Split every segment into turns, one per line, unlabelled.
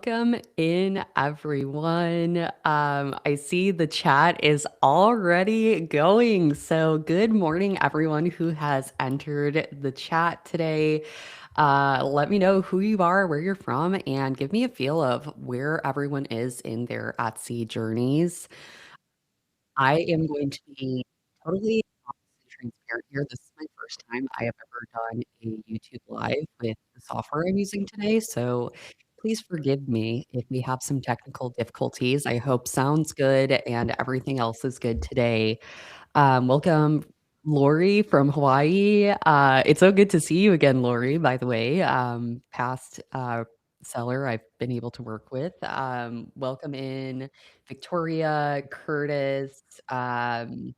Welcome in, everyone. I see the chat is already going. So, good morning, everyone who has entered the chat today. Let me know who you are, where you're from, and give me a feel of where everyone is in their Etsy journeys. I am going to be totally honest and transparent here. This is my first time I have ever done a YouTube Live with the software I'm using today, so please forgive me if we have some technical difficulties. I hope sounds good and everything else is good today. Welcome, Lori from Hawaii. It's so good to see you again, Lori, by the way. Past seller I've been able to work with. Welcome in, Victoria, Curtis, and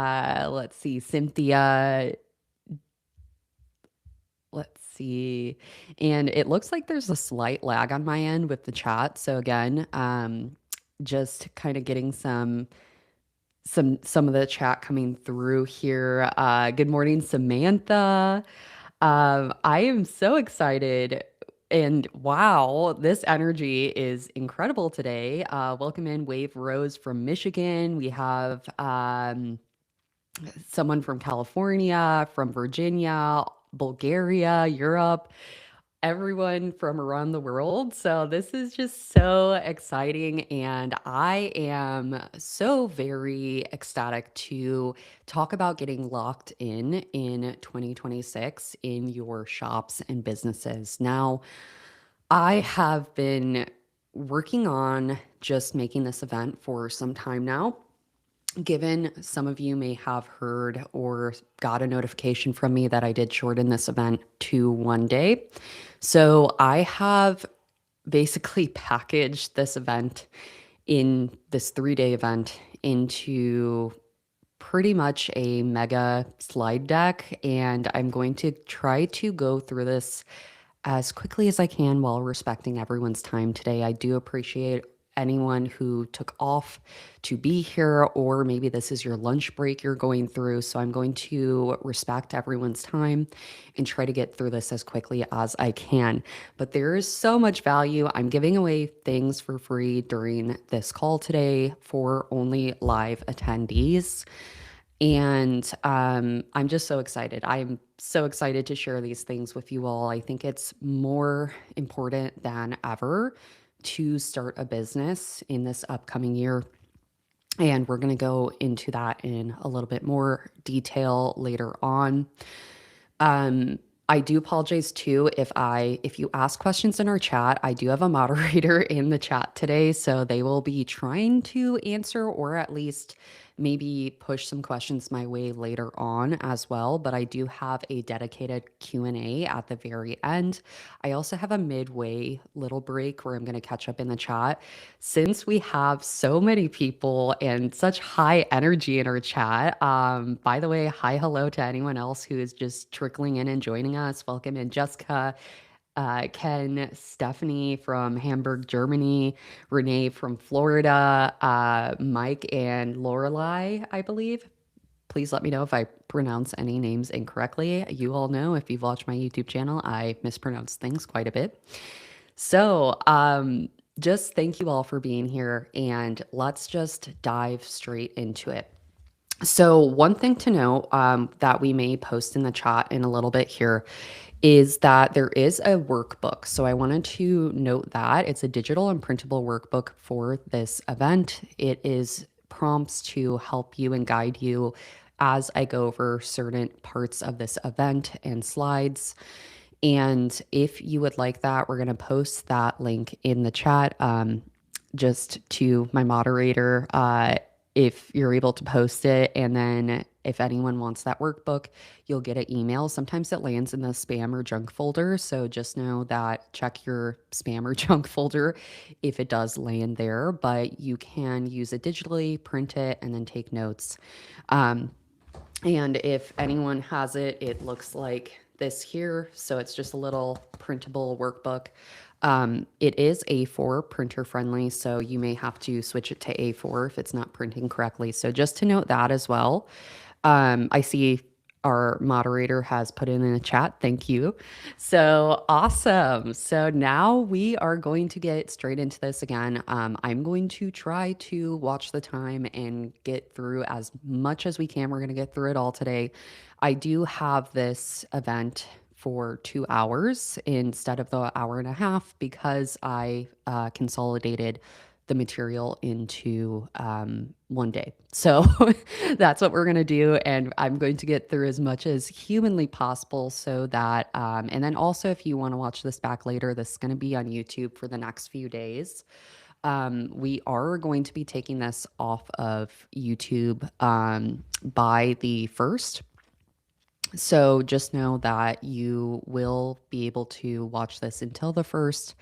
let's see, Cynthia. Let's see. And it looks like there's a slight lag on my end with the chat. So again, just kind of getting some of the chat coming through here. Good morning, Samantha. I am so excited. And wow, this energy is incredible today. Welcome in, Wave Rose from Michigan. We have someone from California, from Virginia, Bulgaria, Europe, everyone from around the world. So this is just so exciting. And I am so very ecstatic to talk about getting locked in 2026 in your shops and businesses. Now, I have been working on just making this event for some time now. Given some of you may have heard or got a notification from me that I did shorten this event to 1 day. So I have basically packaged this event in this 3 day event into pretty much a mega slide deck. And I'm going to try to go through this as quickly as I can while respecting everyone's time today. I do appreciate anyone who took off to be here, or maybe this is your lunch break you're going through. So I'm going to respect everyone's time and try to get through this as quickly as I can. But there is so much value. I'm giving away things for free during this call today for only live attendees. And I'm just so excited. I'm so excited to share these things with you all. I think it's more important than ever to start a business in this upcoming year. And we're going to go into that in a little bit more detail later on. I do apologize too if you ask questions in our chat. I do have a moderator in the chat today, so they will be trying to answer or at least maybe push some questions my way later on as well, but I do have a dedicated Q&A at the very end. I also have a midway little break where I'm going to catch up in the chat. Since we have so many people and such high energy in our chat, by the way, hi, hello to anyone else who is just trickling in and joining us. Welcome in, Jessica, Ken, Stephanie from Hamburg, Germany, Renee from Florida, Mike and Lorelai, I believe. Please let me know if I pronounce any names incorrectly. You all know if you've watched my YouTube channel, I mispronounce things quite a bit. So, just thank you all for being here, and let's just dive straight into it. So, one thing to note that we may post in the chat in a little bit here is that there is a workbook. So, I wanted to note that it's a digital and printable workbook for this event. It is prompts to help you and guide you as I go over certain parts of this event and slides. And if you would like that, we're going to post that link in the chat just to my moderator. If you're able to post it, and then if anyone wants that workbook, you'll get an email. Sometimes it lands in the spam or junk folder. So just know that check your spam or junk folder if it does land there, but you can use it digitally, print it, and then take notes. And if anyone has it, it looks like this here. So it's just a little printable workbook. It is A4 printer friendly, so you may have to switch it to A4 if it's not printing correctly. So just to note that as well. I see our moderator has put in the chat. Thank you. So awesome. So now we are going to get straight into this again. I'm going to try to watch the time and get through as much as we can. We're going to get through it all today. I do have this event for 2 hours instead of the hour and a half because I consolidated the material into one day. So that's what we're going to do. And I'm going to get through as much as humanly possible so that, and then also if you want to watch this back later, this is going to be on YouTube for the next few days. We are going to be taking this off of YouTube by the 1st. So just know that you will be able to watch this until the 1st.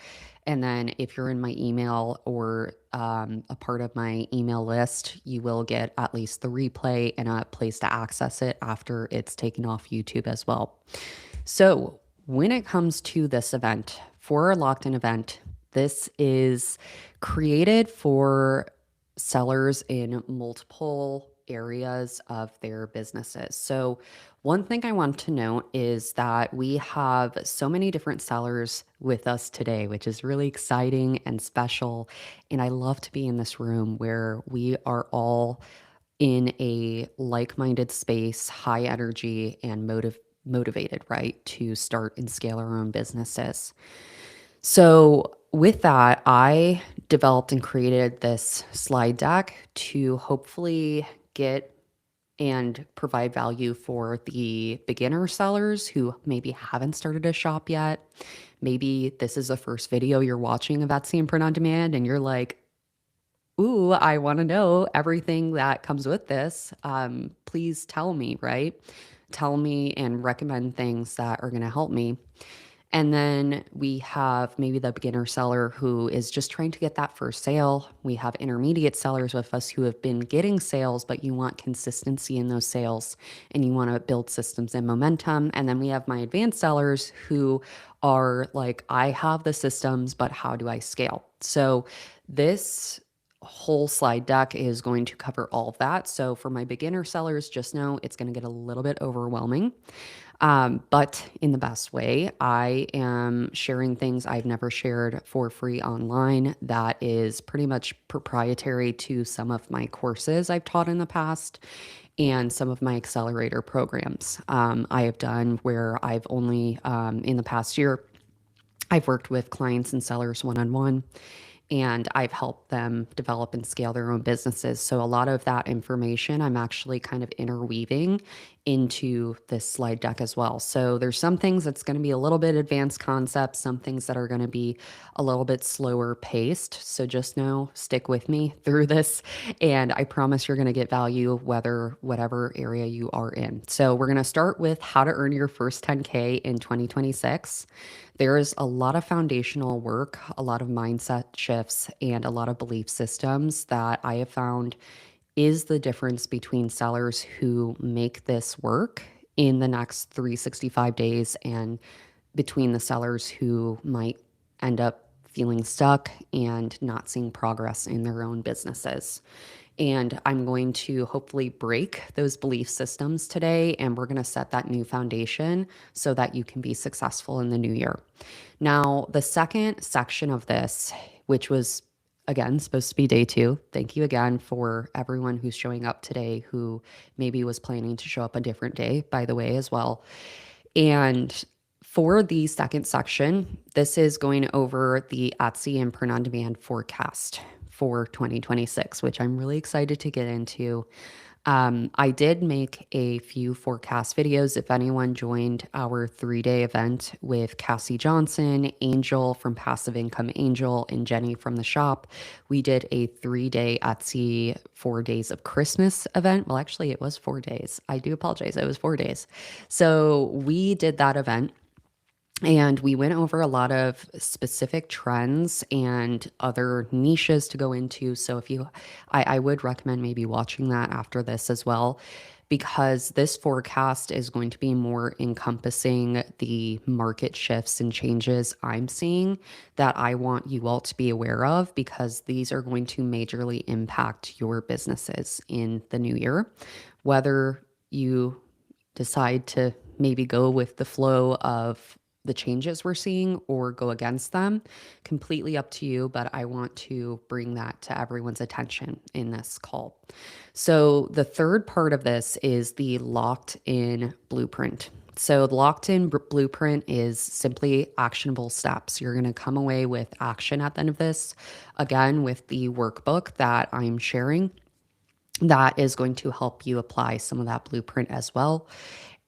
And then if you're in my email or a part of my email list, you will get at least the replay and a place to access it after it's taken off YouTube as well. So when it comes to this event, for a locked in event, this is created for sellers in multiple areas of their businesses. So one thing I want to note is that we have so many different sellers with us today, which is really exciting and special. And I love to be in this room where we are all in a like-minded space, high energy and motivated, right, to start and scale our own businesses. So with that, I developed and created this slide deck to hopefully get and provide value for the beginner sellers who maybe haven't started a shop yet. Maybe this is the first video you're watching of Etsy and Print on Demand and you're like, ooh, I want to know everything that comes with this. Please tell me, right? Tell me and recommend things that are going to help me. And then we have maybe the beginner seller who is just trying to get that first sale. We have intermediate sellers with us who have been getting sales, but you want consistency in those sales and you want to build systems and momentum. And then we have my advanced sellers who are like, I have the systems, but how do I scale? So this whole slide deck is going to cover all of that. So for my beginner sellers, just know it's going to get a little bit overwhelming. But in the best way, I am sharing things I've never shared for free online that is pretty much proprietary to some of my courses I've taught in the past and some of my accelerator programs I have done where I've only, in the past year, I've worked with clients and sellers one-on-one and I've helped them develop and scale their own businesses. So a lot of that information I'm actually kind of interweaving into this slide deck as well. So there's some things that's going to be a little bit advanced concepts, some things that are going to be a little bit slower paced. So just know, stick with me through this and I promise you're going to get value whatever area you are in. So we're going to start with how to earn your first 10K in 2026. There is a lot of foundational work, a lot of mindset shifts, and a lot of belief systems that I have found is the difference between sellers who make this work in the next 365 days and between the sellers who might end up feeling stuck and not seeing progress in their own businesses. And I'm going to hopefully break those belief systems today. And we're going to set that new foundation so that you can be successful in the new year. Now, the second section of this, which was again supposed to be day 2, thank you again for everyone who's showing up today who maybe was planning to show up a different day, by the way, as well. And for the second section, this is going over the Etsy and Print on Demand forecast for 2026, which I'm really excited to get into. I did make a few forecast videos. If anyone joined our 3-day event with Cassie Johnson, Angel from Passive Income Angel, and Jenny from the shop, we did a 3-day Etsy 4 days of Christmas event. Well, actually, it was 4 days. I do apologize. It was 4 days. So we did that event. And we went over a lot of specific trends and other niches to go into. So I would recommend maybe watching that after this as well, because this forecast is going to be more encompassing the market shifts and changes I'm seeing that I want you all to be aware of, because these are going to majorly impact your businesses in the new year, whether you decide to maybe go with the flow of the changes we're seeing or go against them. Completely up to you, but I want to bring that to everyone's attention in this call. So, the third part of this is the locked in blueprint. So, the locked in blueprint is simply actionable steps. You're going to come away with action at the end of this, again, with the workbook that I'm sharing that is going to help you apply some of that blueprint as well.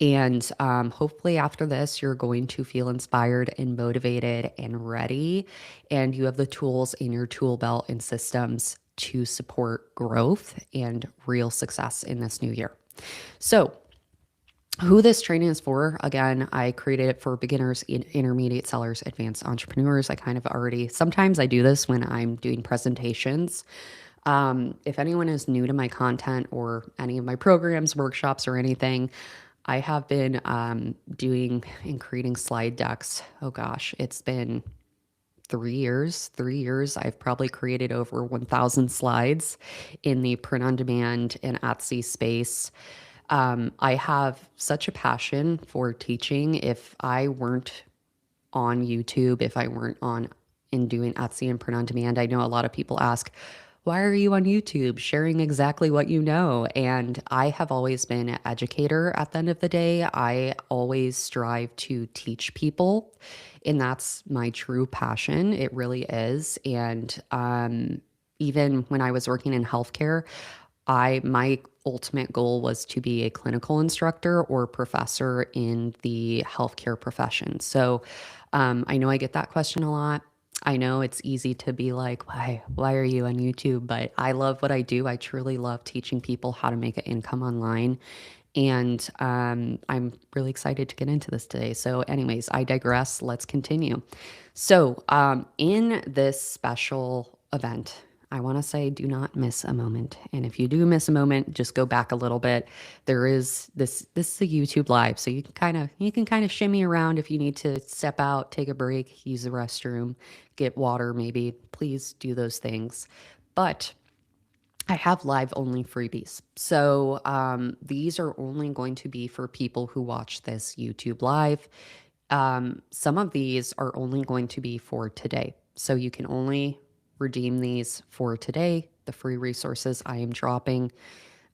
And hopefully, after this, you're going to feel inspired and motivated and ready. And you have the tools in your tool belt and systems to support growth and real success in this new year. So, who this training is for, again, I created it for beginners, intermediate sellers, advanced entrepreneurs. I kind of already, sometimes I do this when I'm doing presentations. If anyone is new to my content or any of my programs, workshops, or anything, I have been doing and creating slide decks. Oh gosh, it's been 3 years. 3 years. I've probably created over 1,000 slides in the print on demand and Etsy space. I have such a passion for teaching. If I weren't on YouTube, if I weren't on in doing Etsy and print on demand, I know a lot of people ask, why are you on YouTube sharing exactly what you know? And I have always been an educator at the end of the day. I always strive to teach people, and that's my true passion. It really is. And even when I was working in healthcare, my ultimate goal was to be a clinical instructor or professor in the healthcare profession. So I know I get that question a lot. I know it's easy to be like, why are you on YouTube? But I love what I do. I truly love teaching people how to make an income online. And I'm really excited to get into this today. So, anyways, I digress. Let's continue. So, in this special event, I want to say do not miss a moment. And if you do miss a moment, just go back a little bit. There is this is a YouTube live, so you can kind of shimmy around if you need to step out, take a break, use the restroom, get water maybe. Please do those things. But I have live only freebies. So these are only going to be for people who watch this YouTube live. Some of these are only going to be for today. So you can only redeem these for today, the free resources I am dropping.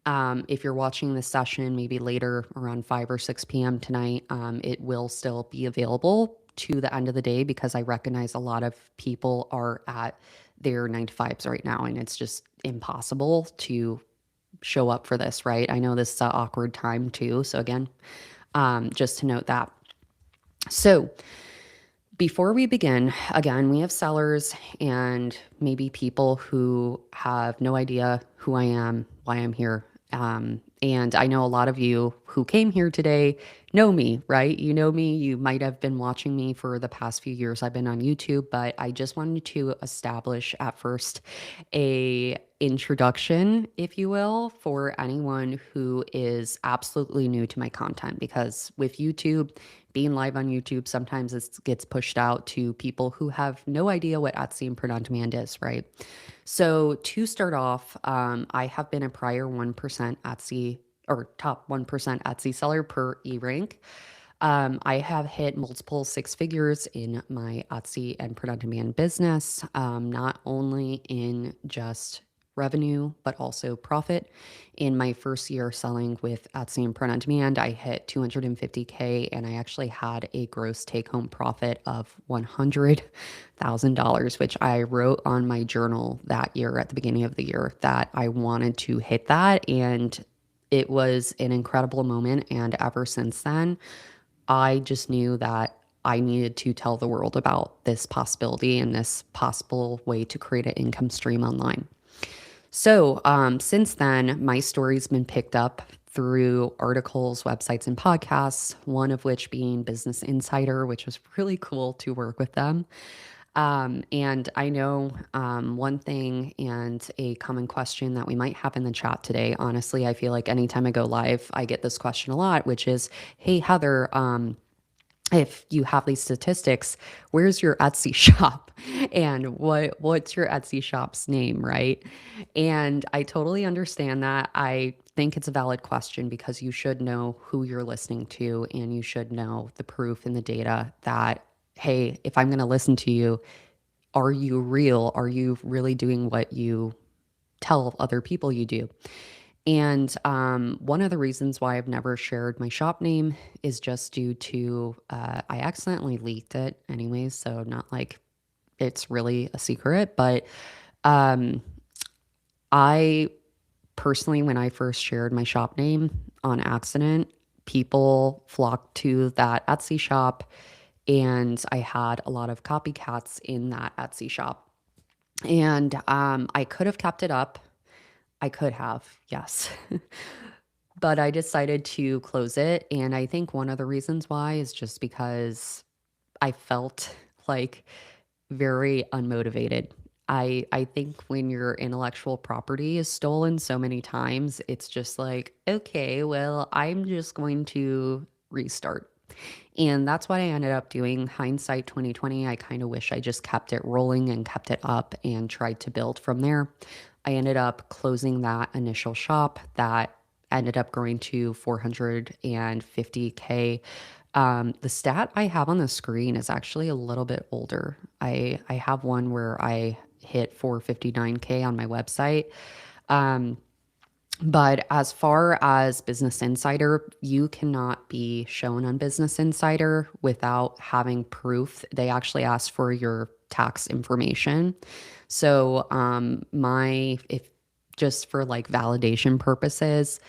If you're watching this session, maybe later around 5 or 6 p.m. tonight, it will still be available to the end of the day because I recognize a lot of people are at their 9 to 5s right now, and it's just impossible to show up for this, right? I know this is an awkward time too. So, again, just to note that. So, before we begin, again, we have sellers and maybe people who have no idea who I am, why I'm here. And I know a lot of you who came here today know me, right? You know me. You might have been watching me for the past few years. I've been on YouTube, but I just wanted to establish at first a introduction, if you will, for anyone who is absolutely new to my content. Because with YouTube, being live on YouTube, sometimes it gets pushed out to people who have no idea what Etsy and print on demand is, right? So to start off, I have been a prior 1% Etsy or top 1% Etsy seller per eRank. I have hit multiple six figures in my Etsy and print on demand business, not only in just revenue, but also profit. In my first year selling with Etsy and print on demand, I hit 250K and I actually had a gross take home profit of $100,000, which I wrote on my journal that year at the beginning of the year that I wanted to hit that. And it was an incredible moment. And ever since then, I just knew that I needed to tell the world about this possibility and this possible way to create an income stream online. So since then, my story's been picked up through articles, websites, and podcasts, one of which being Business Insider, which was really cool to work with them. And I know one thing and a common question that we might have in the chat today. Honestly, I feel like anytime I go live, I get this question a lot, which is, hey, Heather, if you have these statistics, where's your Etsy shop? And what's your Etsy shop's name, right? And I totally understand that. I think it's a valid question because you should know who you're listening to and you should know the proof and the data that, hey, if I'm going to listen to you, are you real? Are you really doing what you tell other people you do? And one of the reasons why I've never shared my shop name is just due to I accidentally leaked it anyways. So, not like it's really a secret, but um, I personally, when I first shared my shop name on accident, people flocked to that Etsy shop, and I had a lot of copycats in that Etsy shop. And I could have kept it up. I could have, yes. But I decided to close it. And I think one of the reasons why is just because I felt like very unmotivated. I think when your intellectual property is stolen so many times, it's just like, okay, well, I'm just going to restart. And that's what I ended up doing. Hindsight 2020, I kind of wish I just kept it rolling and kept it up and tried to build from there. I ended up closing that initial shop that ended up growing to 450K. The stat I have on the screen is actually a little bit older. I have one where I hit 459K on my website. Um, but as far as Business Insider, you cannot be shown on Business Insider without having proof. They actually ask for your tax information. So, if just for like validation purposes,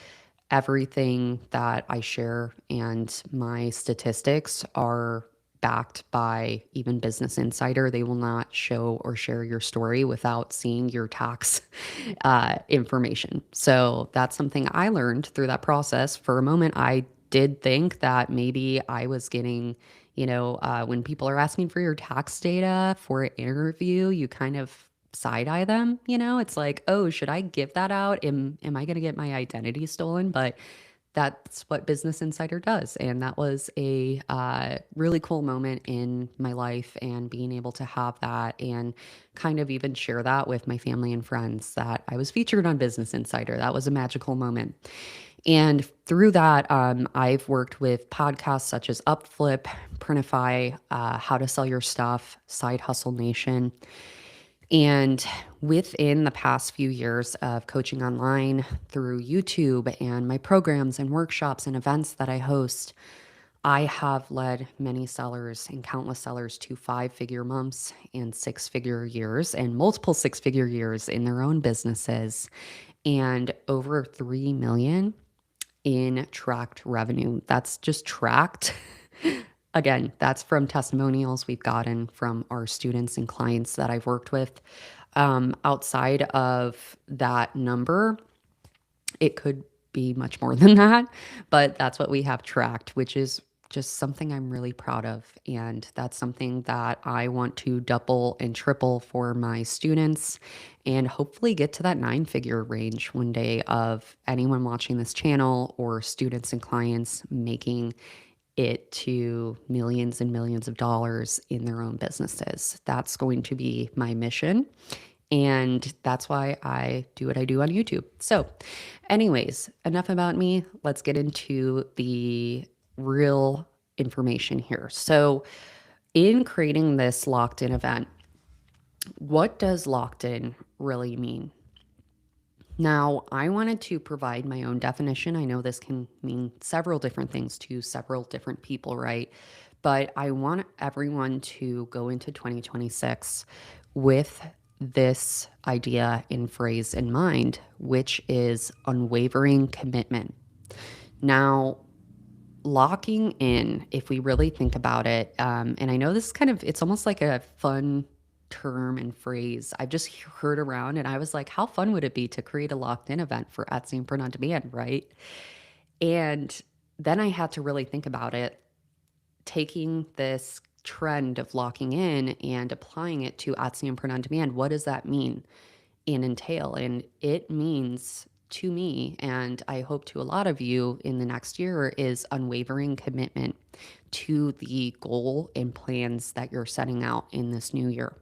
everything that I share and my statistics are backed by even Business Insider. They will not show or share your story without seeing your tax information. So that's something I learned through that process. For a moment, I did think that maybe I was getting, when people are asking for your tax data for an interview, you kind of side eye them, it's like, oh, should I give that out? Am I going to get my identity stolen? But that's what Business Insider does. And that was a really cool moment in my life, and being able to have that and kind of even share that with my family and friends that I was featured on Business Insider. That was a magical moment. And through that, I've worked with podcasts such as Upflip, Printify, How to Sell Your Stuff, Side Hustle Nation. And within the past few years of coaching online through YouTube and my programs and workshops and events that I host, I have led many sellers and countless sellers to 5-figure months and 6-figure years and multiple 6-figure years in their own businesses, and over 3 million in tracked revenue. That's just tracked. Again, that's from testimonials we've gotten from our students and clients that I've worked with. Outside of that number, it could be much more than that, but that's what we have tracked, which is just something I'm really proud of. And that's something that I want to double and triple for my students, and hopefully get to that 9-figure range one day of anyone watching this channel or students and clients making it to millions and millions of dollars in their own businesses. That's going to be my mission. And that's why I do what I do on YouTube. So, anyways, enough about me. Let's get into the real information here. So, in creating this locked in event, what does locked in really mean? Now, I wanted to provide my own definition. I know this can mean several different things to several different people, right? But I want everyone to go into 2026 with this idea and phrase in mind, which is unwavering commitment. Now, locking in, if we really think about it, and I know this is it's almost like a fun term and phrase I've just heard around, and I was like, how fun would it be to create a locked in event for Etsy and Print on Demand, right? And then I had to really think about it, taking this trend of locking in and applying it to Etsy and Print on Demand. What does that mean and entail? And it means to me, and I hope to a lot of you in the next year, is unwavering commitment to the goal and plans that you're setting out in this new year.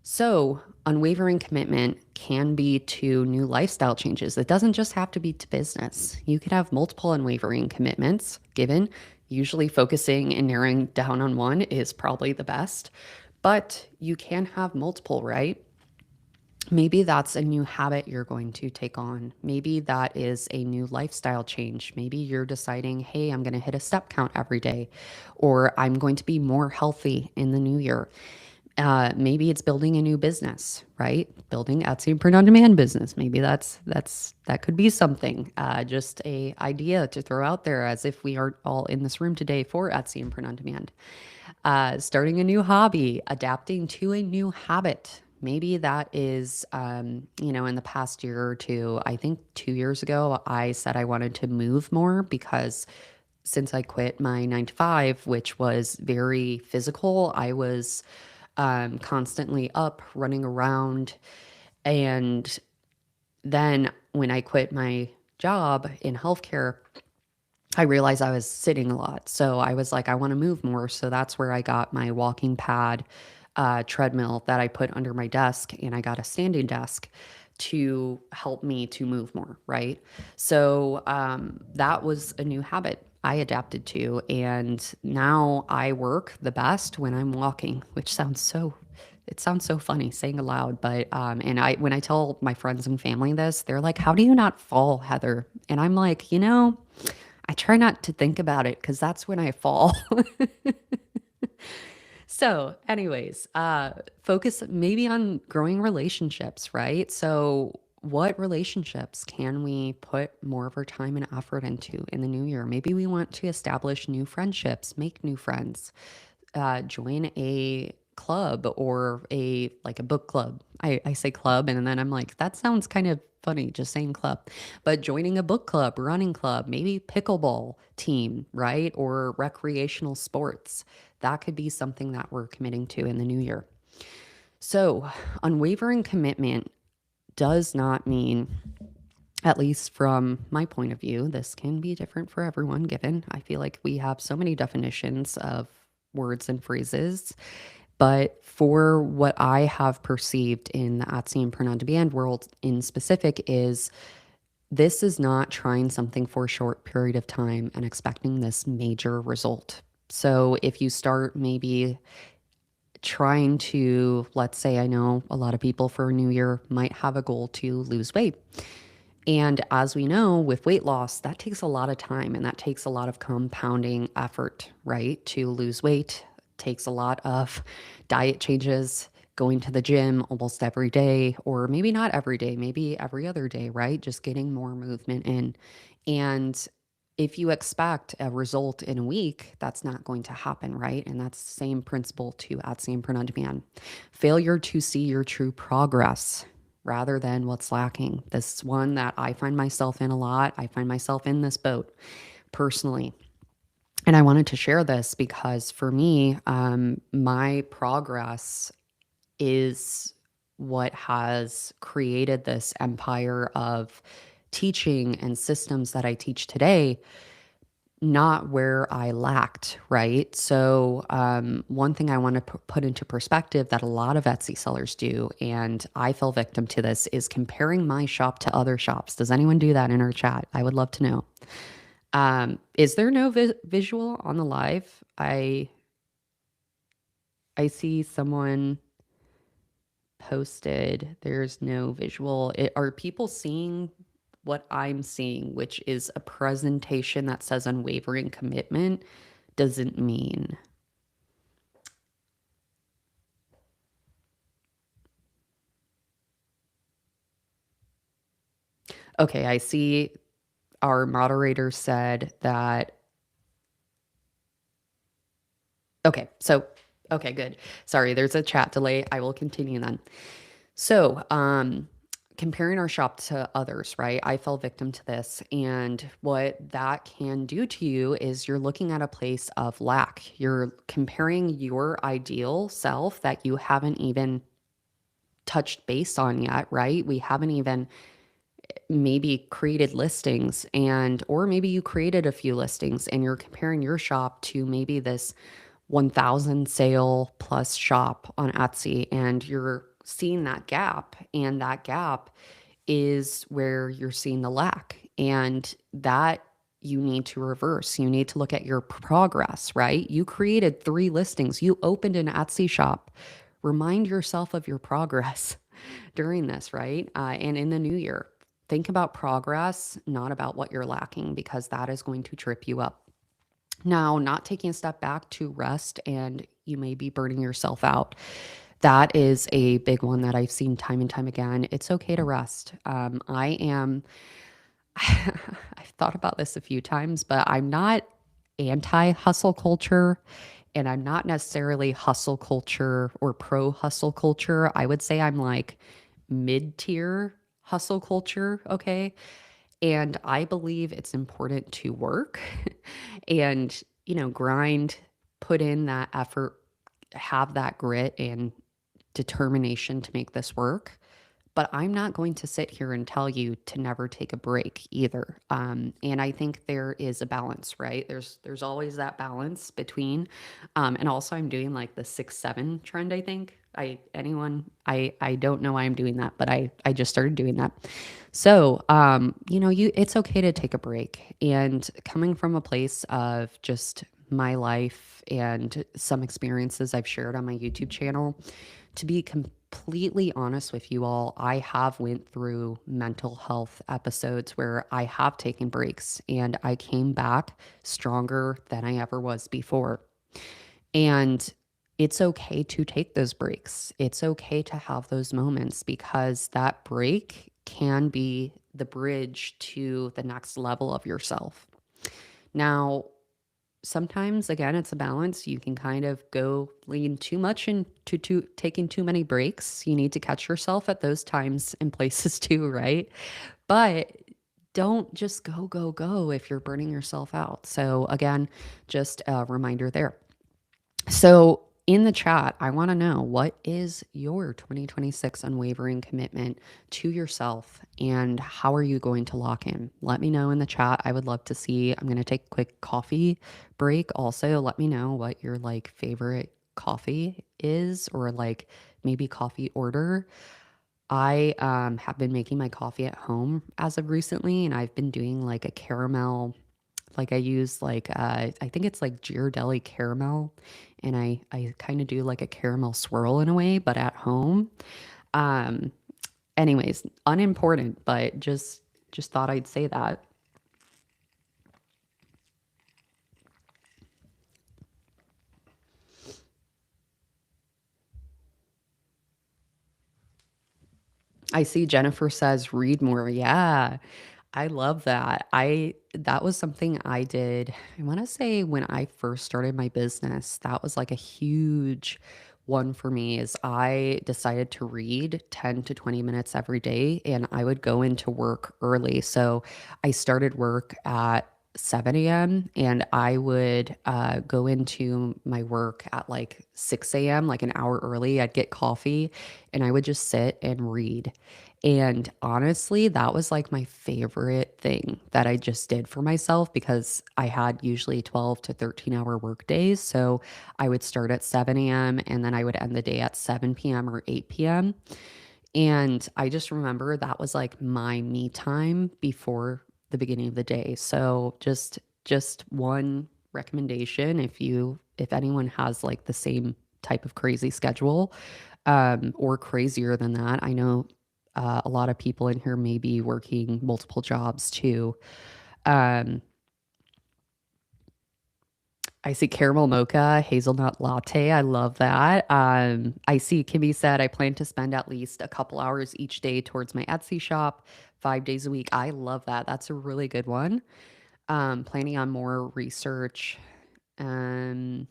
So Unwavering commitment can be to new lifestyle changes. It doesn't just have to be to business. You could have multiple unwavering commitments given. Usually focusing and narrowing down on one is probably the best, but you can have multiple, right? Maybe that's a new habit you're going to take on. Maybe that is a new lifestyle change. Maybe you're deciding, hey, I'm going to hit a step count every day, or I'm going to be more healthy in the new year. Maybe it's building a new business, right? Building Etsy and print on demand business. Maybe that could be something. Just a idea to throw out there, as if we are all in this room today for Etsy and print on demand. Starting a new hobby, adapting to a new habit. Maybe that is, in the past year or two, I think 2 years ago, I said I wanted to move more because since I quit my 9 to 5, which was very physical, I was constantly up, running around. And then when I quit my job in healthcare, I realized I was sitting a lot. So I was like, I want to move more. So that's where I got my walking pad treadmill that I put under my desk, and I got a standing desk to help me to move more, right? So that was a new habit I adapted to. And now I work the best when I'm walking, which sounds so funny saying aloud, but and when I tell my friends and family this, they're like, "How do you not fall, Heather?" And I'm like, I try not to think about it because that's when I fall. So, anyways, focus maybe on growing relationships, right? So, what relationships can we put more of our time and effort into in the new year? Maybe we want to establish new friendships, make new friends, join a club or a book club. I say club and then I'm like, that sounds kind of funny just saying club. But joining a book club, running club, maybe pickleball team, right? Or recreational sports. That could be something that we're committing to in the new year. So, unwavering commitment does not mean, at least from my point of view, this can be different for everyone, given I feel like we have so many definitions of words and phrases. But for what I have perceived in the Etsy and print on demand world in specific is this is not trying something for a short period of time and expecting this major result. So if you start maybe trying to, let's say, I know a lot of people for a new year might have a goal to lose weight. And as we know, with weight loss, that takes a lot of time and that takes a lot of compounding effort, right? To lose weight takes a lot of diet changes, going to the gym almost every day, or maybe not every day, maybe every other day, right? Just getting more movement in. And if you expect a result in a week, that's not going to happen, right? And that's the same principle to Etsy and print on demand. Failure to see your true progress rather than what's lacking. This is one that I find myself in a lot. I find myself in this boat personally. And I wanted to share this because for me, my progress is what has created this empire of teaching and systems that I teach today, not where I lacked, right? So, one thing I want to put into perspective that a lot of Etsy sellers do, and I fell victim to this, is comparing my shop to other shops. Does anyone do that in our chat? I would love to know. Is there no visual on the live? I see someone posted, there's no visual. Are people seeing what I'm seeing, which is a presentation that says unwavering commitment doesn't mean? Okay, I see our moderator said that. Okay, so, okay, good. Sorry, there's a chat delay. I will continue then. So, comparing our shop to others, right? I fell victim to this. And what that can do to you is you're looking at a place of lack. You're comparing your ideal self that you haven't even touched base on yet, right? We haven't even maybe created listings or maybe you created a few listings and you're comparing your shop to maybe this 1,000 sale plus shop on Etsy, and you're seeing that gap, and that gap is where you're seeing the lack, and that you need to reverse. You need to look at your progress, right? You created 3 listings. You opened an Etsy shop. Remind yourself of your progress during this, right? And in the new year, think about progress, not about what you're lacking, because that is going to trip you up. Now, not taking a step back to rest, and you may be burning yourself out. That is a big one that I've seen time and time again. It's okay to rest. I've thought about this a few times, but I'm not anti hustle culture, and I'm not necessarily hustle culture or pro hustle culture. I would say I'm like mid tier hustle culture. Okay. And I believe it's important to work and, grind, put in that effort, have that grit and determination to make this work. But I'm not going to sit here and tell you to never take a break either. And I think there is a balance, right? There's always that balance between, and also I'm doing like the 6-7 trend. I think I don't know why I'm doing that, but I just started doing that. So it's okay to take a break. And coming from a place of just my life and some experiences I've shared on my YouTube channel, to be completely honest with you all, I have went through mental health episodes where I have taken breaks, and I came back stronger than I ever was before. And it's okay to take those breaks. It's okay to have those moments, because that break can be the bridge to the next level of yourself. Now, sometimes, again, it's a balance. You can kind of go lean too much into taking too many breaks. You need to catch yourself at those times and places too, right? But don't just go, go, go if you're burning yourself out. So, again, just a reminder there. So, in the chat, I want to know, what is your 2026 unwavering commitment to yourself, and how are you going to lock in? Let me know in the chat. I would love to see. I'm going to take a quick coffee break. Also, let me know what your like favorite coffee is, or like maybe coffee order. I have been making my coffee at home as of recently, and I've been doing like a caramel, like I use like I think it's like Ghirardelli caramel, and I kind of do like a caramel swirl in a way, but at home. Um, Anyways, unimportant, but just thought I'd say that. I see Jennifer says read more. Yeah. I love that. That was something I did. I want to say when I first started my business, that was like a huge one for me, is I decided to read 10 to 20 minutes every day, and I would go into work early. So I started work at 7 a.m. and I would go into my work at like 6 a.m., like an hour early. I'd get coffee and I would just sit and read. And honestly, that was like my favorite thing that I just did for myself, because I had usually 12 to 13-hour work days. So I would start at 7 a.m. and then I would end the day at 7 p.m. or 8 p.m. And I just remember that was like my me time before the beginning of the day. So just one recommendation, if anyone has like the same type of crazy schedule, or crazier than that. I know a lot of people in here may be working multiple jobs too. Um, I see caramel mocha, hazelnut latte. I love that. I see Kimmy said, I plan to spend at least a couple hours each day towards my Etsy shop, 5 days a week. I love that. That's a really good one. Planning on more research. Um,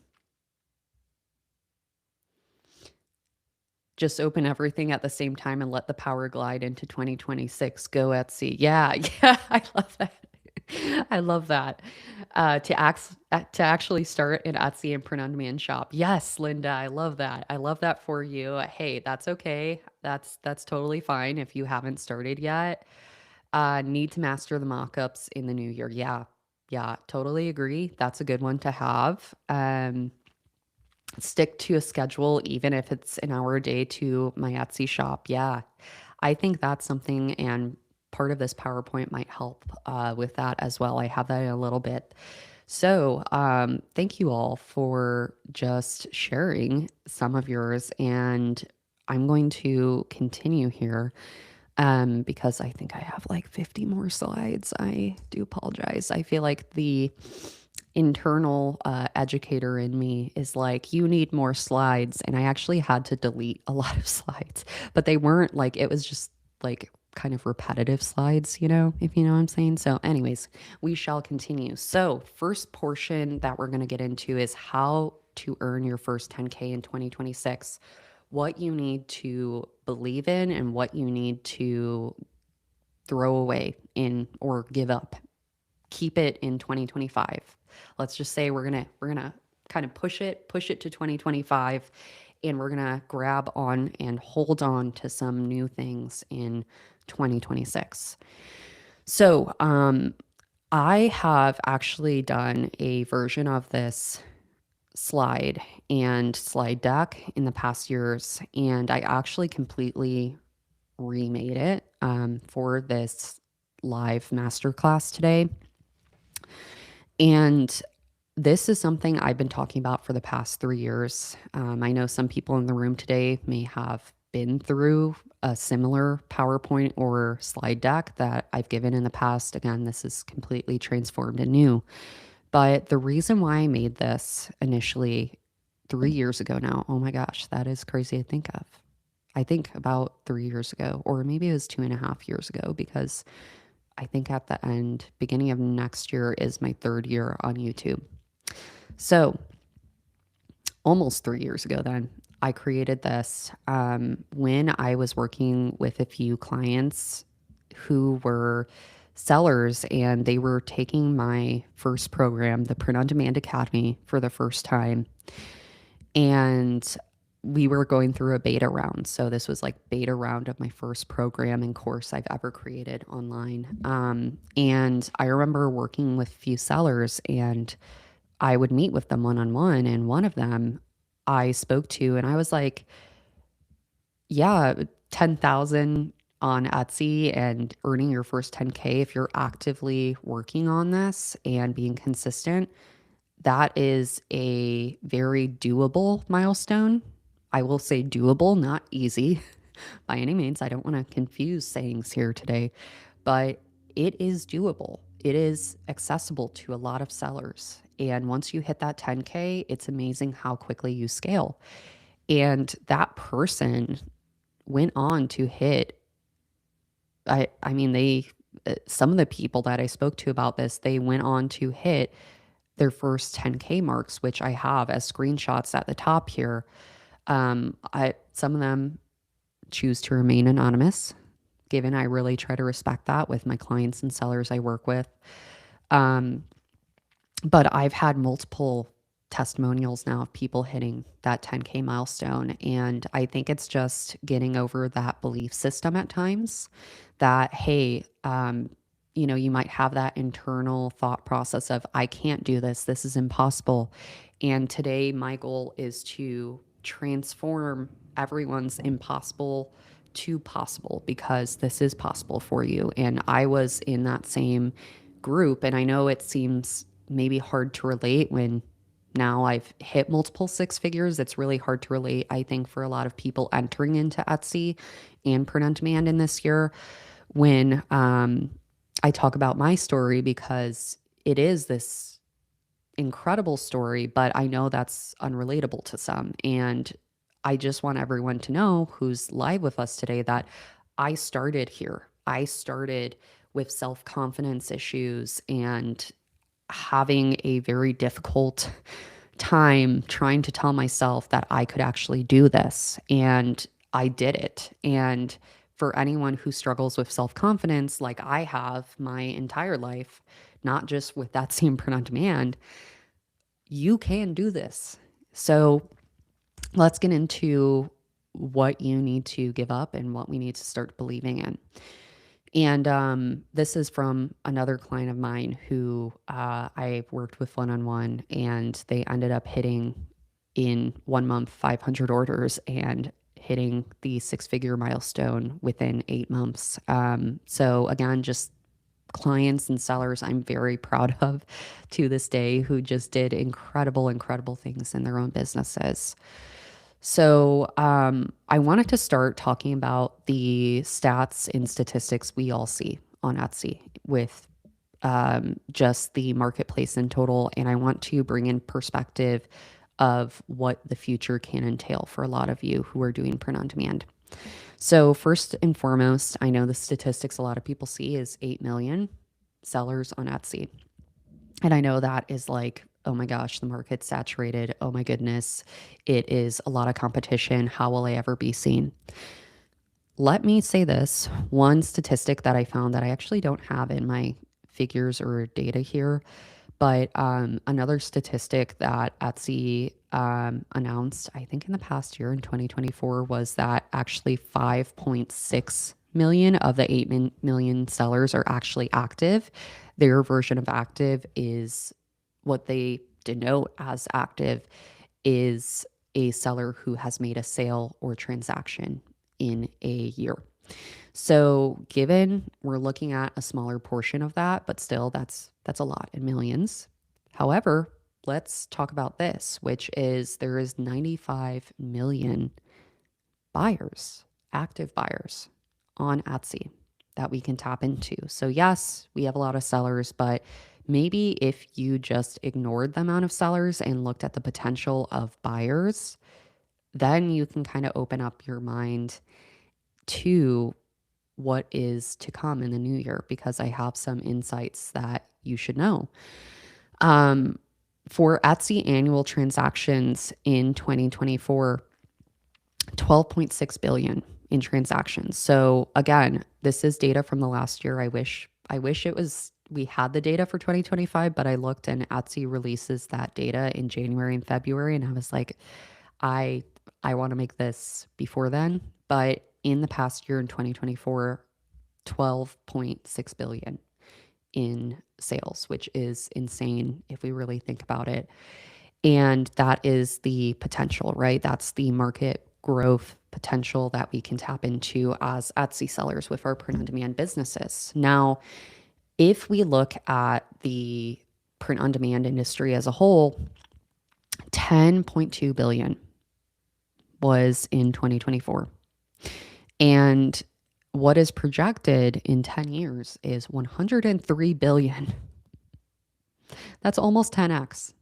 just open everything at the same time and let the power glide into 2026. Go Etsy. Yeah, yeah, I love that. I love that. To actually start an Etsy and print on demand shop. Yes, Linda, I love that. I love that for you. Hey, that's okay. That's totally fine if you haven't started yet. Need to master the mockups in the new year. Yeah. Yeah, totally agree. That's a good one to have. Stick to a schedule, even if it's an hour a day to my Etsy shop. Yeah, I think that's something, and part of this PowerPoint might help with that as well. I have that in a little bit. So, thank you all for just sharing some of yours, and I'm going to continue here because I think I have like 50 more slides. I do apologize. I feel like the internal educator in me is like, you need more slides. And I actually had to delete a lot of slides, but they weren't like, it was just like kind of repetitive slides, if you know what I'm saying. So, anyways, we shall continue. So, first portion that we're going to get into is how to earn your first 10K in 2026, what you need to believe in and what you need to throw away in or give up. Keep it in 2025. Let's just say we're going to kind of push it to 2025, and we're going to grab on and hold on to some new things in 2026. So, I have actually done a version of this slide and slide deck in the past years, and I actually completely remade it for this live masterclass today. And this is something I've been talking about for the past 3 years. I know some people in the room today may have been through a similar PowerPoint or slide deck that I've given in the past. Again, this is completely transformed and new. But the reason why I made this initially 3 years ago now, oh my gosh, that is crazy to think of. I think about 3 years ago, or maybe it was 2.5 years ago, because I think at the beginning of next year is my third year on YouTube. So almost 3 years ago, then I created this when I was working with a few clients who were sellers, and they were taking my first program, the Print on Demand Academy, for the first time. And we were going through a beta round. So this was like beta round of my first program and course I've ever created online. And I remember working with a few sellers, and I would meet with them one-on-one. And one of them I spoke to, and I was like, yeah, 10,000 on Etsy and earning your first 10K, if you're actively working on this and being consistent, that is a very doable milestone. I will say doable, not easy by any means. I don't want to confuse sayings here today, but it is doable. It is accessible to a lot of sellers. And once you hit that 10K, it's amazing how quickly you scale. And that person went on to hit, I mean, some of the people that I spoke to about this, they went on to hit their first 10K marks, which I have as screenshots at the top here. Some of them choose to remain anonymous, given I really try to respect that with my clients and sellers I work with. But I've had multiple testimonials now of people hitting that 10K milestone. And I think it's just getting over that belief system at times that, hey, you might have that internal thought process of, I can't do this. This is impossible. And today, my goal is to transform everyone's impossible to possible, because this is possible for you. And I was in that same group. And I know it seems maybe hard to relate when now I've hit multiple six figures. It's really hard to relate, I think, for a lot of people entering into Etsy and print on demand in this year, when I talk about my story, because it is this incredible story, but I know that's unrelatable to some. And I just want everyone to know who's live with us today that I started here. I started with self-confidence issues and having a very difficult time trying to tell myself that I could actually do this. And I did it. And for anyone who struggles with self-confidence, like I have my entire life, not just with that same print on demand, you can do this. So let's get into what you need to give up and what we need to start believing in. And this is from another client of mine who I've worked with one-on-one, and they ended up hitting in 1 month, 500 orders and hitting the six-figure milestone within 8 months. So again, just clients and sellers I'm very proud of to this day who just did incredible, incredible things in their own businesses. So I wanted to start talking about the stats and statistics we all see on Etsy with just the marketplace in total. And I want to bring in perspective of what the future can entail for a lot of you who are doing print on demand. So, first and foremost, I know the statistics a lot of people see is 8 million sellers on Etsy. And I know that is like, oh my gosh, the market's saturated. Oh my goodness, it is a lot of competition. How will I ever be seen? Let me say this one statistic that I found that I actually don't have in my figures or data here, but another statistic that Etsy announced, I think in the past year in 2024, was that actually 5.6 million of the 8 million sellers are actually active. Their version of active is what they denote as active is a seller who has made a sale or transaction in a year. So, given we're looking at a smaller portion of that, but still that's a lot in millions. However, let's talk about this, which is there is 95 million buyers, active buyers on Etsy that we can tap into. So, yes, we have a lot of sellers, but maybe if you just ignored the amount of sellers and looked at the potential of buyers, then you can kind of open up your mind to what is to come in the new year because I have some insights that you should know. Um, for Etsy annual transactions in 2024, 12.6 billion in transactions. So again, this is data from the last year. I wish it was we had the data for 2025, but I looked and Etsy releases that data in January and February and I was like, I I want to make this before then, but in the past year in 2024, 12.6 billion in sales, which is insane if we really think about it. And that is the potential, right? That's the market growth potential that we can tap into as Etsy sellers with our print on demand businesses. Now, if we look at the print on demand industry as a whole, 10.2 billion was in 2024. And what is projected in 10 years is 103 billion. That's almost 10x.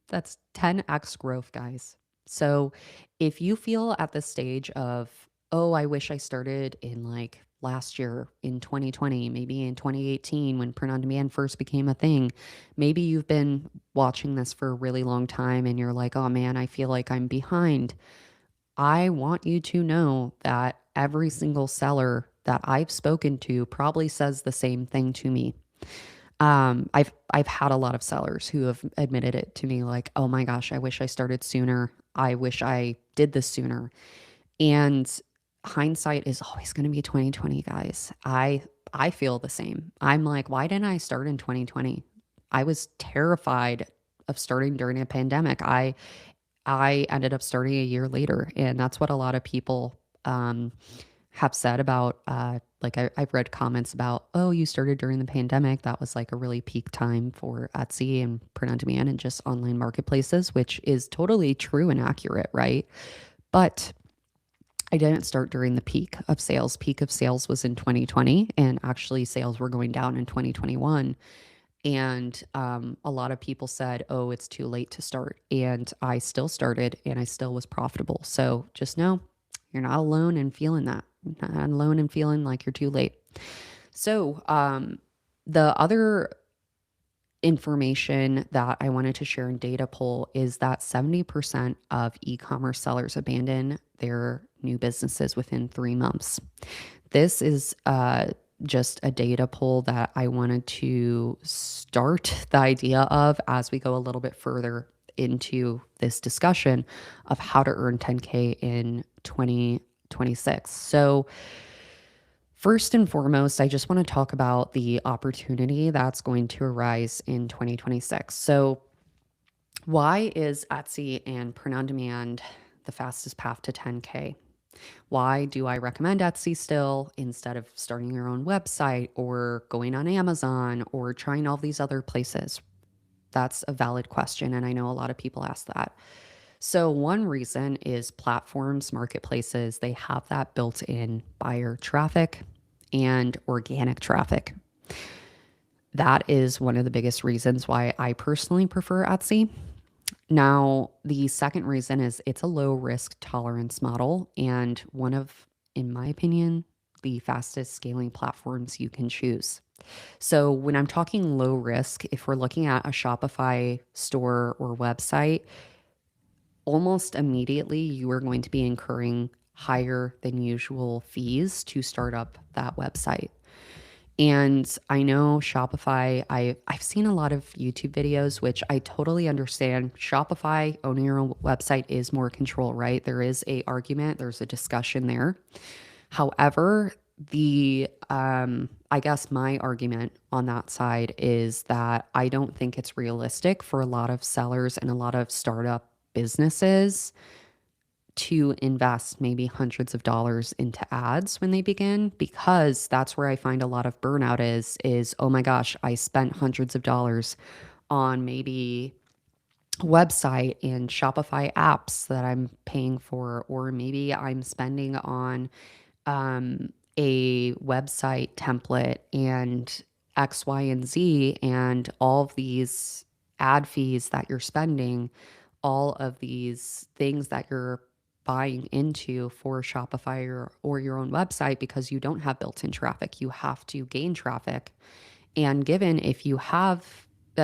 That's 10x growth, guys. So if you feel at the stage of, oh, I wish I started in like last year in 2020, maybe in 2018 when print on demand first became a thing, maybe you've been watching this for a really long time and you're like, oh man, I feel like I'm behind. I want you to know that every single seller that I've spoken to probably says the same thing to me. I've had a lot of sellers who have admitted it to me, like, "Oh my gosh, I wish I started sooner. I wish I did this sooner." And hindsight is always going to be 2020, guys. I feel the same. I'm like, why didn't I start in 2020? I was terrified of starting during a pandemic. I ended up starting a year later, and that's what a lot of people have said about like I've read comments about, oh, you started during the pandemic. That was like a really peak time for Etsy and print on demand and just online marketplaces, which is totally true and accurate, right? But I didn't start during the peak of sales. Peak of sales was in 2020, and actually sales were going down in 2021. And a lot of people said, oh, it's too late to start. And I still started and I still was profitable. So just know you're not alone in feeling that. You're not alone in feeling like you're too late. So the other information that I wanted to share in data poll is that 70% of e-commerce sellers abandon their new businesses within 3 months. This is just a data poll that I wanted to start the idea of as we go a little bit further into this discussion of how to earn 10K in 2026. So, first and foremost, I just want to talk about the opportunity that's going to arise in 2026. So, Why is Etsy and print on demand the fastest path to 10K? Why do I recommend Etsy still instead of starting your own website or going on Amazon or trying all these other places? That's a valid question. And I know a lot of people ask that. So, one reason is platforms, marketplaces, they have that built in buyer traffic and organic traffic. That is one of the biggest reasons why I personally prefer Etsy. Now, the second reason is it's a low risk tolerance model and one of, in my opinion, the fastest scaling platforms you can choose. So, when I'm talking low risk, if we're looking at a Shopify store or website, almost immediately you are going to be incurring higher than usual fees to start up that website. And I know Shopify, I've seen a lot of YouTube videos, which I totally understand. Shopify, owning your own website is more control, right? There is a argument, there's a discussion there. However, the I guess my argument on that side is that I don't think it's realistic for a lot of sellers and a lot of startup businesses to invest maybe hundreds of dollars into ads when they begin, because that's where I find a lot of burnout is oh my gosh, I spent hundreds of dollars on maybe a website and Shopify apps that I'm paying for, or maybe I'm spending on a website template and X, Y, and Z, and all of these ad fees that you're spending, all of these things that you're buying into for Shopify or your own website because you don't have built in traffic. You have to gain traffic. And given if you have,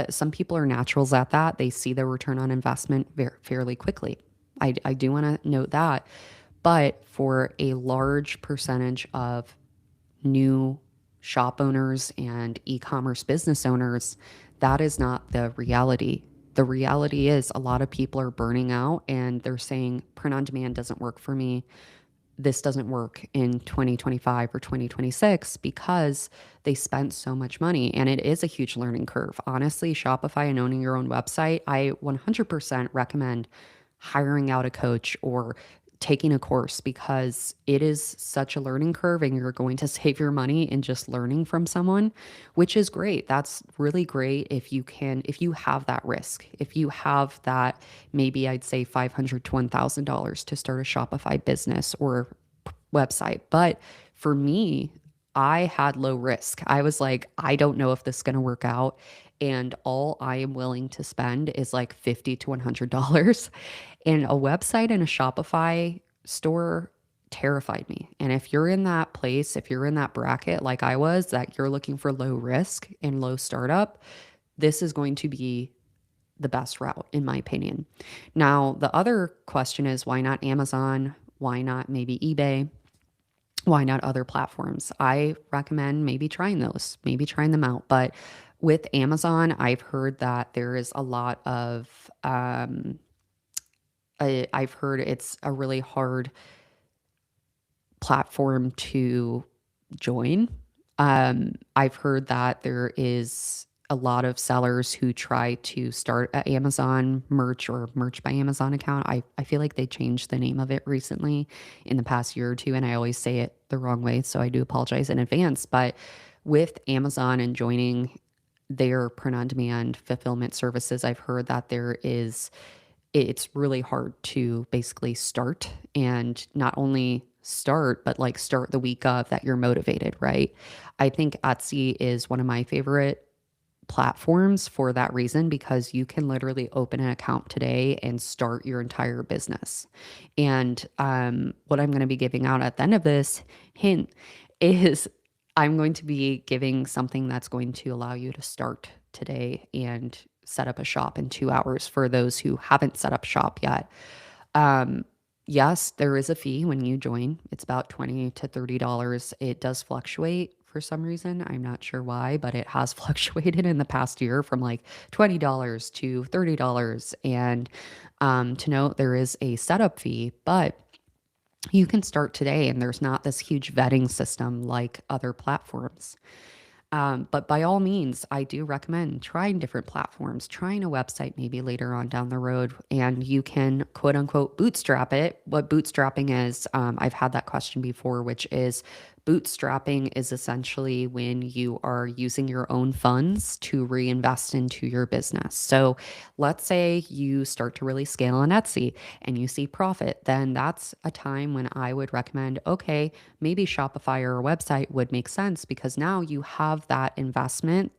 some people are naturals at that, they see the return on investment fairly quickly. I do want to note that. But for a large percentage of new shop owners and e-commerce business owners, that is not the reality. The reality is a lot of people are burning out and they're saying print on demand doesn't work for me. This doesn't work in 2025 or 2026 because they spent so much money, and it is a huge learning curve. Honestly, Shopify and owning your own website, I 100% recommend hiring out a coach or taking a course because it is such a learning curve and you're going to save your money in just learning from someone, which is great. That's really great if you can, if you have that risk, if you have that, maybe I'd say $500 to $1,000 to start a Shopify business or website. But for me, I had low risk. I was like, I don't know if this is going to work out. And all I am willing to spend is like $50 to $100. And a website and a Shopify store terrified me. And if you're in that place, if you're in that bracket like I was, that you're looking for low risk and low startup, this is going to be the best route, in my opinion. Now, the other question is why not Amazon? Why not maybe eBay? Why not other platforms? I recommend maybe trying those, maybe trying them out. But with Amazon, I've heard that there is a lot of, I've heard it's a really hard platform to join. I've heard that there is a lot of sellers who try to start an Amazon merch or merch by Amazon account. I feel like they changed the name of it recently in the past year or two, and I always say it the wrong way, so I do apologize in advance. But with Amazon and joining their print on demand fulfillment services, I've heard that it's really hard to basically start, and not only start, but like start the week of that you're motivated, right? I think Etsy is one of my favorite platforms for that reason because you can literally open an account today and start your entire business. And what I'm going to be giving out at the end of this hint is I'm going to be giving something that's going to allow you to start today and set up a shop in 2 hours for those who haven't set up shop yet. Um, yes, there is a fee when you join. It's about $20 to $30. It does fluctuate for some reason. I'm not sure why, but it has fluctuated in the past year from like $20 to $30. And to note, there is a setup fee, but you can start today and there's not this huge vetting system like other platforms. But by all means, I do recommend trying different platforms, trying a website maybe later on down the road, and you can quote unquote bootstrap it. What bootstrapping is, I've had that question before, which is bootstrapping is essentially when you are using your own funds to reinvest into your business. So let's say you start to really scale on Etsy and you see profit, then that's a time when I would recommend, okay, maybe Shopify or a website would make sense because now you have that investment.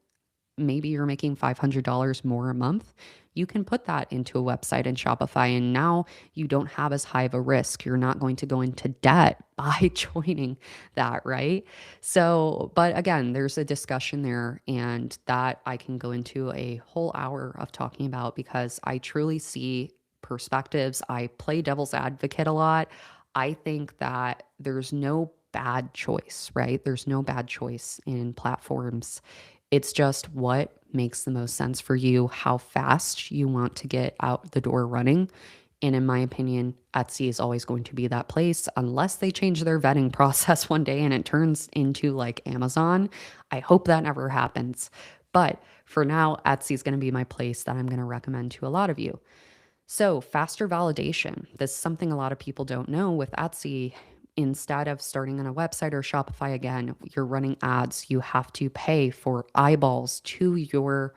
Maybe you're making $500 more a month. You can put that into a website in Shopify, and now you don't have as high of a risk. You're not going to go into debt by joining that, right? So, but again, there's a discussion there, and that I can go into a whole hour of talking about because I truly see perspectives. I play devil's advocate a lot. I think that there's no bad choice, right? There's no bad choice in platforms. It's just what makes the most sense for you, how fast you want to get out the door running. And in my opinion, Etsy is always going to be that place unless they change their vetting process one day and it turns into like Amazon. I hope that never happens. But for now, Etsy is going to be my place that I'm going to recommend to a lot of you. So, faster validation. This is something a lot of people don't know with Etsy. Instead of starting on a website or Shopify again, you're running ads. You have to pay for eyeballs to your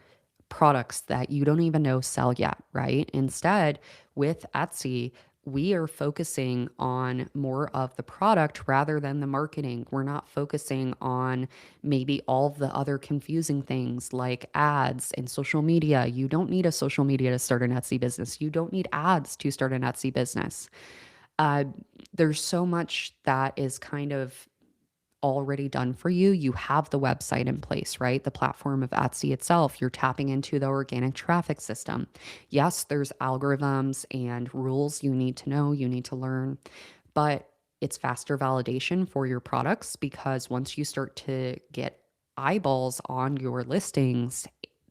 products that you don't even know sell yet, right? Instead, with Etsy, we are focusing on more of the product rather than the marketing. We're not focusing on maybe all of the other confusing things like ads and social media. You don't need a social media to start an Etsy business. You don't need ads to start an Etsy business. Uh, there's so much that is kind of already done for you. You have the website in place, right? The platform of Etsy itself, you're tapping into the organic traffic system. Yes, there's algorithms and rules you need to know, you need to learn, but it's faster validation for your products because once you start to get eyeballs on your listings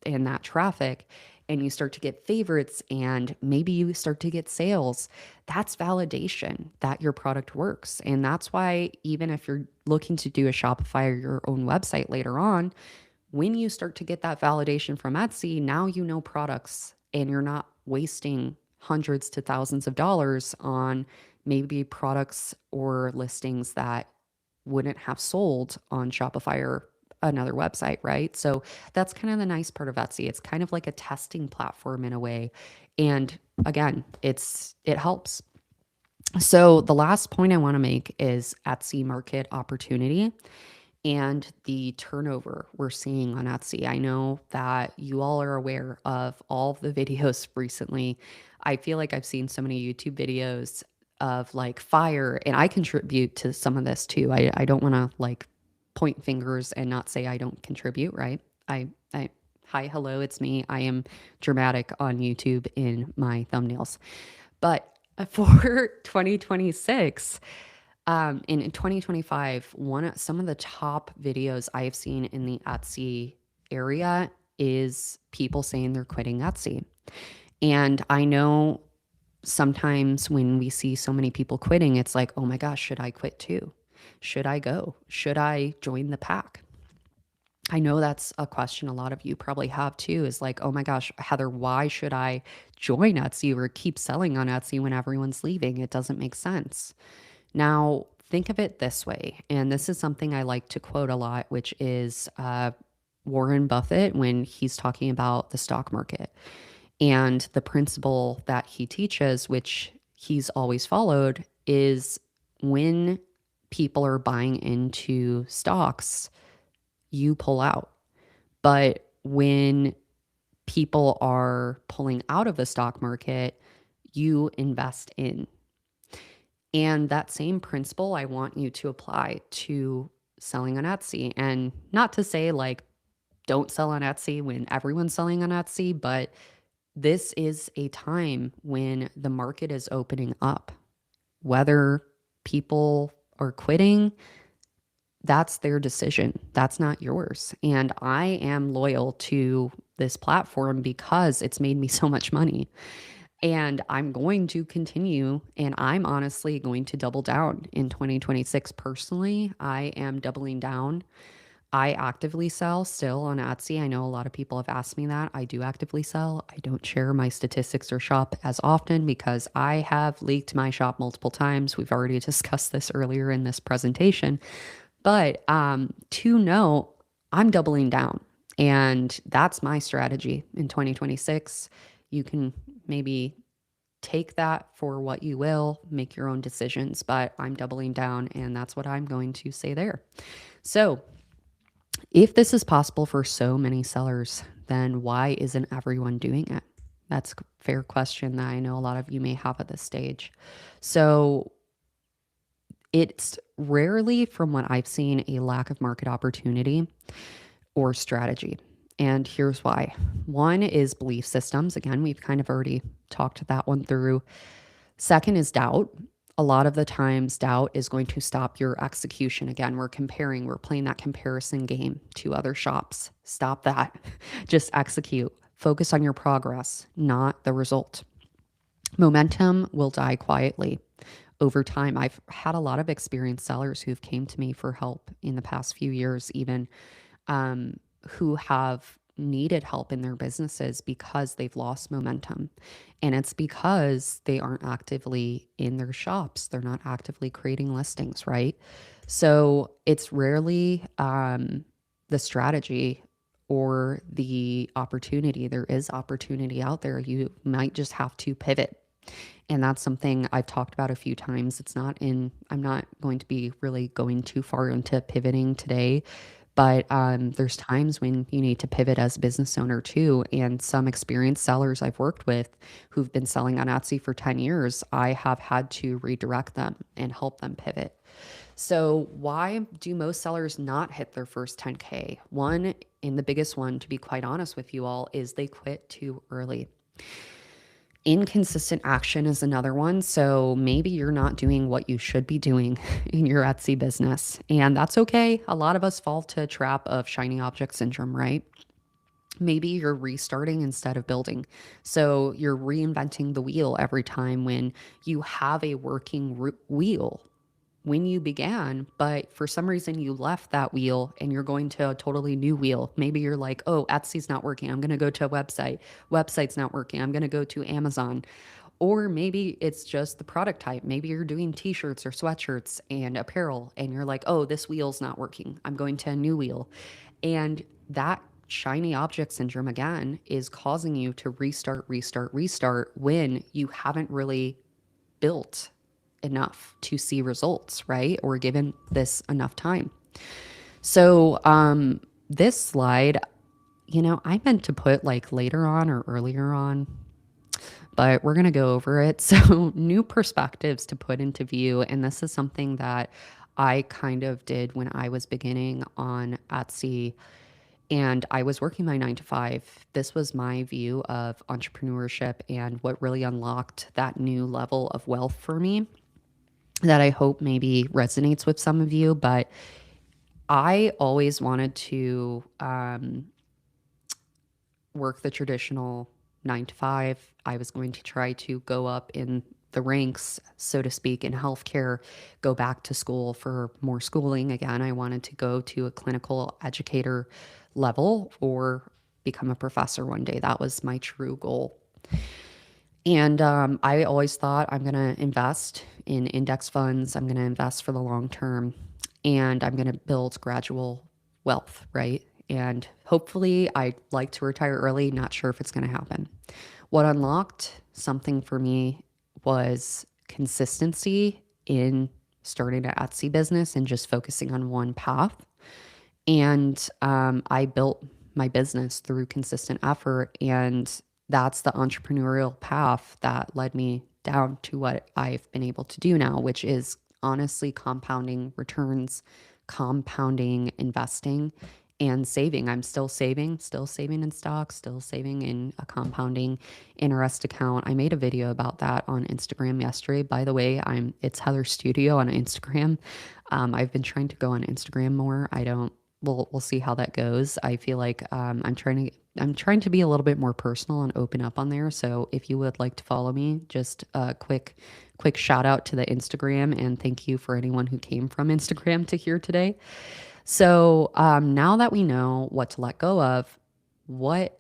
and that traffic, and you start to get favorites and maybe you start to get sales, that's validation that your product works. And that's why, even if you're looking to do a Shopify or your own website later on, when you start to get that validation from Etsy, now you know products and you're not wasting hundreds to thousands of dollars on maybe products or listings that wouldn't have sold on Shopify or another website, right? So that's kind of the nice part of Etsy. It's kind of like a testing platform in a way. And again, it helps. So the last point I want to make is Etsy market opportunity and the turnover we're seeing on Etsy. I know that you all are aware of all of the videos recently. I feel like I've seen so many YouTube videos of like fire, and I contribute to some of this too. I don't want to like point fingers and not say I don't contribute, right? I hi, hello, it's me. I am dramatic on YouTube in my thumbnails. But for 2026, in 2025, some of the top videos I've seen in the Etsy area is people saying they're quitting Etsy. And I know sometimes when we see so many people quitting, it's like, oh my gosh, should I quit too? Should I go? Should I join the pack? I know that's a question a lot of you probably have too, is like, oh my gosh, Heather, why should I join Etsy or keep selling on Etsy when everyone's leaving? It doesn't make sense. Now, think of it this way, and this is something I like to quote a lot, which is Warren Buffett when he's talking about the stock market. And the principle that he teaches, which he's always followed, is when people are buying into stocks, you pull out. But when people are pulling out of the stock market, you invest in. And that same principle I want you to apply to selling on Etsy. And not to say like, don't sell on Etsy when everyone's selling on Etsy, but this is a time when the market is opening up. Whether people are quitting, that's their decision. That's not yours. And I am loyal to this platform because it's made me so much money. And I'm going to continue, and I'm honestly going to double down in 2026. Personally, I am doubling down. I actively sell still on Etsy. I know a lot of people have asked me that. I do actively sell. I don't share my statistics or shop as often because I have leaked my shop multiple times. We've already discussed this earlier in this presentation. But to know, I'm doubling down. And that's my strategy in 2026. You can maybe take that for what you will, make your own decisions, but I'm doubling down, and that's what I'm going to say there. So, if this is possible for so many sellers, then why isn't everyone doing it? That's a fair question that I know a lot of you may have at this stage. So, it's rarely, from what I've seen, a lack of market opportunity or strategy. And here's why. One is belief systems. Again, we've kind of already talked that one through. Second is doubt. A lot of the times, doubt is going to stop your execution. Again, we're playing that comparison game to other shops. Stop that. Just execute. Focus on your progress, not the result. Momentum will die quietly over time. I've had a lot of experienced sellers who've came to me for help in the past few years, even who have needed help in their businesses because they've lost momentum. And it's because they aren't actively in their shops. They're not actively creating listings, right? So it's rarely the strategy or the opportunity. There is opportunity out there. You might just have to pivot. And that's something I've talked about a few times. I'm not going to be really going too far into pivoting today, but there's times when you need to pivot as a business owner too. And some experienced sellers I've worked with who've been selling on Etsy for 10 years, I have had to redirect them and help them pivot. So, why do most sellers not hit their first 10K? One, and the biggest one, to be quite honest with you all, is they quit too early. Inconsistent action is another one. So maybe you're not doing what you should be doing in your Etsy business. And that's okay. A lot of us fall to a trap of shiny object syndrome, right? Maybe you're restarting instead of building. So you're reinventing the wheel every time when you have a working wheel when you began, but for some reason you left that wheel and you're going to a totally new wheel. Maybe you're like, oh, Etsy's not working. I'm going to go to a website. Website's not working. I'm going to go to Amazon. Or maybe it's just the product type. Maybe you're doing t-shirts or sweatshirts and apparel and you're like, oh, this wheel's not working. I'm going to a new wheel. And that shiny object syndrome again is causing you to restart when you haven't really built enough to see results, right? Or given this enough time. So, this slide, I meant to put like later on or earlier on, but we're going to go over it. So, new perspectives to put into view. And this is something that I kind of did when I was beginning on Etsy and I was working my 9 to 5. This was my view of entrepreneurship and what really unlocked that new level of wealth for me that I hope maybe resonates with some of you. But I always wanted to work the traditional 9 to 5. I was going to try to go up in the ranks, so to speak, in healthcare, go back to school for more schooling. Again, I wanted to go to a clinical educator level or become a professor one day. That was my true goal. And I always thought I'm going to invest in index funds. I'm going to invest for the long term and I'm going to build gradual wealth, right? And hopefully I'd like to retire early. Not sure if it's going to happen. What unlocked something for me was consistency in starting an Etsy business and just focusing on one path. And I built my business through consistent effort. And that's the entrepreneurial path that led me down to what I've been able to do now, which is honestly compounding returns, compounding investing, and saving. I'm still saving in stocks, still saving in a compounding interest account. I made a video about that on Instagram yesterday. By the way, it's Heather Studio on Instagram. I've been trying to go on Instagram more. We'll see how that goes. I feel like I'm trying to be a little bit more personal and open up on there. So if you would like to follow me, just a quick shout out to the Instagram and thank you for anyone who came from Instagram to here today. So now that we know what to let go of, what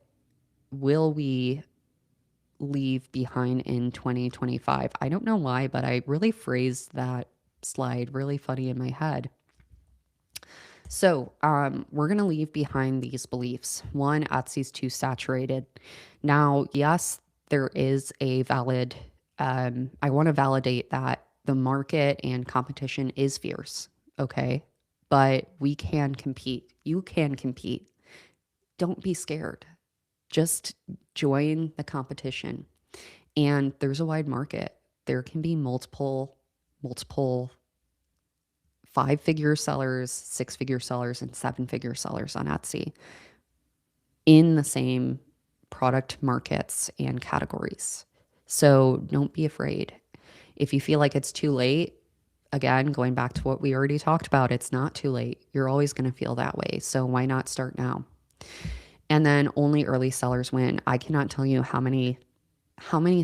will we leave behind in 2025? I don't know why, but I really phrased that slide really funny in my head. So, we're going to leave behind these beliefs. One, Etsy's too saturated. Now, yes, there is a valid, I want to validate that the market and competition is fierce. Okay. But we can compete. You can compete. Don't be scared. Just join the competition. And there's a wide market. There can be multiple 5-figure sellers, 6-figure sellers, and 7-figure sellers on Etsy in the same product markets and categories. So don't be afraid. If you feel like it's too late, again, going back to what we already talked about, it's not too late. You're always going to feel that way. So why not start now? And then only early sellers win. I cannot tell you how many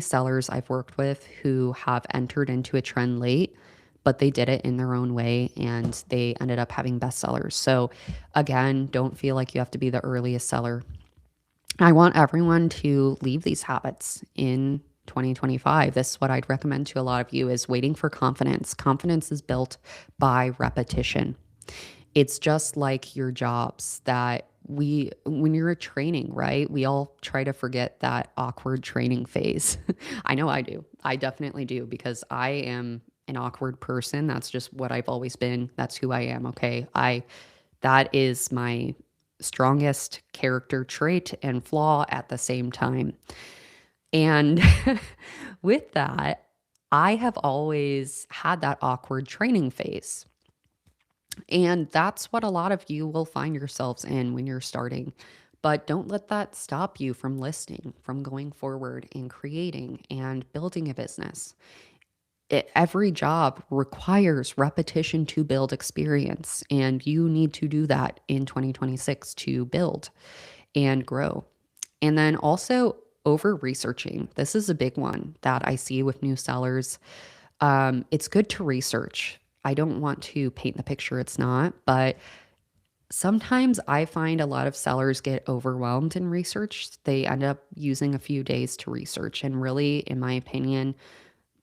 sellers I've worked with who have entered into a trend late, but they did it in their own way and they ended up having bestsellers. So again, don't feel like you have to be the earliest seller. I want everyone to leave these habits in 2025. This is what I'd recommend to a lot of you is waiting for confidence. Confidence is built by repetition. It's just like your jobs that when you're training, right? We all try to forget that awkward training phase. I know I do. I definitely do because I am an awkward person. That's just what I've always been. That's who I am. Okay. That is my strongest character trait and flaw at the same time. And with that, I have always had that awkward training phase. And that's what a lot of you will find yourselves in when you're starting. But don't let that stop you from listening, from going forward and creating and building a business. Every job requires repetition to build experience, and you need to do that in 2026 to build and grow. And then also over researching. This is a big one that I see with new sellers. It's good to research. I don't want to paint the picture it's not, but sometimes I find a lot of sellers get overwhelmed in research. They end up using a few days to research. And really, in my opinion,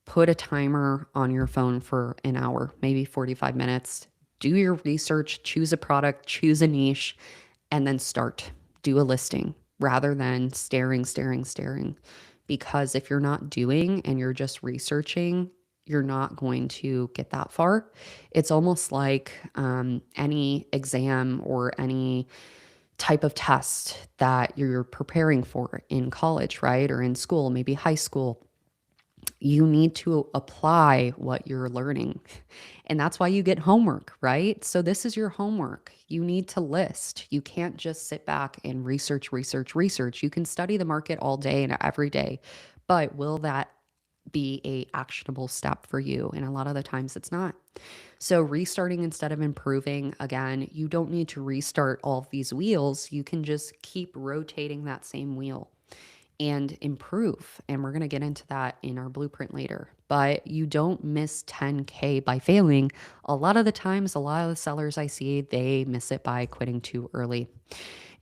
put a timer on your phone for an hour, maybe 45 minutes. Do your research, choose a product, choose a niche, and then start. Do a listing rather than staring. Because if you're not doing and you're just researching, you're not going to get that far. It's almost like any exam or any type of test that you're preparing for in college, right? Or in school, maybe high school. You need to apply what you're learning. And that's why you get homework, right? So this is your homework. You need to list. You can't just sit back and research. You can study the market all day and every day, but will that be a actionable step for you? And a lot of the times it's not. So restarting instead of improving, again, you don't need to restart all of these wheels. You can just keep rotating that same wheel and improve. And we're going to get into that in our blueprint later. But you don't miss 10K by failing. A lot of the times, a lot of the sellers I see, they miss it by quitting too early.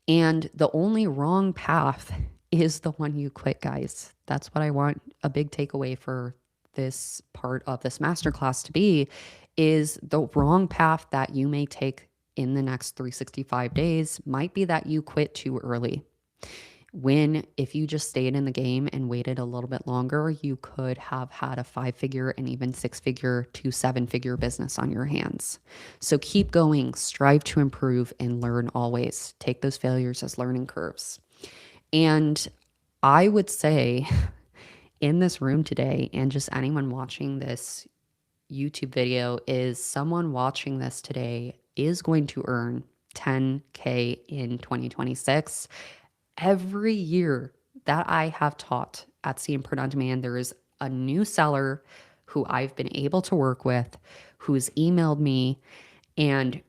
And the only wrong path is the one you quit, guys. That's what I want a big takeaway for this part of this masterclass to be is the wrong path that you may take in the next 365 days might be that you quit too early. When if you just stayed in the game and waited a little bit longer, you could have had a 5-figure and even 6-figure to 7-figure business on your hands. So keep going, strive to improve and learn always. Take those failures as learning curves. And I would say in this room today, and just anyone watching this YouTube video, is someone watching this today is going to earn 10K in 2026. Every year that I have taught Etsy and Print on Demand, there is a new seller who I've been able to work with, who's emailed me, and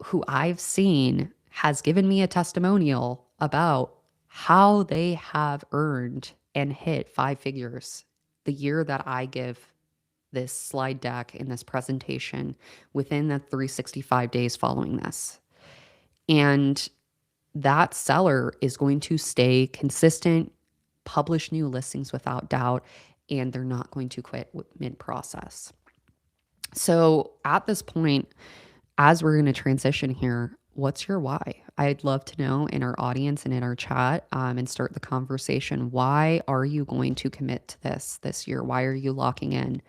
who I've seen has given me a testimonial about how they have earned and hit 5 figures the year that I give this slide deck in this presentation within the 365 days following this. And that seller is going to stay consistent, publish new listings without doubt, and they're not going to quit mid process. So at this point, as we're going to transition here, what's your why? I'd love to know in our audience and in our chat, and start the conversation. Why are you going to commit to this year? Why are you locking in?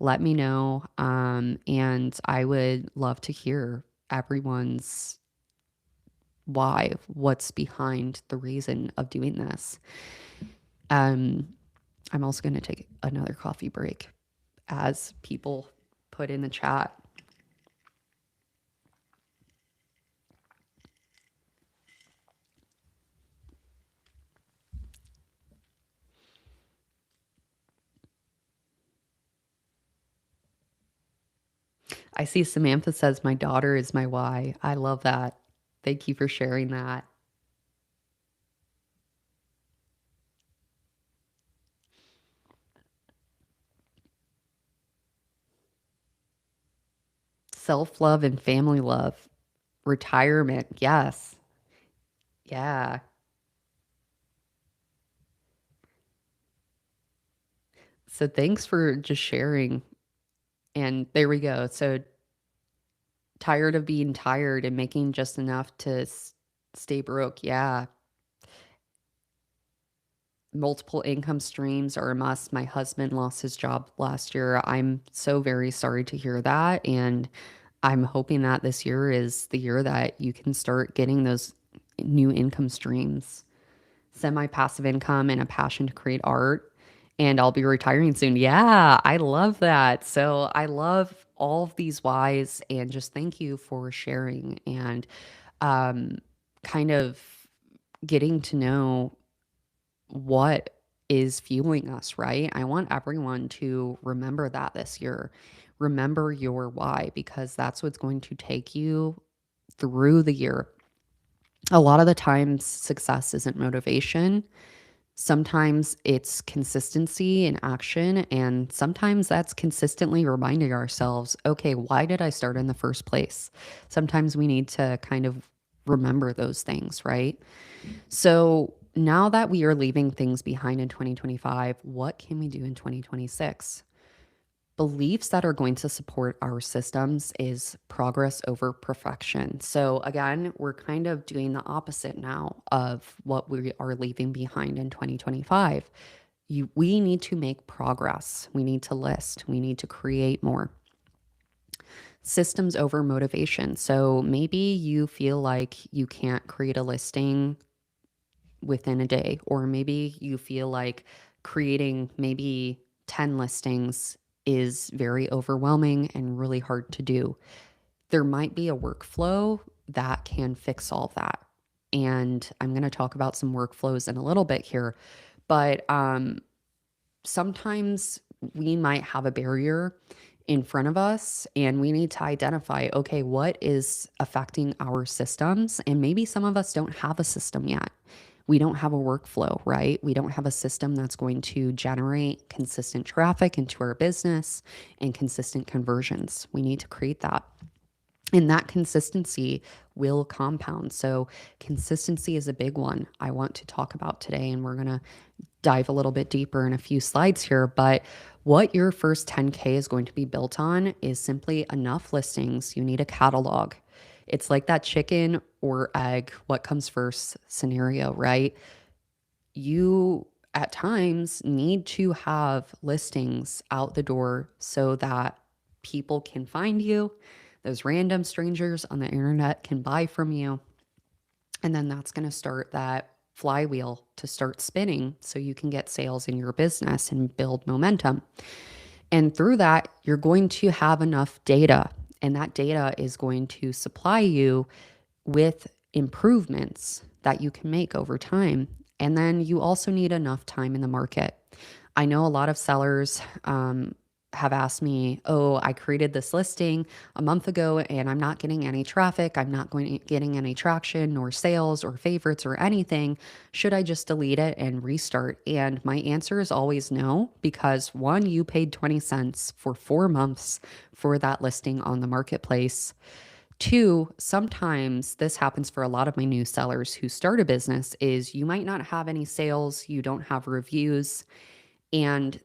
Let me know. And I would love to hear everyone's why, what's behind the reason of doing this. Um, I'm also going to take another coffee break as people put in the chat. I see Samantha says, my daughter is my why. I love that. Thank you for sharing that. Self love and family love, retirement. Yes. Yeah. So thanks for just sharing. And there we go. So tired of being tired and making just enough to stay broke. Yeah. Multiple income streams are a must. My husband lost his job last year. I'm so very sorry to hear that. And I'm hoping that this year is the year that you can start getting those new income streams, semi passive income, and a passion to create art. And I'll be retiring soon. Yeah, I love that. So I love all of these whys, and just thank you for sharing and um, kind of getting to know what is fueling us, right? I want everyone to remember that this year. Remember your why, because that's what's going to take you through the year. A lot of the times, success isn't motivation. Sometimes it's consistency and action. And sometimes that's consistently reminding ourselves, okay, why did I start in the first place? Sometimes we need to kind of remember those things, right? So now that we are leaving things behind in 2025, what can we do in 2026? Beliefs that are going to support our systems is progress over perfection. So again, we're kind of doing the opposite now of what we are leaving behind in 2025. We need to make progress. We need to list. We need to create more. Systems over motivation. So maybe you feel like you can't create a listing within a day, or maybe you feel like creating maybe 10 listings is very overwhelming and really hard to do. There might be a workflow that can fix all of that. And I'm going to talk about some workflows in a little bit here, but sometimes we might have a barrier in front of us, and we need to identify, okay, what is affecting our systems? And maybe some of us don't have a system yet. We don't have a workflow, right? We don't have a system that's going to generate consistent traffic into our business and consistent conversions. We need to create that. And that consistency will compound. So, consistency is a big one I want to talk about today. And we're going to dive a little bit deeper in a few slides here. But what your first 10K is going to be built on is simply enough listings. You need a catalog. It's like that chicken or egg, what comes first scenario, right? You at times need to have listings out the door so that people can find you. Those random strangers on the internet can buy from you. And then that's going to start that flywheel to start spinning so you can get sales in your business and build momentum. And through that, you're going to have enough data, and that data is going to supply you with improvements that you can make over time. And then you also need enough time in the market. I know a lot of sellers have asked me, oh, I created this listing a month ago and I'm not getting any traffic. I'm not getting any traction or sales or favorites or anything. Should I just delete it and restart? And my answer is always no, because one, you paid 20 cents for 4 months for that listing on the marketplace. Two, sometimes this happens for a lot of my new sellers who start a business is you might not have any sales, you don't have reviews, and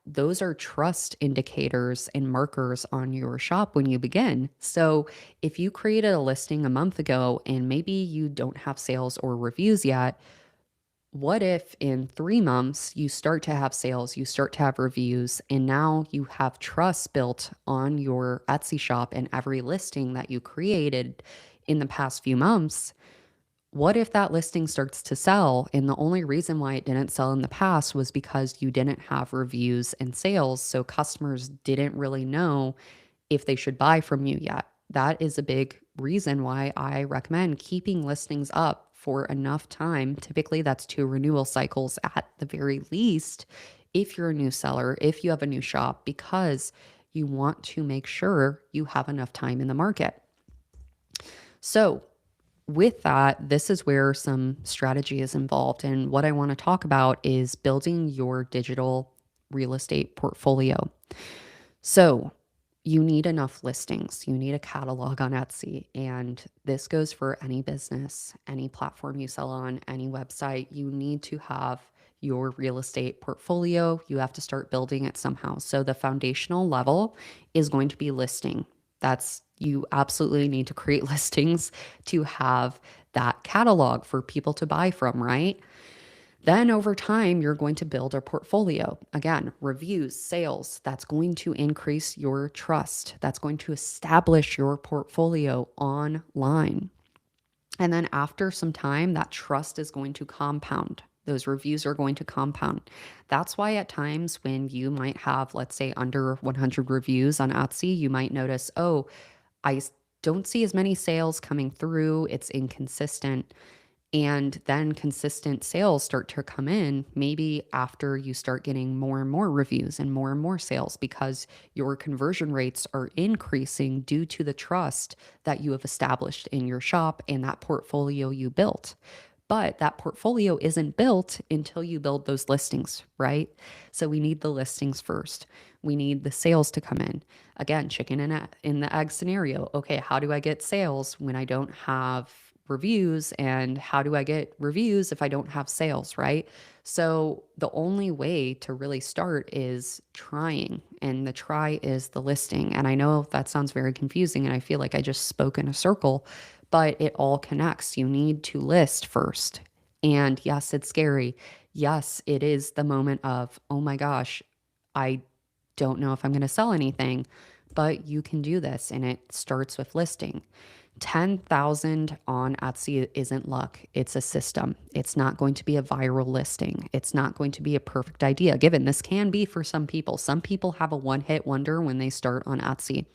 those are trust indicators and markers on your shop when you begin. So if you created a listing a month ago and maybe you don't have sales or reviews yet, what if in 3 months you start to have sales, you start to have reviews, and now you have trust built on your Etsy shop and every listing that you created in the past few months? What if that listing starts to sell and the only reason why it didn't sell in the past was because you didn't have reviews and sales, so customers didn't really know if they should buy from you yet? That is a big reason why I recommend keeping listings up for enough time. Typically, that's 2 renewal cycles at the very least, if you're a new seller, if you have a new shop, because you want to make sure you have enough time in the market. So, with that, this is where some strategy is involved. And what I want to talk about is building your digital real estate portfolio. So, you need enough listings. You need a catalog on Etsy. And this goes for any business, any platform you sell on, any website. You need to have your real estate portfolio. You have to start building it somehow. So, the foundational level is going to be listing. You absolutely need to create listings to have that catalog for people to buy from, right? Then over time, you're going to build a portfolio. Again, reviews, sales, that's going to increase your trust. That's going to establish your portfolio online. And then after some time, that trust is going to compound. Those reviews are going to compound. That's why at times when you might have, let's say, under 100 reviews on Etsy, you might notice, oh, I don't see as many sales coming through. It's inconsistent. And then consistent sales start to come in maybe after you start getting more and more reviews and more sales because your conversion rates are increasing due to the trust that you have established in your shop and that portfolio you built. But that portfolio isn't built until you build those listings, right? So we need the listings first. We need the sales to come in. Again, chicken and in the egg scenario. Okay, how do I get sales when I don't have reviews? And how do I get reviews if I don't have sales, right? So the only way to really start is trying, and the try is the listing. And I know that sounds very confusing, and I feel like I just spoke in a circle, but it all connects. You need to list first. And yes, it's scary. Yes, it is the moment of, oh my gosh, I don't know if I'm going to sell anything, but you can do this. And it starts with listing. 10,000 on Etsy isn't luck. It's a system. It's not going to be a viral listing. It's not going to be a perfect idea. Given this can be for some people. Some people have a one-hit wonder when they start on Etsy.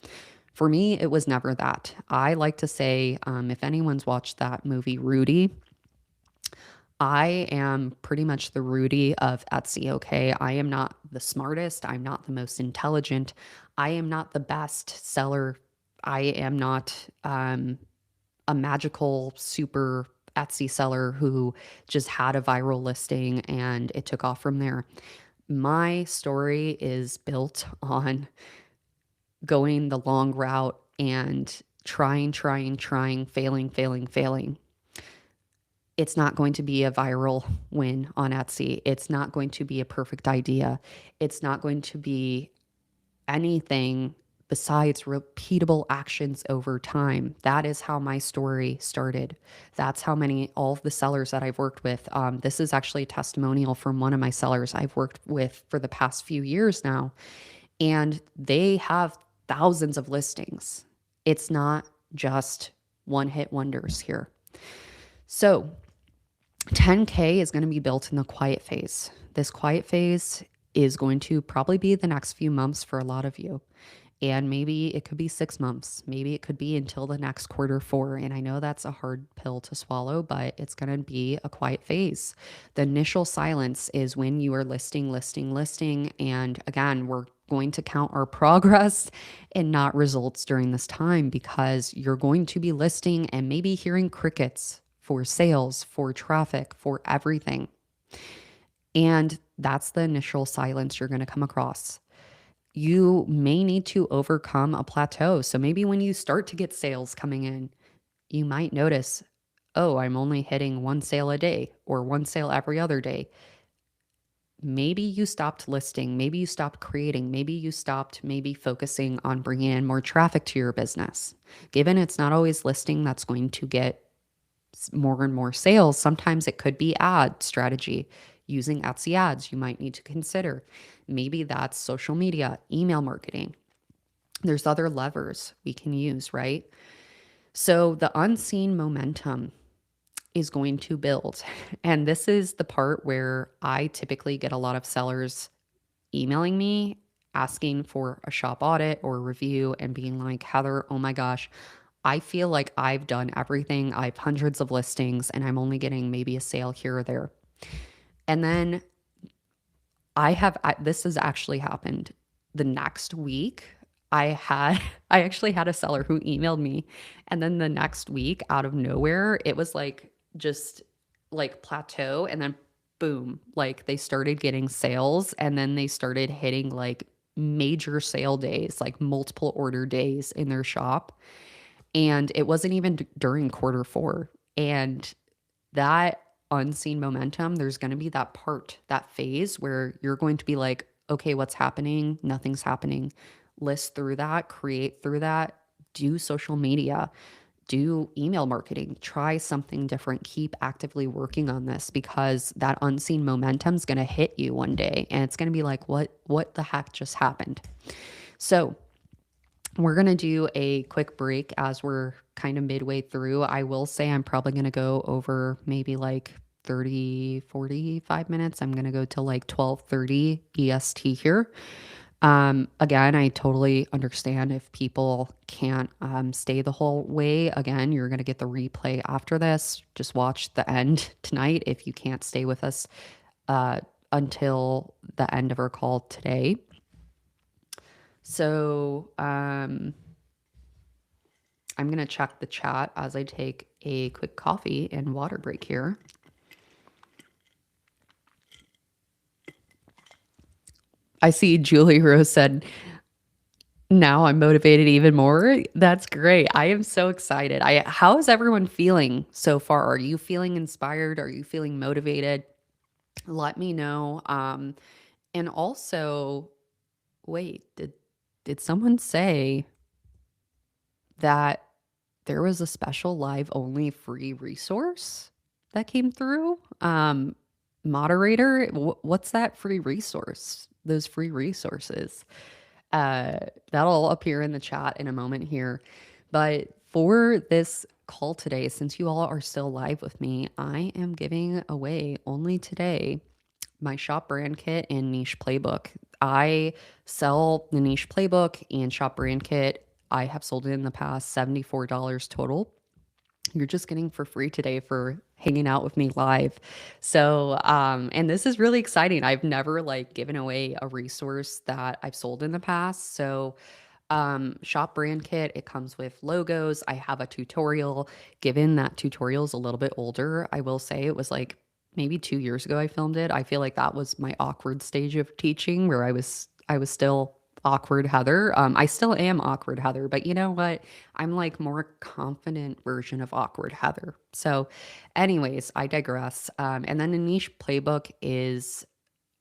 For me, it was never that. I like to say, if anyone's watched that movie, Rudy, I am pretty much the Rudy of Etsy, okay? I am not the smartest. I'm not the most intelligent. I am not the best seller. I am not a magical super Etsy seller who just had a viral listing and it took off from there. My story is built on going the long route and trying, failing. It's not going to be a viral win on Etsy. It's not going to be a perfect idea. It's not going to be anything besides repeatable actions over time. That is how my story started. That's how all of the sellers that I've worked with. This is actually a testimonial from one of my sellers I've worked with for the past few years now. And they have thousands of listings. It's not just one hit wonders here. So 10K is going to be built in the quiet phase. This quiet phase is going to probably be the next few months for a lot of you. And maybe it could be 6 months. Maybe it could be until the next quarter 4. And I know that's a hard pill to swallow, but it's going to be a quiet phase. The initial silence is when you are listing. And again, we're going to count our progress and not results during this time because you're going to be listing and maybe hearing crickets for sales, for traffic, for everything. And that's the initial silence you're going to come across. You may need to overcome a plateau. So maybe when you start to get sales coming in, you might notice, oh, I'm only hitting one sale a day or one sale every other day. Maybe you stopped listing, maybe you stopped creating, maybe you stopped maybe focusing on bringing in more traffic to your business. Given it's not always listing that's going to get more and more sales, sometimes it could be ad strategy. Using Etsy ads, you might need to consider. Maybe that's social media, email marketing. There's other levers we can use, right? So the unseen momentum is going to build. And this is the part where I typically get a lot of sellers emailing me asking for a shop audit or review and being like, Heather, oh my gosh, I feel like I've done everything. I have hundreds of listings and I'm only getting maybe a sale here or there. And then this has actually happened. The next week, I actually had a seller who emailed me, and then the next week, out of nowhere, it was like just like plateau, and then boom, like they started getting sales, and then they started hitting like major sale days, like multiple order days in their shop. And it wasn't even during quarter four. And that unseen momentum, there's going to be that part, that phase where you're going to be like, okay, what's happening? Nothing's happening. List through that, create through that, do social media, do email marketing, try something different, keep actively working on this because that unseen momentum is going to hit you one day and it's going to be like, what the heck just happened? So we're going to do a quick break as we're kind of midway through. I will say I'm probably going to go over maybe like 30, 45 minutes. I'm going to go to like 12:30 EST here. Again, I totally understand if people can't stay the whole way. Again, you're going to get the replay after this. Just watch the end tonight if you can't stay with us until the end of our call today. So I'm going to check the chat as I take a quick coffee and water break here. I see Julie Rose said, now I'm motivated even more. That's great. I am so excited. How is everyone feeling so far? Are you feeling inspired? Are you feeling motivated? Let me know. And also, wait, did someone say that there was a special live only free resource that came through? Moderator, what's that free resource? Those free resources. That'll appear in the chat in a moment here. But for this call today, since you all are still live with me, I am giving away only today my shop brand kit and niche playbook. I sell the niche playbook and shop brand kit. I have sold it in the past, $74 total. You're just getting for free today for hanging out with me live. So, and this is really exciting. I've never like given away a resource that I've sold in the past. So, shop brand kit, it comes with logos. I have a tutorial. Given that tutorial is a little bit older, I will say it was like maybe 2 years ago I filmed it. I feel like that was my awkward stage of teaching where I was still awkward Heather. I still am awkward Heather, but you know what? I'm like more confident version of awkward Heather. So anyways, I digress. And then the niche playbook is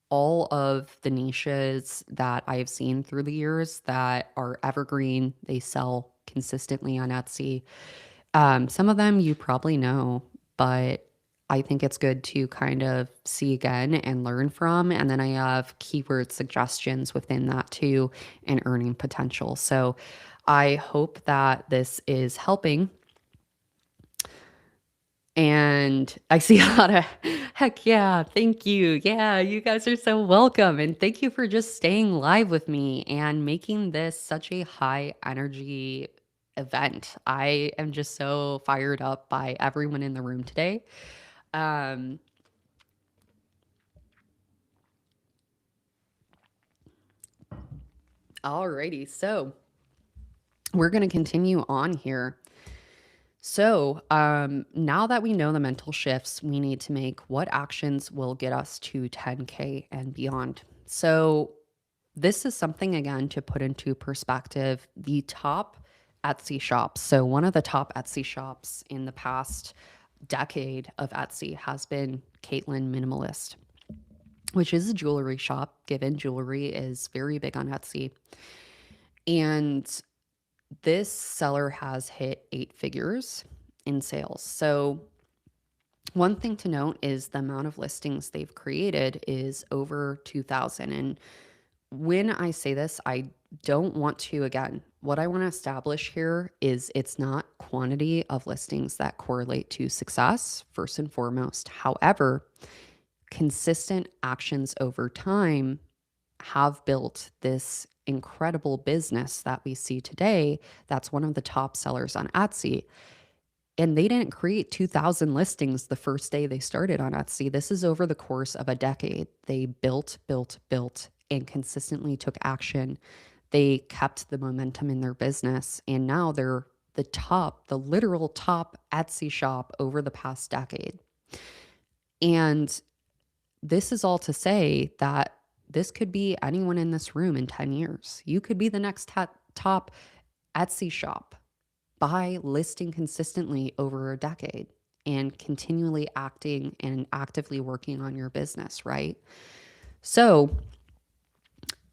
all of the niches that I have seen through the years that are evergreen. They sell consistently on Etsy. Some of them you probably know, but I think it's good to kind of see again and learn from. And then I have keyword suggestions within that too and earning potential. So I hope that this is helping. And I see a lot of heck yeah, thank you. Yeah, you guys are so welcome. And thank you for just staying live with me and making this such a high energy event. I am just so fired up by everyone in the room today. Um, Alrighty, so we're going to continue on here. So, now that we know the mental shifts we need to make, what actions will get us to 10K and beyond? So, this is something, again, to put into perspective, the top Etsy shops. So one of the top Etsy shops in the past decade of Etsy has been Caitlin Minimalist, which is a jewelry shop, given jewelry is very big on Etsy. And this seller has hit 8 figures in sales. So one thing to note is the amount of listings they've created is over 2,000. And when I say this, I don't want to, again, what I want to establish here is it's not quantity of listings that correlate to success, first and foremost. However, consistent actions over time have built this incredible business that we see today. That's one of the top sellers on Etsy. And they didn't create 2,000 listings the first day they started on Etsy. This is over the course of a decade. They built, and consistently took action. They kept the momentum in their business. And now they're the literal top Etsy shop over the past decade. And this is all to say that this could be anyone in this room in 10 years. You could be the next top Etsy shop by listing consistently over a decade and continually acting and actively working on your business, right? So,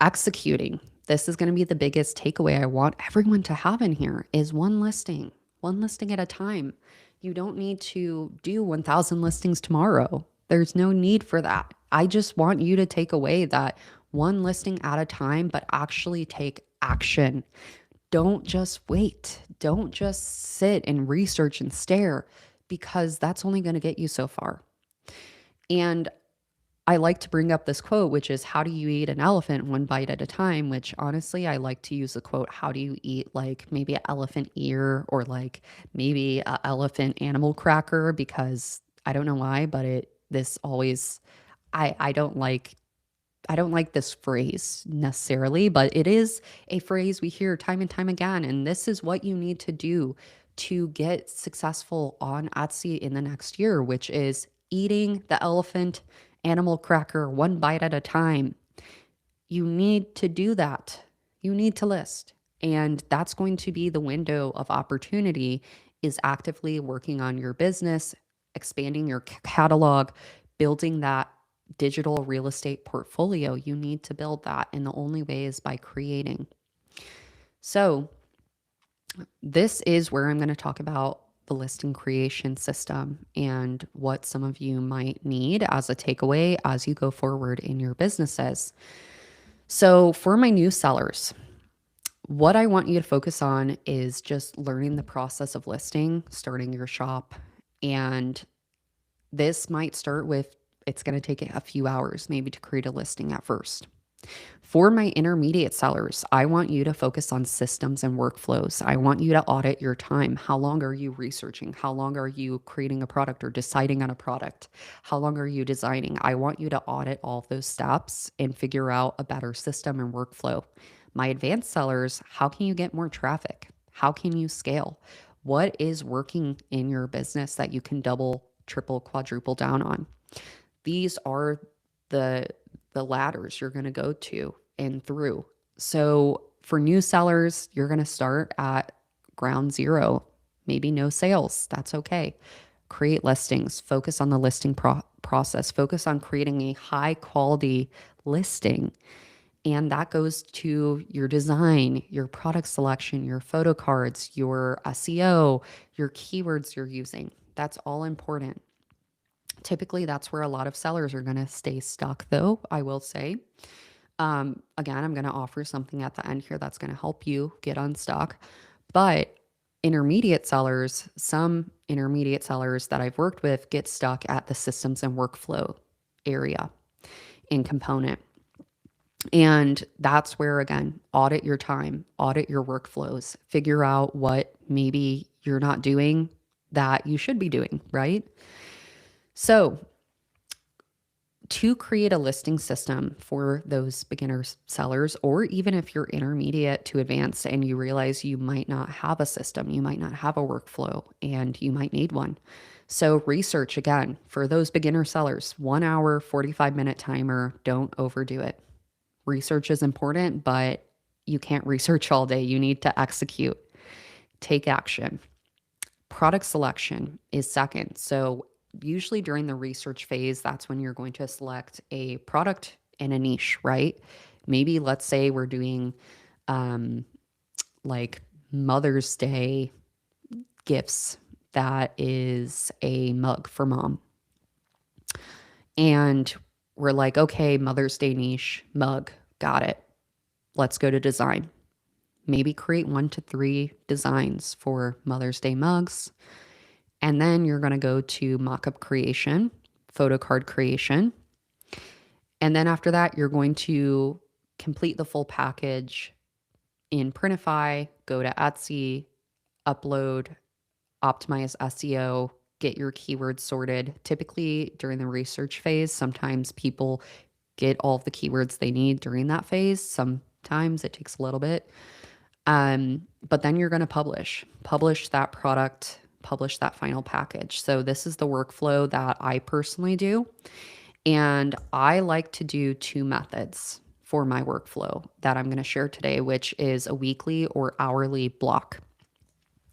executing. This is going to be the biggest takeaway I want everyone to have in here is one listing at a time. You don't need to do 1,000 listings tomorrow. There's no need for that. I just want you to take away that one listing at a time, but actually take action. Don't just wait. Don't just sit and research and stare, because that's only going to get you so far. And I like to bring up this quote, which is, how do you eat an elephant one bite at a time? Which honestly, I like to use the quote, how do you eat like maybe an elephant ear or like maybe an elephant animal cracker? Because I don't know why, but I don't like this phrase necessarily, but it is a phrase we hear time and time again. And this is what you need to do to get successful on Etsy in the next year, which is eating the elephant animal cracker one bite at a time. You need to do that. You need to list. And that's going to be the window of opportunity, is actively working on your business, expanding your catalog, building that digital real estate portfolio. You need to build that. And the only way is by creating. So this is where I'm going to talk about the listing creation system and what some of you might need as a takeaway as you go forward in your businesses. So for my new sellers, what I want you to focus on is just learning the process of listing, starting your shop. And this might start with, it's going to take a few hours maybe to create a listing at first. For my intermediate sellers, I want you to focus on systems and workflows. I want you to audit your time. How long are you researching? How long are you creating a product or deciding on a product? How long are you designing? I want you to audit all of those steps and figure out a better system and workflow. My advanced sellers, how can you get more traffic? How can you scale? What is working in your business that you can double, triple, quadruple down on? These are the ladders you're going to go to and through. So for new sellers, you're going to start at ground zero, maybe no sales. That's okay. Create listings, focus on the listing process, focus on creating a high quality listing. And that goes to your design, your product selection, your photo cards, your SEO, your keywords you're using. That's all important. Typically, that's where a lot of sellers are going to stay stuck, though, I will say. Again, I'm going to offer something at the end here that's going to help you get unstuck. But some intermediate sellers that I've worked with get stuck at the systems and workflow area and component. And that's where, again, audit your time, audit your workflows, figure out what maybe you're not doing that you should be doing, right? So to create a listing system for those beginner sellers, or even if you're intermediate to advanced and you realize you might not have a system, you might not have a workflow, and you might need one. So research, again, for those beginner sellers, 1 hour, 45-minute timer, don't overdo it. Research is important, but you can't research all day. You need to execute, take action. Product selection is second. So, usually during the research phase, that's when you're going to select a product in a niche, right? Maybe let's say we're doing um, like Mother's Day gifts. That is a mug for mom. And we're like, okay, Mother's Day niche, mug, got it. Let's go to design. Maybe create 1 to 3 designs for Mother's Day mugs. And then you're going to go to mock-up creation, photo card creation. And then after that, you're going to complete the full package in Printify, go to Etsy, upload, optimize SEO, get your keywords sorted. Typically during the research phase, sometimes people get all of the keywords they need during that phase. Sometimes it takes a little bit. But then you're going to publish that product, publish that final package. So this is the workflow that I personally do. And I like to do 2 methods for my workflow that I'm going to share today, which is a weekly or hourly block.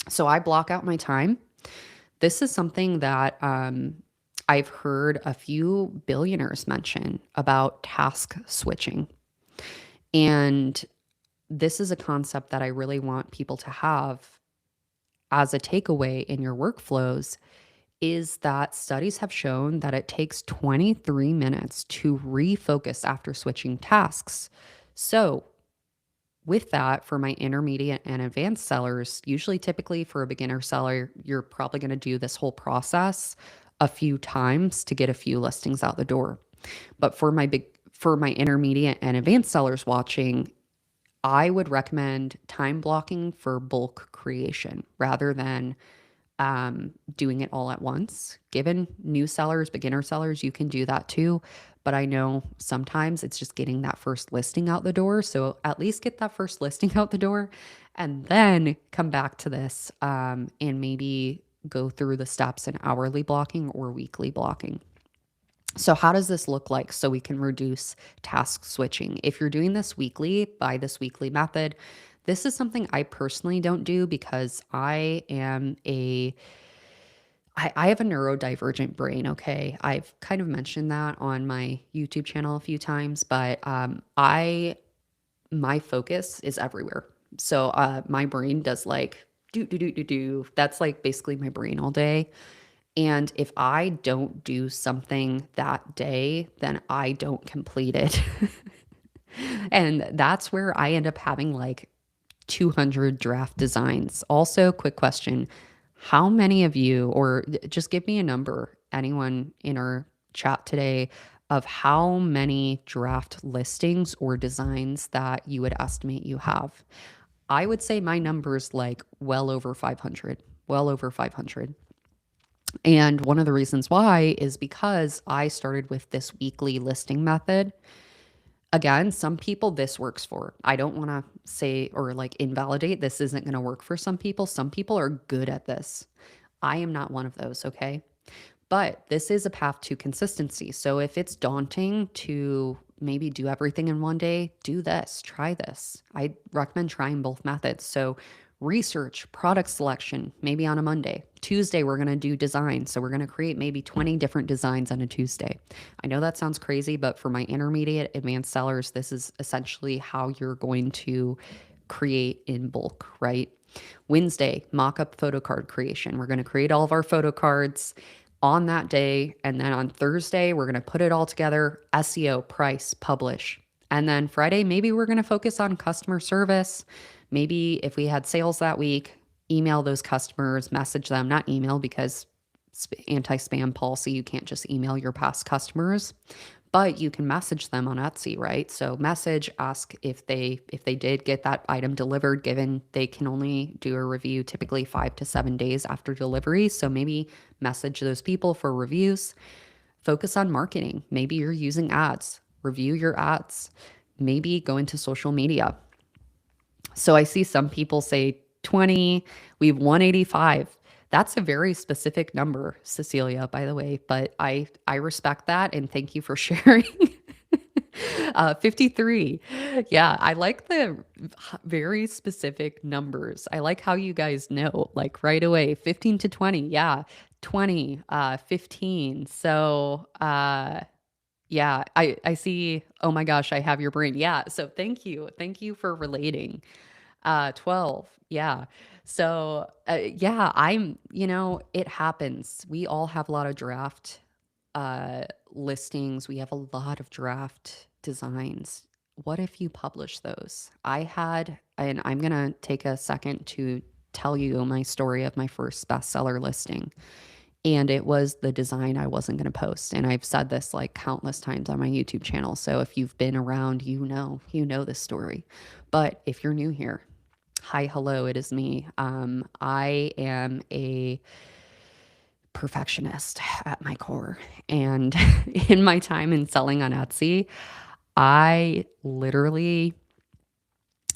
So I block out my time. This is something that I've heard a few billionaires mention about task switching. And this is a concept that I really want people to have as a takeaway in your workflows, is that studies have shown that it takes 23 minutes to refocus after switching tasks. So with that, for my intermediate and advanced sellers, usually typically for a beginner seller, you're probably going to do this whole process a few times to get a few listings out the door. But for my intermediate and advanced sellers watching, I would recommend time blocking for bulk creation rather than doing it all at once. Given new sellers, beginner sellers, you can do that too. But I know sometimes it's just getting that first listing out the door. So at least get that first listing out the door and then come back to this and maybe go through the steps in hourly blocking or weekly blocking. So how does this look like so we can reduce task switching? If you're doing this weekly, by this weekly method, this is something I personally don't do because I have a neurodivergent brain, okay? I've kind of mentioned that on my YouTube channel a few times, but my focus is everywhere. So my brain does like do. That's like basically my brain all day. And if I don't do something that day, then I don't complete it. And that's where I end up having like 200 draft designs. Also, quick question. How many of you, or just give me a number, anyone in our chat today, of how many draft listings or designs that you would estimate you have? I would say my number's like well over 500, well over 500. And one of the reasons why is because I started with this weekly listing method. Again, some people this works for. I don't want to say or like invalidate this isn't going to work for some people. Some people are good at this. I am not one of those, okay? But this is a path to consistency. So if it's daunting to maybe do everything in one day, do this, try this. I recommend trying both methods. So research, product selection, maybe on a Monday. Tuesday, we're going to do design. So we're going to create maybe 20 different designs on a Tuesday. I know that sounds crazy, but for my intermediate advanced sellers, this is essentially how you're going to create in bulk, right? Wednesday, mock-up photo card creation. We're going to create all of our photo cards on that day. And then on Thursday, we're going to put it all together, SEO, price, publish. And then Friday, maybe we're going to focus on customer service. Maybe if we had sales that week, email those customers, message them, not email because anti-spam policy, you can't just email your past customers, but you can message them on Etsy, right? So message, ask if they did get that item delivered, given they can only do a review typically 5 to 7 days after delivery. So maybe message those people for reviews. Focus on marketing. Maybe you're using ads. Review your ads. Maybe go into social media. So I see some people say 20, we have 185. That's a very specific number, Cecilia, by the way, but I respect that and thank you for sharing. 53. Yeah, I like the very specific numbers. I like how you guys know, like right away, 15 to 20. Yeah, 20, 15. So, yeah, I see. Oh my gosh, I have your brain. Yeah, so thank you. Thank you for relating. 12. Yeah. So, yeah, it happens. We all have a lot of draft listings. We have a lot of draft designs. What if you publish those? And I'm going to take a second to tell you my story of my first bestseller listing. And it was the design I wasn't going to post. And I've said this like countless times on my YouTube channel. So if you've been around, you know this story. But if you're new here, hi, hello, it is me. I am a perfectionist at my core. And in my time in selling on Etsy, I literally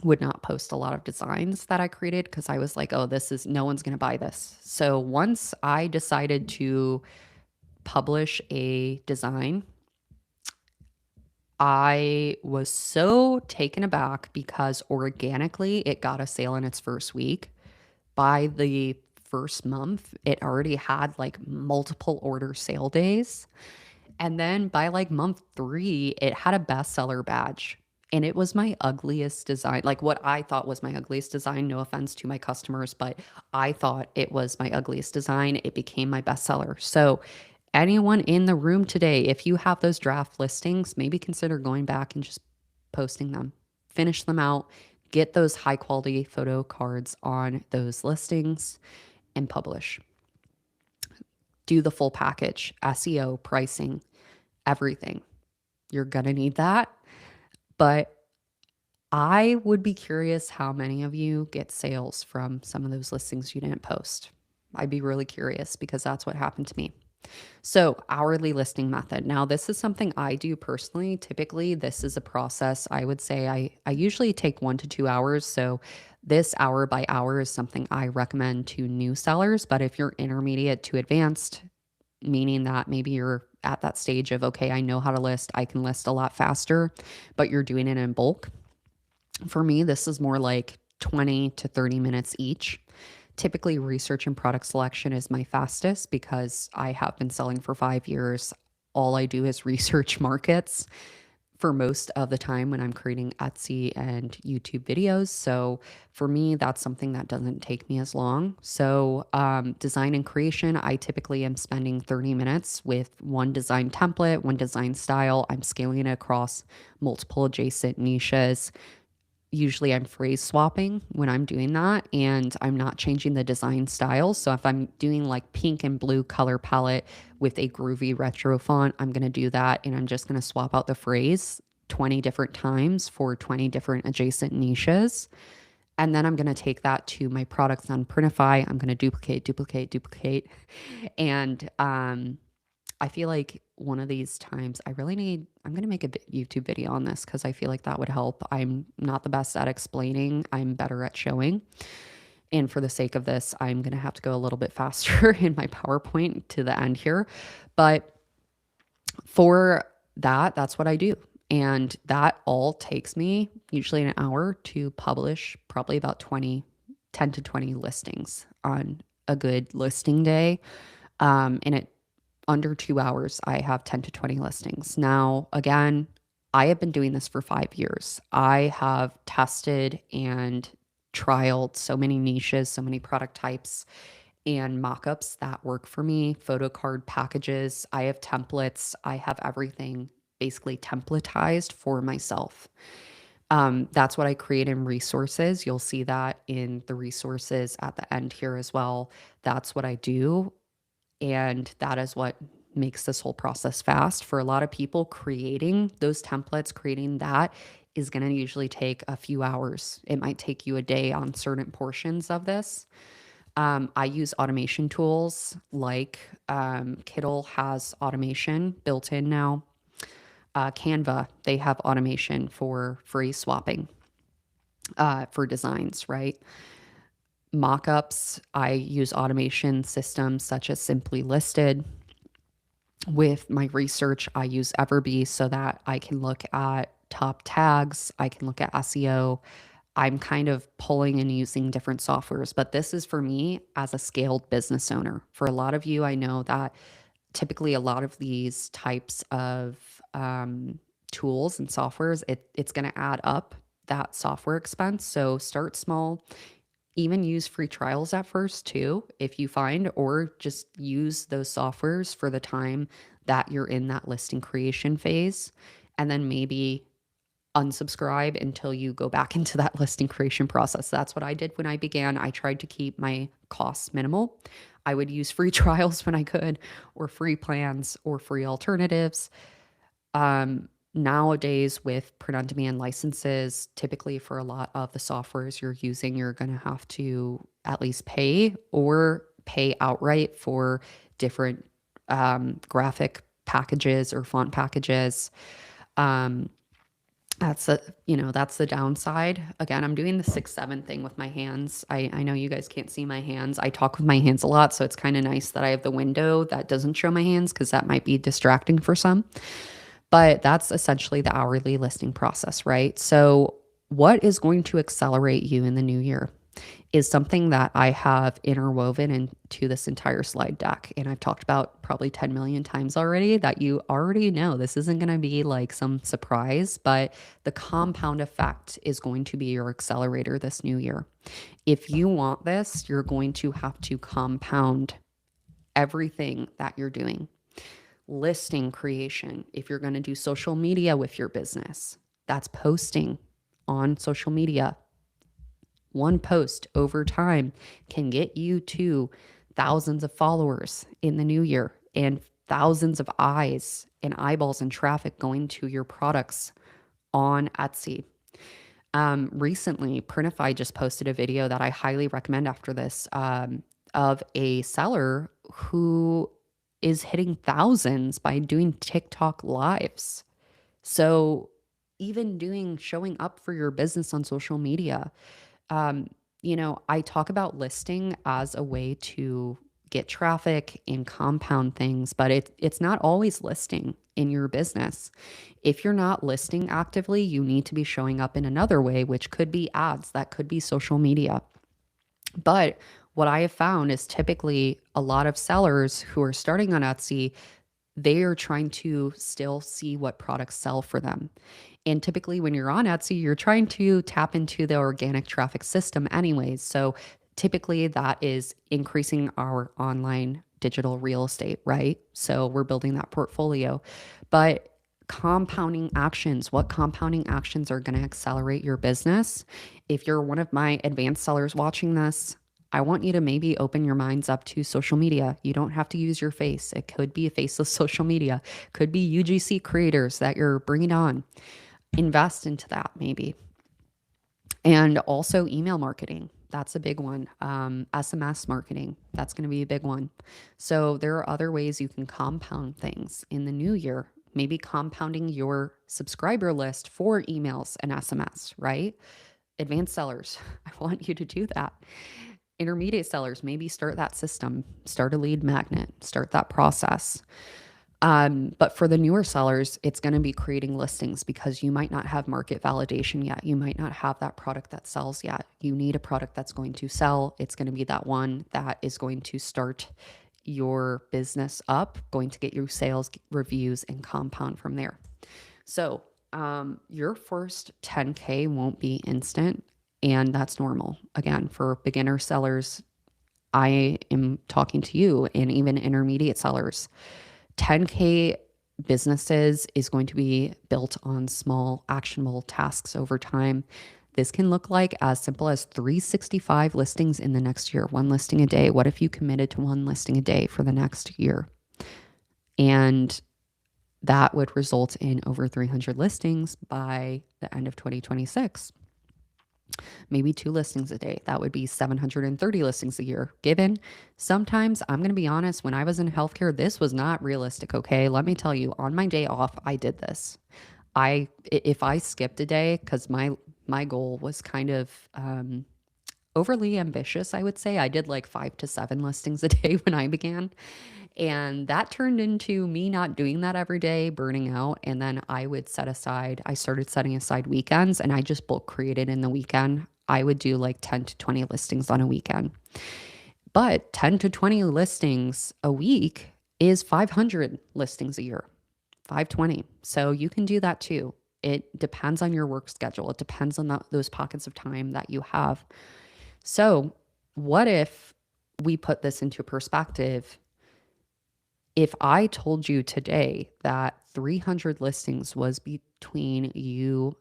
would not post a lot of designs that I created because I was like, oh, no one's going to buy this. So once I decided to publish a design, I was so taken aback because organically it got a sale in its first week. By the first month, it already had like multiple order sale days. And then by like month 3, it had a bestseller badge. And it was my ugliest design, like what I thought was my ugliest design. No offense to my customers, but I thought it was my ugliest design. It became my bestseller. So, anyone in the room today, if you have those draft listings, maybe consider going back and just posting them, finish them out, get those high quality photo cards on those listings and publish. Do the full package, SEO, pricing, everything. You're going to need that. But I would be curious how many of you get sales from some of those listings you didn't post. I'd be really curious because that's what happened to me. So, hourly listing method. Now, this is something I do personally. Typically, this is a process I would say I usually take 1 to 2 hours. So, this hour by hour is something I recommend to new sellers. But if you're intermediate to advanced, meaning that maybe you're at that stage of, okay, I know how to list, I can list a lot faster, but you're doing it in bulk. For me, this is more like 20 to 30 minutes each. Typically, research and product selection is my fastest because I have been selling for 5 years. All I do is research markets for most of the time when I'm creating Etsy and YouTube videos. So for me, that's something that doesn't take me as long. So design and creation, I typically am spending 30 minutes with one design template, one design style. I'm scaling it across multiple adjacent niches. Usually I'm phrase swapping when I'm doing that, and I'm not changing the design style. So if I'm doing like pink and blue color palette with a groovy retro font, I'm going to do that, and I'm just going to swap out the phrase 20 different times for 20 different adjacent niches. And then I'm going to take that to my products on Printify. I'm going to duplicate. And I feel like one of these times I'm going to make a YouTube video on this because I feel like that would help. I'm not the best at explaining, I'm better at showing. And for the sake of this, I'm going to have to go a little bit faster in my PowerPoint to the end here. But for that, that's what I do. And that all takes me usually an hour to publish probably about 10 to 20 listings on a good listing day. And it under 2 hours, I have 10 to 20 listings. Now, again, I have been doing this for 5 years. I have tested and trialed so many niches, so many product types and mockups that work for me, photo card packages. I have templates. I have everything basically templatized for myself. That's what I create in resources. You'll see that in the resources at the end here as well. That's what I do. And that is what makes this whole process fast. For a lot of people, creating those templates, creating that is going to usually take a few hours. It might take you a day on certain portions of this. I use automation tools like Kittl has automation built in now. Canva, they have automation for phrase swapping for designs, right? Mockups, I use automation systems such as Simply Listed. With my research, I use Everbee so that I can look at top tags, I can look at SEO. I'm kind of pulling and using different softwares, but this is for me as a scaled business owner. For a lot of you, I know that typically a lot of these types of tools and softwares, it's going to add up that software expense. So start small, even use free trials at first too, if you find, or just use those softwares for the time that you're in that listing creation phase. And then maybe unsubscribe until you go back into that listing creation process. That's what I did when I began. I tried to keep my costs minimal. I would use free trials when I could, or free plans, or free alternatives. Nowadays, with print on demand licenses, typically for a lot of the softwares you're using, you're going to have to at least pay or pay outright for different graphic packages or font packages. Um, that's the downside. Again, I'm doing the 6-7 thing with my hands. I know you guys can't see my hands. I talk with my hands a lot, so it's kind of nice that I have the window that doesn't show my hands because that might be distracting for some. But that's essentially the hourly listing process, right? So what is going to accelerate you in the new year is something that I have interwoven into this entire slide deck. And I've talked about probably 10 million times already that you already know. This isn't going to be like some surprise, but the compound effect is going to be your accelerator this new year. If you want this, you're going to have to compound everything that you're doing. Listing creation, if you're going to do social media with your business, that's posting on social media. One post over time can get you to thousands of followers in the new year and thousands of eyes and eyeballs and traffic going to your products on Etsy. Recently, Printify just posted a video that I highly recommend after this, of a seller who is hitting thousands by doing TikTok lives. So even showing up for your business on social media, I talk about listing as a way to get traffic and compound things, but it's not always listing in your business. If you're not listing actively, you need to be showing up in another way, which could be ads, that could be social media. But what I have found is typically a lot of sellers who are starting on Etsy, they are trying to still see what products sell for them. And typically, when you're on Etsy, you're trying to tap into the organic traffic system, anyways. So typically, that is increasing our online digital real estate, right? So we're building that portfolio. But compounding actions, what compounding actions are going to accelerate your business? If you're one of my advanced sellers watching this, I want you to maybe open your minds up to social media. You don't have to use your face. It could be a faceless social media, could be UGC creators that you're bringing on. Invest into that maybe. And also email marketing. That's a big one. SMS marketing. That's going to be a big one. So there are other ways you can compound things in the new year. Maybe compounding your subscriber list for emails and SMS, right? Advanced sellers, I want you to do that. Intermediate sellers, maybe start that system, start a lead magnet, start that process. But for the newer sellers, it's going to be creating listings because you might not have market validation yet. You might not have that product that sells yet. You need a product that's going to sell. It's going to be that one that is going to start your business up, going to get you sales, reviews, and compound from there. So your first 10K won't be instant, and that's normal. Again, for beginner sellers, I am talking to you, and even intermediate sellers. 10K businesses is going to be built on small actionable tasks over time. This can look like as simple as 365 listings in the next year, one listing a day. What if you committed to one listing a day for the next year? And that would result in over 300 listings by the end of 2026. Maybe 2 listings a day. That would be 730 listings a year. Given sometimes, I'm going to be honest, when I was in healthcare, this was not realistic. Okay. Let me tell you, on my day off, I did this. If I skipped a day, because my goal was kind of overly ambitious, I would say. I did like 5 to 7 listings a day when I began. And that turned into me not doing that every day, burning out. And then I started setting aside weekends and I just bulk created in the weekend. I would do like 10 to 20 listings on a weekend. But 10 to 20 listings a week is 500 listings a year, 520. So you can do that too. It depends on your work schedule. It depends on those pockets of time that you have. So, what if we put this into perspective? If I told you today that 300 listings was between you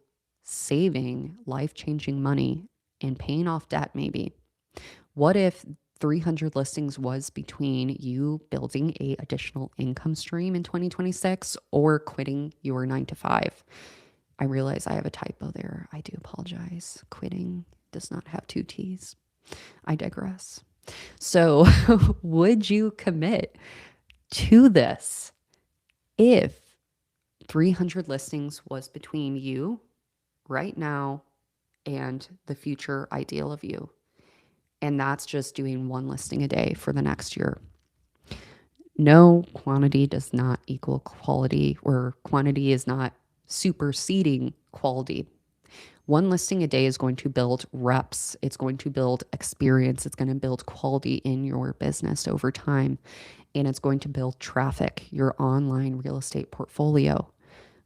saving life changing money and paying off debt, maybe, what if 300 listings was between you building a additional income stream in 2026 or quitting your 9 to 5? I realize I have a typo there. I do apologize. Quitting does not have 2 T's. I digress. So, would you commit to this if 300 listings was between you right now and the future ideal of you? And that's just doing 1 listing a day for the next year. No, quantity does not equal quality, or quantity is not superseding quality. 1 listing a day is going to build reps. It's going to build experience. It's going to build quality in your business over time. And it's going to build traffic, your online real estate portfolio.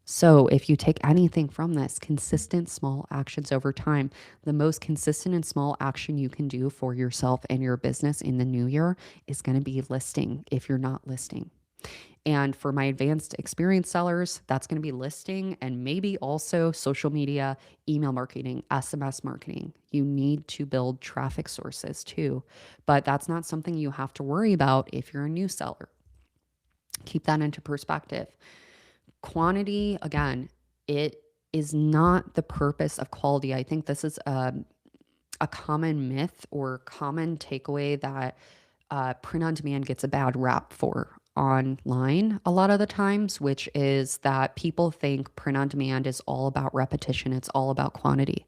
So if you take anything from this, consistent small actions over time, the most consistent and small action you can do for yourself and your business in the new year is going to be listing if you're not listing. And for my advanced experience sellers, that's going to be listing and maybe also social media, email marketing, SMS marketing. You need to build traffic sources too, but that's not something you have to worry about if you're a new seller. Keep that into perspective. Quantity, again, it is not the purpose of quality. I think this is a common myth or common takeaway that print on demand gets a bad rap for online a lot of the times, which is that people think print on demand is all about repetition. It's all about quantity.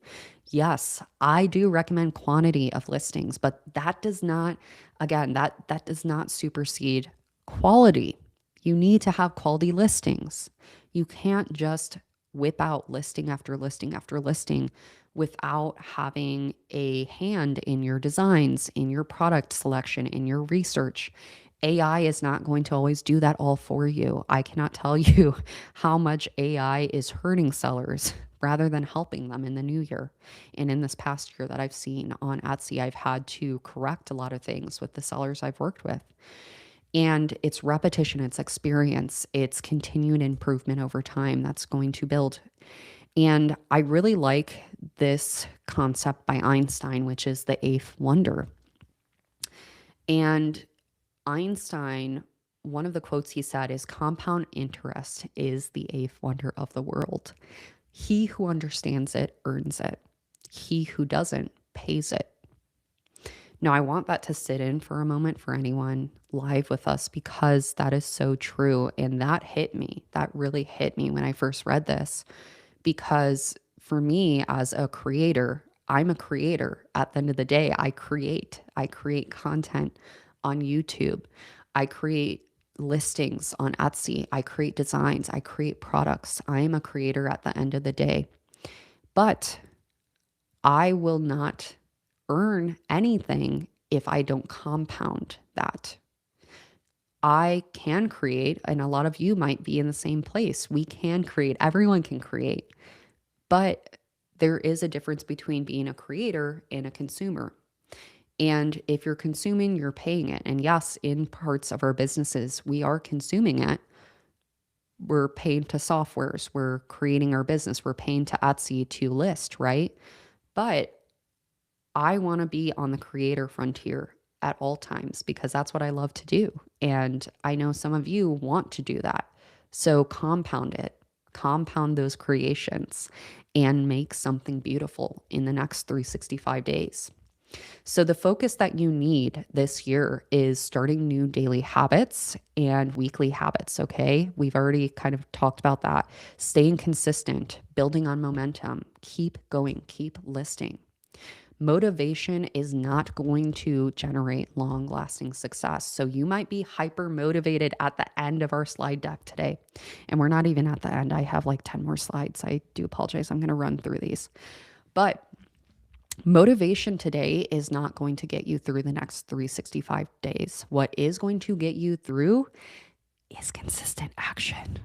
Yes, I do recommend quantity of listings, but that does not, again, that does not supersede quality. You need to have quality listings. You can't just whip out listing after listing after listing without having a hand in your designs, in your product selection, in your research. AI is not going to always do that all for you. I cannot tell you how much AI is hurting sellers rather than helping them in the new year. And in this past year that I've seen on Etsy, I've had to correct a lot of things with the sellers I've worked with. And it's repetition, it's experience, it's continued improvement over time that's going to build. And I really like this concept by Einstein, which is the eighth wonder. And Einstein, one of the quotes he said is, compound interest is the eighth wonder of the world. He who understands it earns it. He who doesn't pays it. Now, I want that to sit in for a moment for anyone live with us, because that is so true. And that hit me. That really hit me when I first read this, because for me as a creator, I'm a creator. At the end of the day, I create content on YouTube. I create listings on Etsy. I create designs. I create products. I am a creator at the end of the day. But I will not earn anything if I don't compound that. I can create, and a lot of you might be in the same place. We can create, everyone can create, but there is a difference between being a creator and a consumer. And if you're consuming, you're paying it. And yes, in parts of our businesses, we are consuming it. We're paying to softwares, we're creating our business, we're paying to Etsy to list, right? But I want to be on the creator frontier at all times because that's what I love to do. And I know some of you want to do that. So compound it, compound those creations and make something beautiful in the next 365 days. So the focus that you need this year is starting new daily habits and weekly habits, okay? We've already kind of talked about that. Staying consistent, building on momentum, keep going, keep listing. Motivation is not going to generate long lasting success. So you might be hyper motivated at the end of our slide deck today. And we're not even at the end. I have like 10 more slides. I do apologize. I'm going to run through these. But motivation today is not going to get you through the next 365 days. What is going to get you through is consistent action.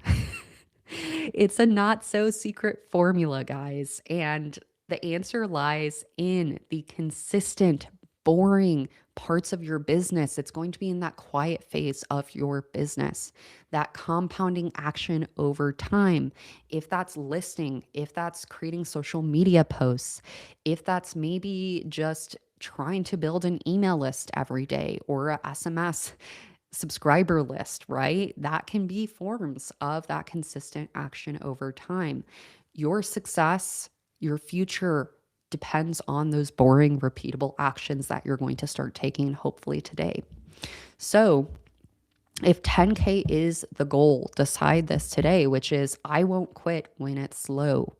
It's a not so secret formula, guys. And the answer lies in the consistent, boring parts of your business. It's going to be in that quiet phase of your business, that compounding action over time. If that's listing, if that's creating social media posts, if that's maybe just trying to build an email list every day or a SMS subscriber list, right? That can be forms of that consistent action over time. Your success, your future depends on those boring, repeatable actions that you're going to start taking, hopefully today. So, if 10K is the goal, decide this today, which is I won't quit when it's slow.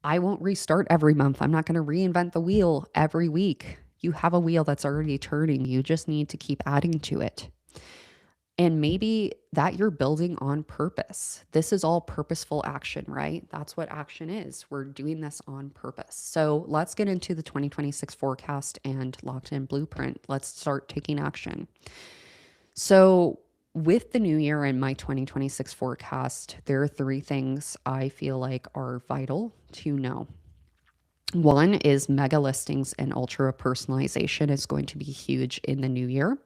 I won't restart every month. I'm not going to reinvent the wheel every week. You have a wheel that's already turning. You just need to keep adding to it. And maybe that you're building on purpose. This is all purposeful action, right? That's what action is. We're doing this on purpose. So let's get into the 2026 forecast and locked in blueprint. Let's start taking action. So, with the new year and my 2026 forecast, there are three things I feel like are vital to know. One is mega listings and ultra personalization is going to be huge in the new year.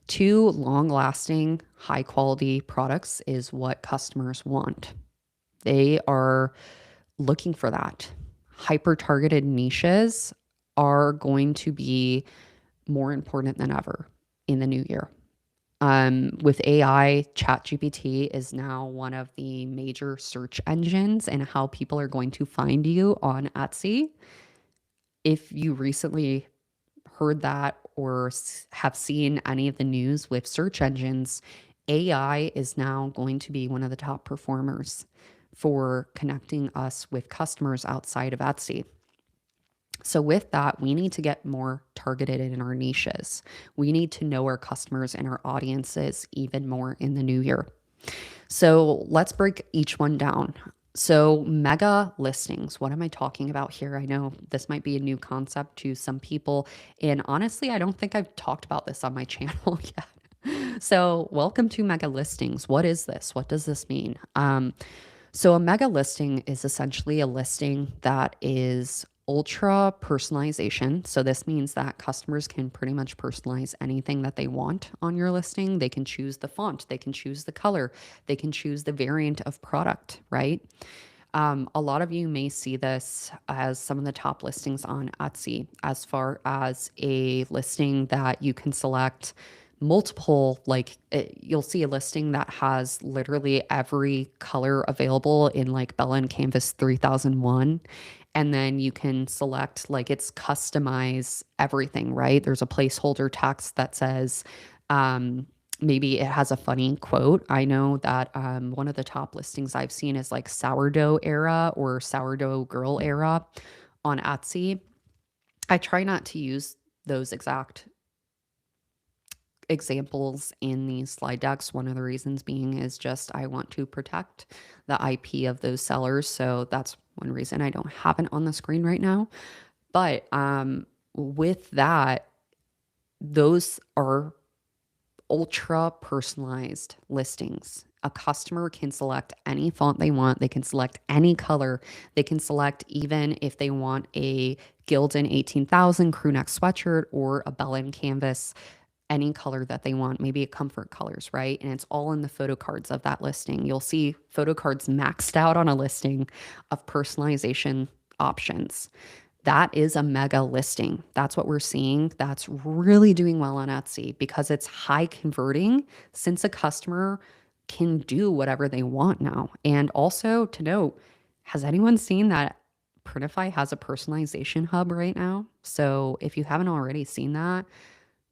Two, long-lasting, high-quality products is what customers want. They are looking for that. Hyper-targeted niches are going to be more important than ever in the new year. With AI, ChatGPT is now one of the major search engines and how people are going to find you on Etsy. If you recently heard that or have seen any of the news with search engines, AI is now going to be one of the top performers for connecting us with customers outside of Etsy. So with that, we need to get more targeted in our niches. We need to know our customers and our audiences even more in the new year. So let's break each one down. So mega listings, what am I talking about here? I know this might be a new concept to some people. And honestly, I don't think I've talked about this on my channel yet. So welcome to mega listings. What is this? What does this mean? So a mega listing is essentially a listing that is ultra personalization. So this means that customers can pretty much personalize anything that they want on your listing. They can choose the font, they can choose the color, they can choose the variant of product, right? A lot of you may see this as some of the top listings on Etsy, as far as a listing that you can select multiple, you'll see a listing that has literally every color available in like Bella and Canvas 3001. And then you can select it's customize everything, right? There's a placeholder text that says, maybe it has a funny quote. I know that one of the top listings I've seen is like sourdough era or sourdough girl era on Etsy. I try not to use those exact examples in these slide decks. One of the reasons being is just I want to protect the IP of those sellers. So that's one reason I don't have it on the screen right now. But with that, those are ultra personalized listings. A customer can select any font they want. They can select any color. They can select even if they want a Gildan 18,000 crew neck sweatshirt or a Bella and Canvas, any color that they want, maybe a comfort colors, right? And it's all in the photo cards of that listing. You'll see photo cards maxed out on a listing of personalization options. That is a mega listing. That's what we're seeing. That's really doing well on Etsy because it's high converting since a customer can do whatever they want now. And also to note, has anyone seen that Printify has a personalization hub right now? So if you haven't already seen that,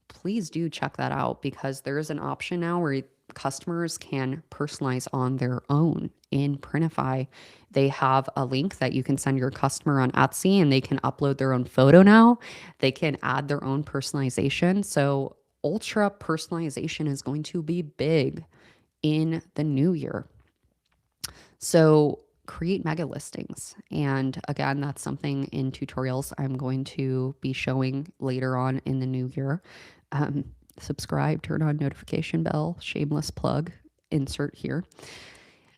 please do check that out because there is an option now where customers can personalize on their own in Printify. They have a link that you can send your customer on Etsy and they can upload their own photo now. They can add their own personalization. So, ultra personalization is going to be big in the new year. So, create mega listings. And again, that's something in tutorials I'm going to be showing later on in the new year. Um, Subscribe, turn on notification bell, shameless plug, insert here.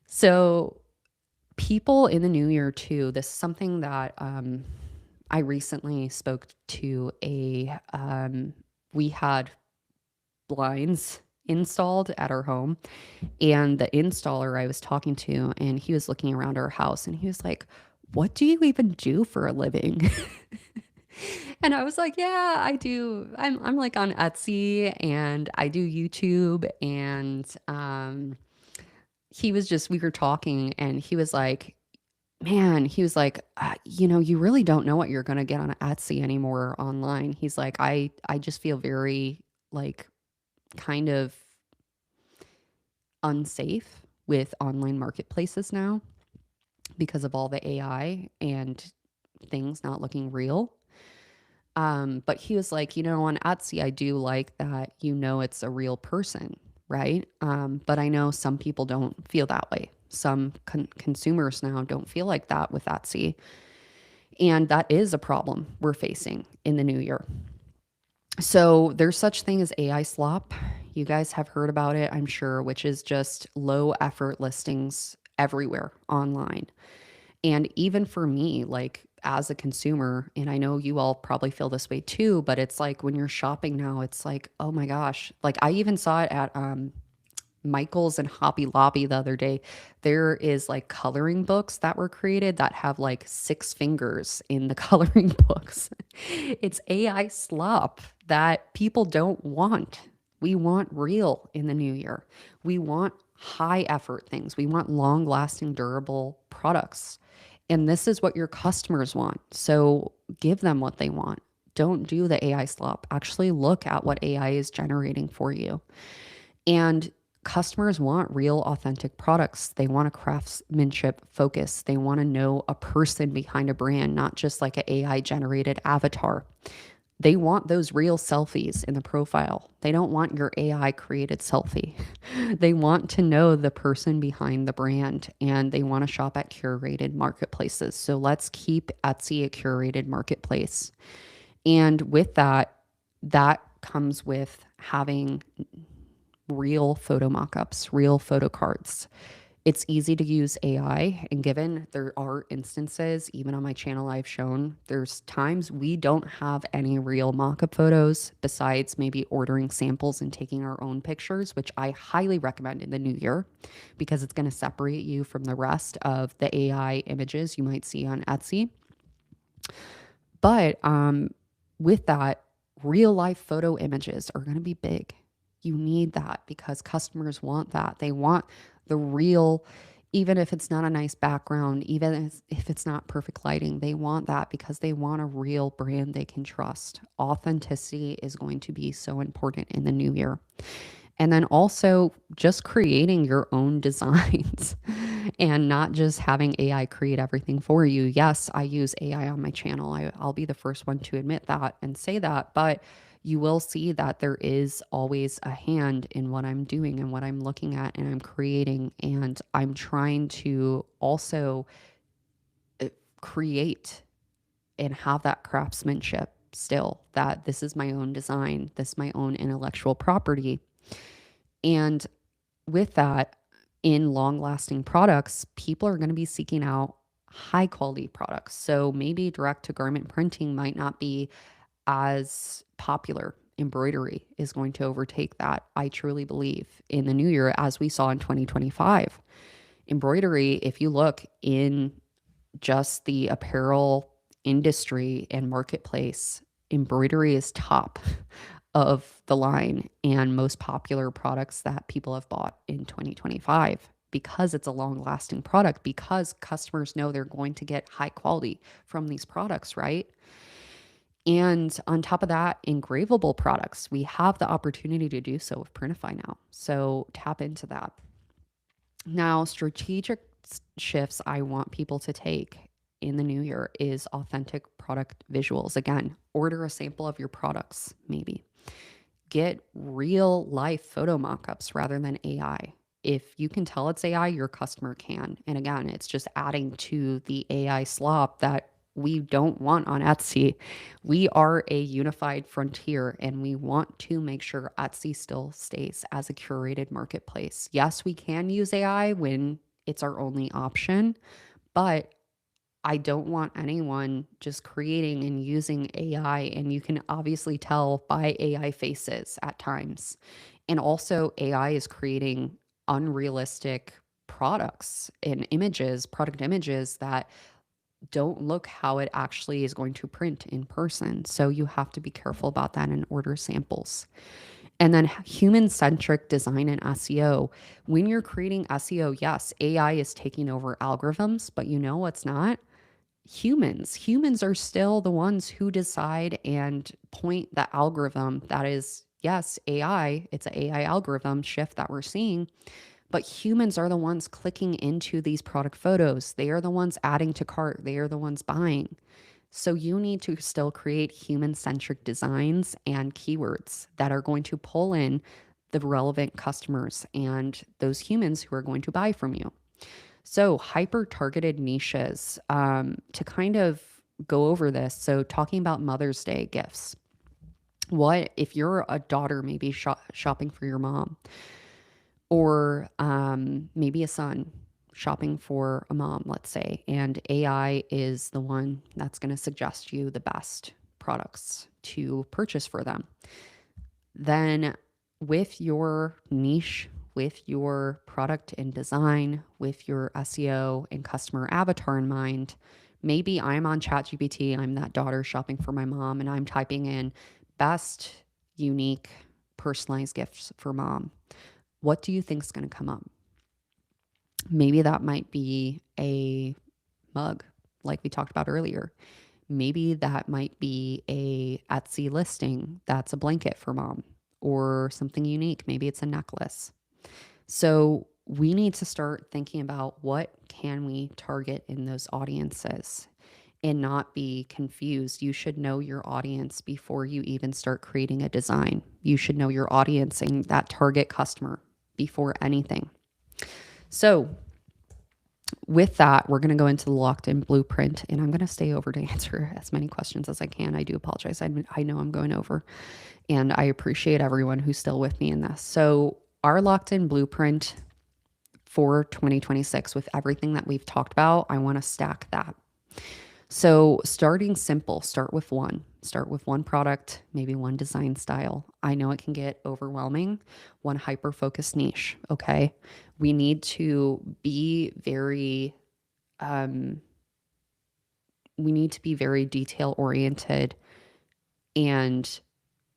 So, people in the new year, too, this is something that I recently spoke to we had blinds installed at our home, and the installer I was talking to, and he was looking around our house and he was like, "What do you even do for a living?" And I was like, "Yeah, I do. I'm like on Etsy and I do YouTube." And we were talking and he was like, "Man," he was like, you really don't know what you're going to get on Etsy anymore online." He's like, I just feel very like kind of unsafe with online marketplaces now because of all the AI and things not looking real. But he was like, on Etsy, I do like that, it's a real person, right? But I know some people don't feel that way. Some consumers now don't feel like that with Etsy. And that is a problem we're facing in the new year. So there's such thing as AI slop. You guys have heard about it, I'm sure, which is just low effort listings everywhere online. And even for me, like as a consumer, and I know you all probably feel this way too, but it's like when you're shopping now, it's like, oh my gosh. Like I even saw it at Michael's and Hobby Lobby the other day. There is like coloring books that were created that have like 6 fingers in the coloring books. It's AI slop that people don't want. We want real in the new year. We want high effort things. We want long lasting, durable products. And this is what your customers want. So give them what they want. Don't do the AI slop. Actually look at what AI is generating for you. And customers want real, authentic products. They want a craftsmanship focus. They want to know a person behind a brand, not just like an AI generated avatar. They want those real selfies in the profile. They don't want your AI created selfie. They want to know the person behind the brand and they want to shop at curated marketplaces. So let's keep Etsy a curated marketplace. And with that, that comes with having real photo mockups, real photo cards. It's easy to use AI, and given there are instances, even on my channel, I've shown there's times we don't have any real mock-up photos besides maybe ordering samples and taking our own pictures, which I highly recommend in the new year because it's going to separate you from the rest of the AI images you might see on Etsy. But with that, real life photo images are going to be big. You need that because customers want that. They want the real, even if it's not a nice background, even if it's not perfect lighting, they want that because they want a real brand they can trust. Authenticity is going to be so important in the new year. And then also just creating your own designs and not just having AI create everything for you. Yes, I use AI on my channel. I'll be the first one to admit that and say that, but you will see that there is always a hand in what I'm doing and what I'm looking at and I'm creating. And I'm trying to also create and have that craftsmanship still, that this is my own design, this is my own intellectual property. And with that, in long lasting products, people are going to be seeking out high quality products. So maybe direct to garment printing might not be as popular. Embroidery is going to overtake that, I truly believe, in the new year, as we saw in 2025. Embroidery, if you look in just the apparel industry and marketplace, embroidery is top of the line and most popular products that people have bought in 2025 because it's a long lasting product, because customers know they're going to get high quality from these products, right? And on top of that, engravable products, we have the opportunity to do so with Printify now. So tap into that. Now, strategic shifts I want people to take in the new year is authentic product visuals. Again, order a sample of your products, maybe. Get real life photo mockups rather than AI. If you can tell it's AI, your customer can. And again, it's just adding to the AI slop that we don't want on Etsy. We are a unified frontier and we want to make sure Etsy still stays as a curated marketplace. Yes, we can use AI when it's our only option, but I don't want anyone just creating and using AI. And you can obviously tell by AI faces at times. And also, AI is creating unrealistic products and images, product images that don't look how it actually is going to print in person. So you have to be careful about that and order samples. And then human centric design and SEO. When you're creating SEO, yes, AI is taking over algorithms, but you know what's not? Humans are still the ones who decide and point the algorithm that is, yes, AI, it's an AI algorithm shift that we're seeing, but humans are the ones clicking into these product photos. They are the ones adding to cart. They are the ones buying. So you need to still create human centric designs and keywords that are going to pull in the relevant customers and those humans who are going to buy from you. So, hyper targeted niches, to kind of go over this. So, talking about Mother's Day gifts. What if you're a daughter, maybe shopping for your mom, or maybe a son shopping for a mom, let's say, and AI is the one that's going to suggest you the best products to purchase for them? Then with your niche, with your product and design, with your SEO and customer avatar in mind, maybe I'm on ChatGPT, I'm that daughter shopping for my mom, and I'm typing in best unique personalized gifts for mom. What do you think is going to come up? Maybe that might be a mug, like we talked about earlier. Maybe that might be a Etsy listing that's a blanket for mom or something unique. Maybe it's a necklace. So we need to start thinking about what can we target in those audiences and not be confused. You should know your audience before you even start creating a design. You should know your audience and that target customer before anything. So with that, we're going to go into the locked in blueprint, and I'm going to stay over to answer as many questions as I can. I do apologize. I know I'm going over, and I appreciate everyone who's still with me in this. So our locked in blueprint for 2026, with everything that we've talked about, I want to stack that. So starting simple, start with one product, maybe one design style. I know it can get overwhelming. One hyper focused niche. Okay. We need to be very, detail oriented and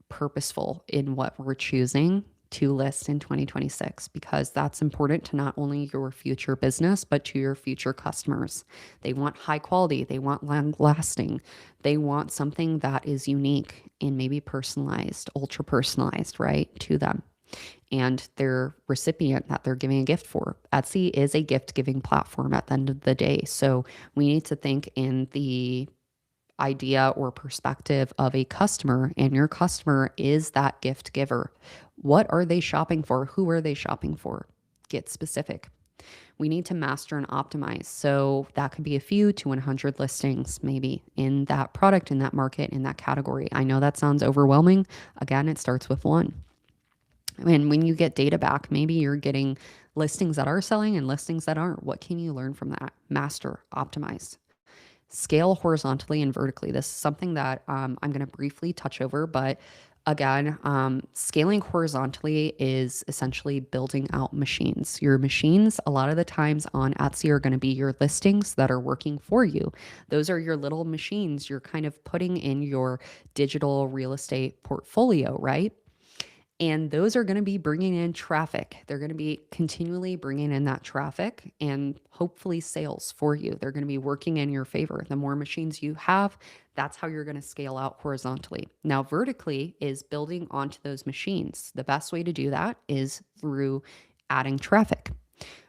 purposeful in what we're choosing to list in 2026, because that's important to not only your future business, but to your future customers. They want high quality, they want long lasting, they want something that is unique and maybe personalized, ultra personalized, right, to them and their recipient that they're giving a gift for. Etsy is a gift giving platform at the end of the day. So we need to think in the idea or perspective of a customer, and your customer is that gift giver. What are they shopping for? Who are they shopping for? Get specific. We need to master and optimize. So that could be a few to 100 listings, maybe in that product, in that market, in that category. I know that sounds overwhelming. Again, it starts with one. And when you get data back, maybe you're getting listings that are selling and listings that aren't. What can you learn from that? Master, optimize. Scale horizontally and vertically. This is something that I'm going to briefly touch over, but again, scaling horizontally is essentially building out machines. Your machines, a lot of the times on Etsy, are going to be your listings that are working for you. Those are your little machines you're kind of putting in your digital real estate portfolio, right? And those are going to be bringing in traffic. They're going to be continually bringing in that traffic and hopefully sales for you. They're going to be working in your favor. The more machines you have, that's how you're going to scale out horizontally. Now, vertically is building onto those machines. The best way to do that is through adding traffic.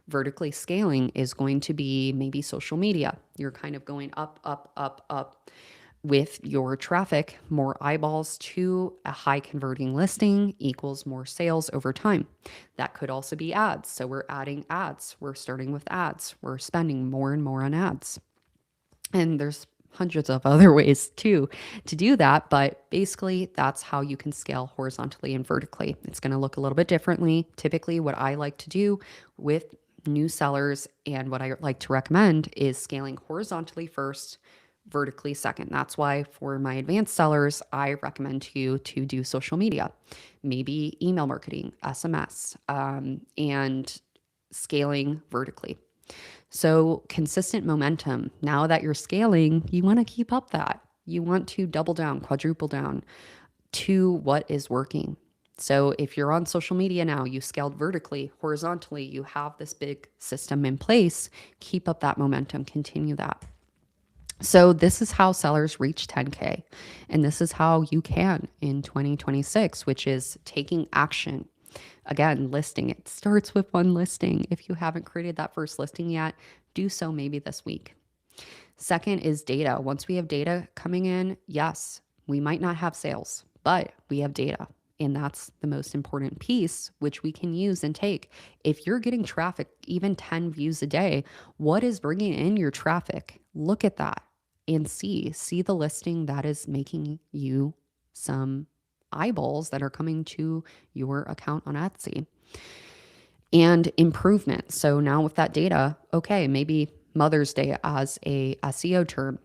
Vertically scaling is going to be maybe social media. You're kind of going up, up, up, up with your traffic. More eyeballs to a high converting listing equals more sales over time. That could also be ads. So we're adding ads. We're starting with ads. We're spending more and more on ads. And there's hundreds of other ways too to do that, but basically that's how you can scale horizontally and vertically. It's going to look a little bit differently. Typically, what I like to do with new sellers and what I like to recommend is scaling horizontally first, vertically second. That's why for my advanced sellers, I recommend to you to do social media, maybe email marketing, SMS, and scaling vertically. So consistent momentum. Now that you're scaling, you want to keep up that. You want to double down, quadruple down to what is working. So if you're on social media now, you scaled vertically, horizontally, you have this big system in place, keep up that momentum, continue that. So this is how sellers reach 10K. And this is how you can in 2026, which is taking action. Again, listing. It starts with one listing. If you haven't created that first listing yet, do so maybe this week. Second is data. Once we have data coming in, yes, we might not have sales, but we have data. And that's the most important piece, which we can use and take. If you're getting traffic, even 10 views a day, what is bringing in your traffic? Look at that and see the listing that is making you some eyeballs that are coming to your account on Etsy. And improvement. So now with that data, okay, maybe Mother's Day as a SEO term,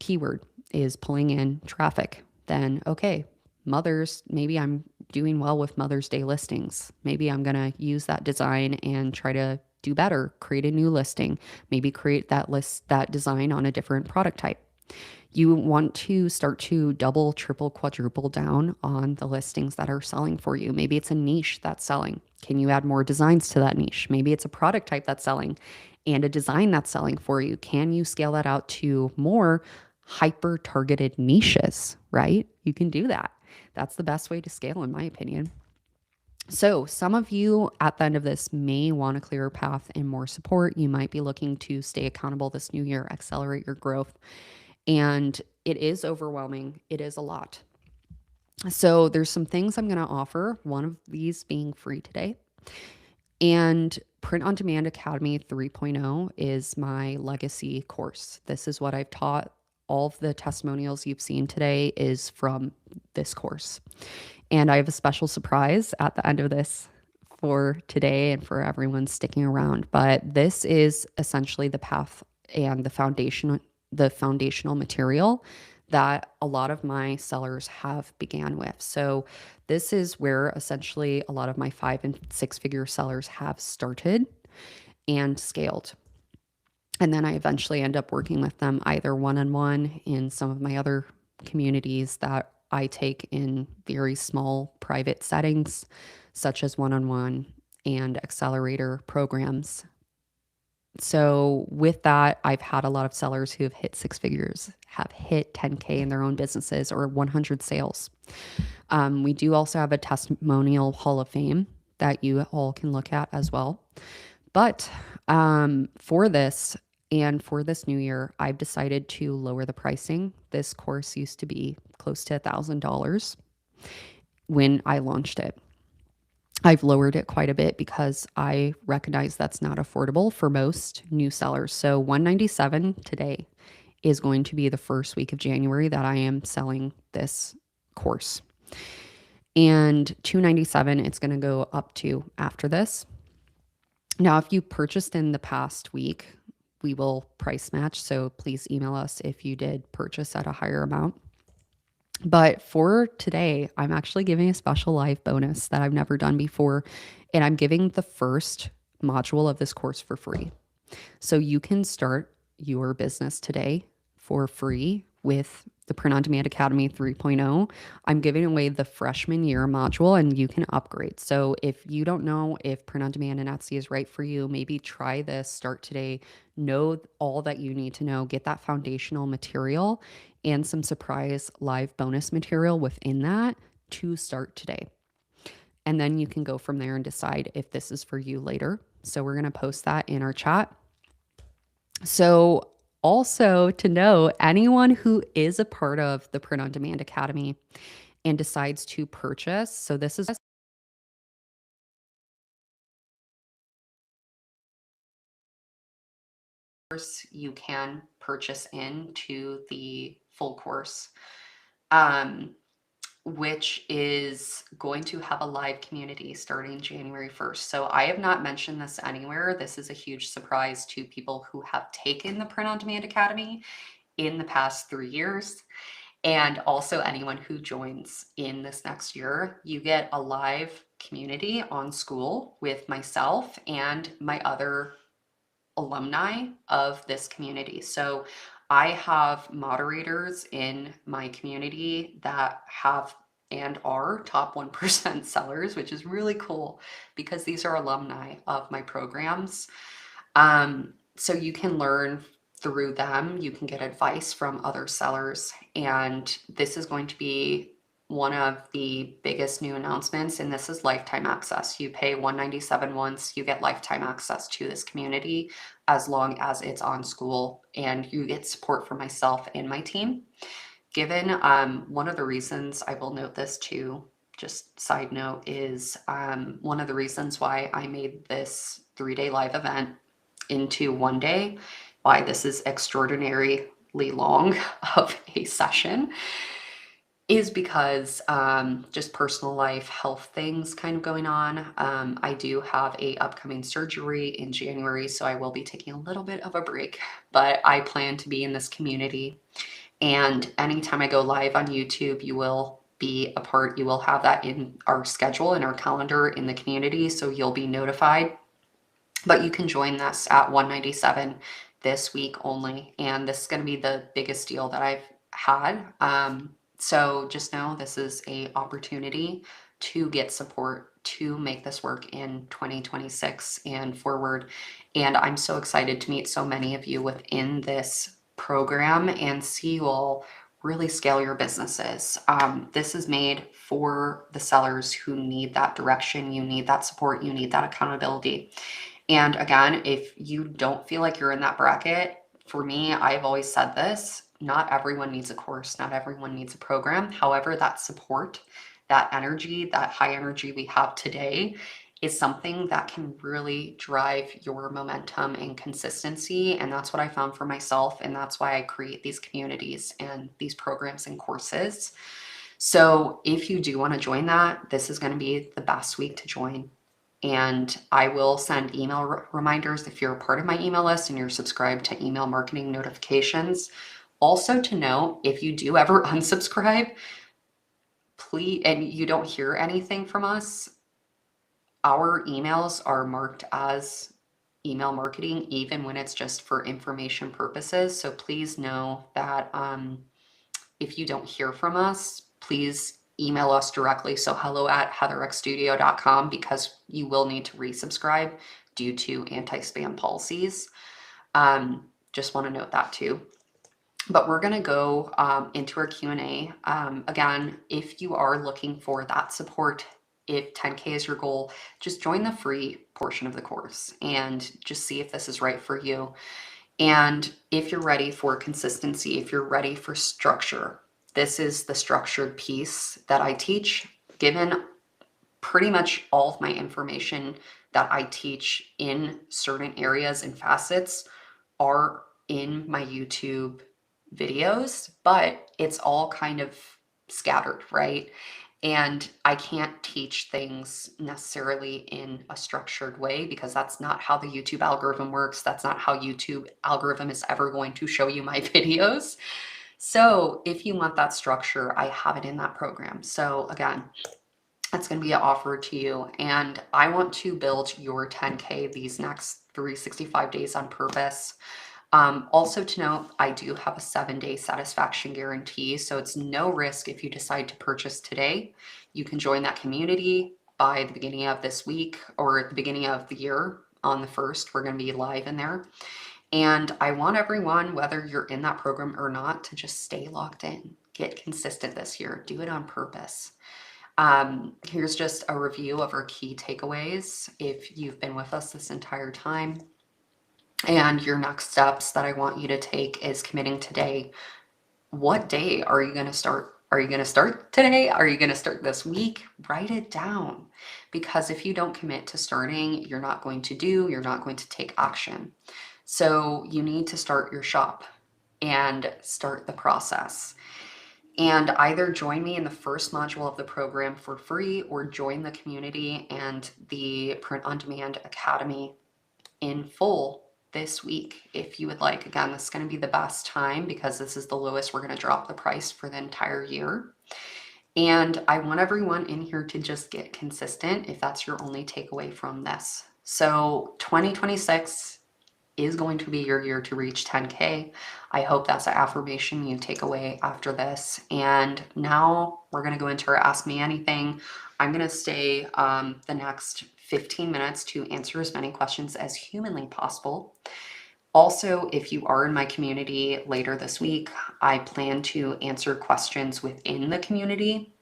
keyword is pulling in traffic. Then, okay, maybe I'm doing well with Mother's Day listings. Maybe I'm going to use that design and try to do better, create a new listing, maybe create that design on a different product type. You want to start to double, triple, quadruple down on the listings that are selling for you. Maybe it's a niche that's selling. Can you add more designs to that niche? Maybe it's a product type that's selling and a design that's selling for you. Can you scale that out to more hyper targeted niches, right? You can do that. That's the best way to scale, in my opinion. So some of you at the end of this may want a clearer path and more support. You might be looking to stay accountable this new year, accelerate your growth. And it is overwhelming. It is a lot. So there's some things I'm going to offer, one of these being free today. And Print on Demand Academy 3.0 is my legacy course. This is what I've taught. All of the testimonials you've seen today is from this course. And I have a special surprise at the end of this for today and for everyone sticking around. But this is essentially the path and the foundational material that a lot of my sellers have began with. So this is where essentially a lot of my 5 and 6 figure sellers have started and scaled. And then I eventually end up working with them either one-on-one in some of my other communities that I take in very small private settings, such as one-on-one and accelerator programs. So with that, I've had a lot of sellers who have hit 6 figures, have hit 10K in their own businesses or 100 sales. We do also have a testimonial hall of fame that you all can look at as well. But for this and for this new year, I've decided to lower the pricing. This course used to be close to $1,000 when I launched it. I've lowered it quite a bit because I recognize that's not affordable for most new sellers. So $197 today is going to be the first week of January that I am selling this course. And $297 it's going to go up to after this. Now, if you purchased in the past week, we will price match. So please email us if you did purchase at a higher amount. But for today, I'm actually giving a special live bonus that I've never done before. And I'm giving the first module of this course for free. So you can start your business today for free with the Print on Demand Academy 3.0, I'm giving away the freshman year module and you can upgrade. So if you don't know if Print on Demand and Etsy is right for you, maybe try this, start today, know all that you need to know, get that foundational material and some surprise live bonus material within that to start today. And then you can go from there and decide if this is for you later. So we're going to post that in our chat. So also to know, anyone who is a part of the Print on Demand Academy and decides to purchase, so this is you can purchase into the full course, which is going to have a live community starting January 1st. So I have not mentioned this anywhere. This is a huge surprise to people who have taken the Print on Demand Academy in the past 3 years. And also anyone who joins in this next year, you get a live community on School with myself and my other alumni of this community. So I have moderators in my community that have and are top 1% sellers, which is really cool because these are alumni of my programs. So you can learn through them, you can get advice from other sellers, and this is going to be one of the biggest new announcements, and this is lifetime access. You pay $197 once, you get lifetime access to this community as long as it's on School, and you get support from myself and my team. Given one of the reasons, I will note this too, just side note, is one of the reasons why I made this 3-day live event into 1 day, why this is extraordinarily long of a session, is because just personal life, health things kind of going on. I do have a upcoming surgery in January, so I will be taking a little bit of a break, but I plan to be in this community. And anytime I go live on YouTube, you will be a part, you will have that in our schedule, in our calendar, in the community, so you'll be notified. But you can join this at $197 this week only, and this is going to be the biggest deal that I've had. So just know this is a opportunity to get support to make this work in 2026 and forward. And I'm so excited to meet so many of you within this program and see you all really scale your businesses. This is made for the sellers who need that direction, you need that support, you need that accountability. And again, if you don't feel like you're in that bracket, for me, I've always said this, not everyone needs a course, not everyone needs a program. However, that support, that energy, that high energy we have today is something that can really drive your momentum and consistency. And that's what I found for myself. And that's why I create these communities and these programs and courses. So if you do want to join that, this is going to be the best week to join. And I will send email reminders if you're a part of my email list and you're subscribed to email marketing notifications. Also to note, if you do ever unsubscribe, please, and you don't hear anything from us, our emails are marked as email marketing, even when it's just for information purposes. So please know that if you don't hear from us, please email us directly. So hello@heatherxstudio.com, because you will need to resubscribe due to anti-spam policies. Just want to note that too. But we're going to go into our Q&A. Again, if you are looking for that support, if 10K is your goal, just join the free portion of the course and just see if this is right for you. And if you're ready for consistency, if you're ready for structure, this is the structured piece that I teach. Given pretty much all of my information that I teach in certain areas and facets are in my YouTube videos, but it's all kind of scattered, right? And I can't teach things necessarily in a structured way because that's not how the YouTube algorithm works. That's not how YouTube algorithm is ever going to show you my videos. So if you want that structure, I have it in that program. So again, that's going to be offered to you. And I want to build your 10K these next 365 days on purpose. Also to note, I do have a 7-day satisfaction guarantee, so it's no risk if you decide to purchase today. You can join that community by the beginning of this week or at the beginning of the year on the 1st. We're going to be live in there. And I want everyone, whether you're in that program or not, to just stay logged in. Get consistent this year. Do it on purpose. Here's just a review of our key takeaways if you've been with us this entire time. And your next steps that I want you to take is committing today. What day are you going to start? Are you going to start today? Are you going to start this week? Write it down. Because if you don't commit to starting, you're not going to take action. So you need to start your shop and start the process. And either join me in the first module of the program for free or join the community and the Print on Demand Academy in full this week if you would like. Again, this is going to be the best time because this is the lowest we're going to drop the price for the entire year. And I want everyone in here to just get consistent if that's your only takeaway from this. So 2026 is going to be your year to reach 10K. I hope that's an affirmation you take away after this. And now we're going to go into our Ask Me Anything. I'm going to stay the next 15 minutes to answer as many questions as humanly possible. Also, if you are in my community later this week, I plan to answer questions within the community.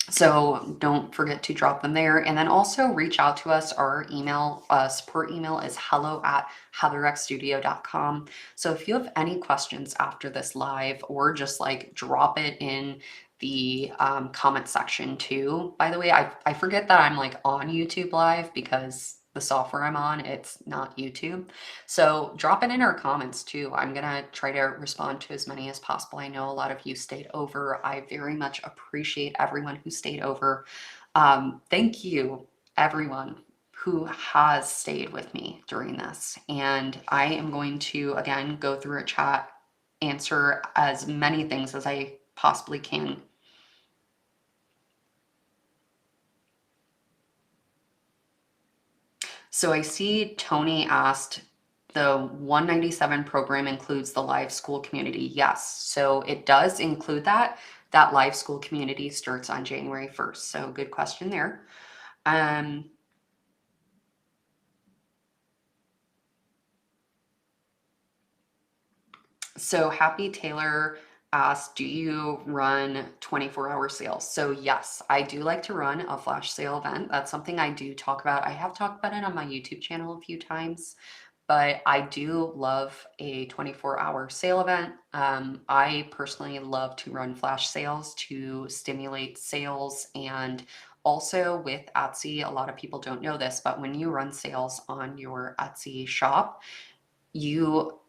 So don't forget to drop them there. And then also reach out to us. Our email, support email is hello@heatherxstudio.com. So if you have any questions after this live, or just like drop it in the comment section too. By the way, I forget that I'm like on YouTube live because the software I'm on, it's not YouTube. So drop it in our comments too. I'm gonna try to respond to as many as possible. I know a lot of you stayed over. I very much appreciate everyone who stayed over. Thank you, everyone who has stayed with me during this. And I am going to, again, go through a chat, answer as many things as I possibly can. So I see Tony asked, the 197 program includes the live school community. Yes, so it does include that. That live school community starts on January 1st. So good question there. So Happy Taylor asked, do you run 24-hour sales? So yes, I do like to run a flash sale event. That's something I do talk about. I have talked about it on my YouTube channel a few times, but I do love a 24-hour sale event. I personally love to run flash sales to stimulate sales. And also with Etsy, a lot of people don't know this, but when you run sales on your Etsy shop, you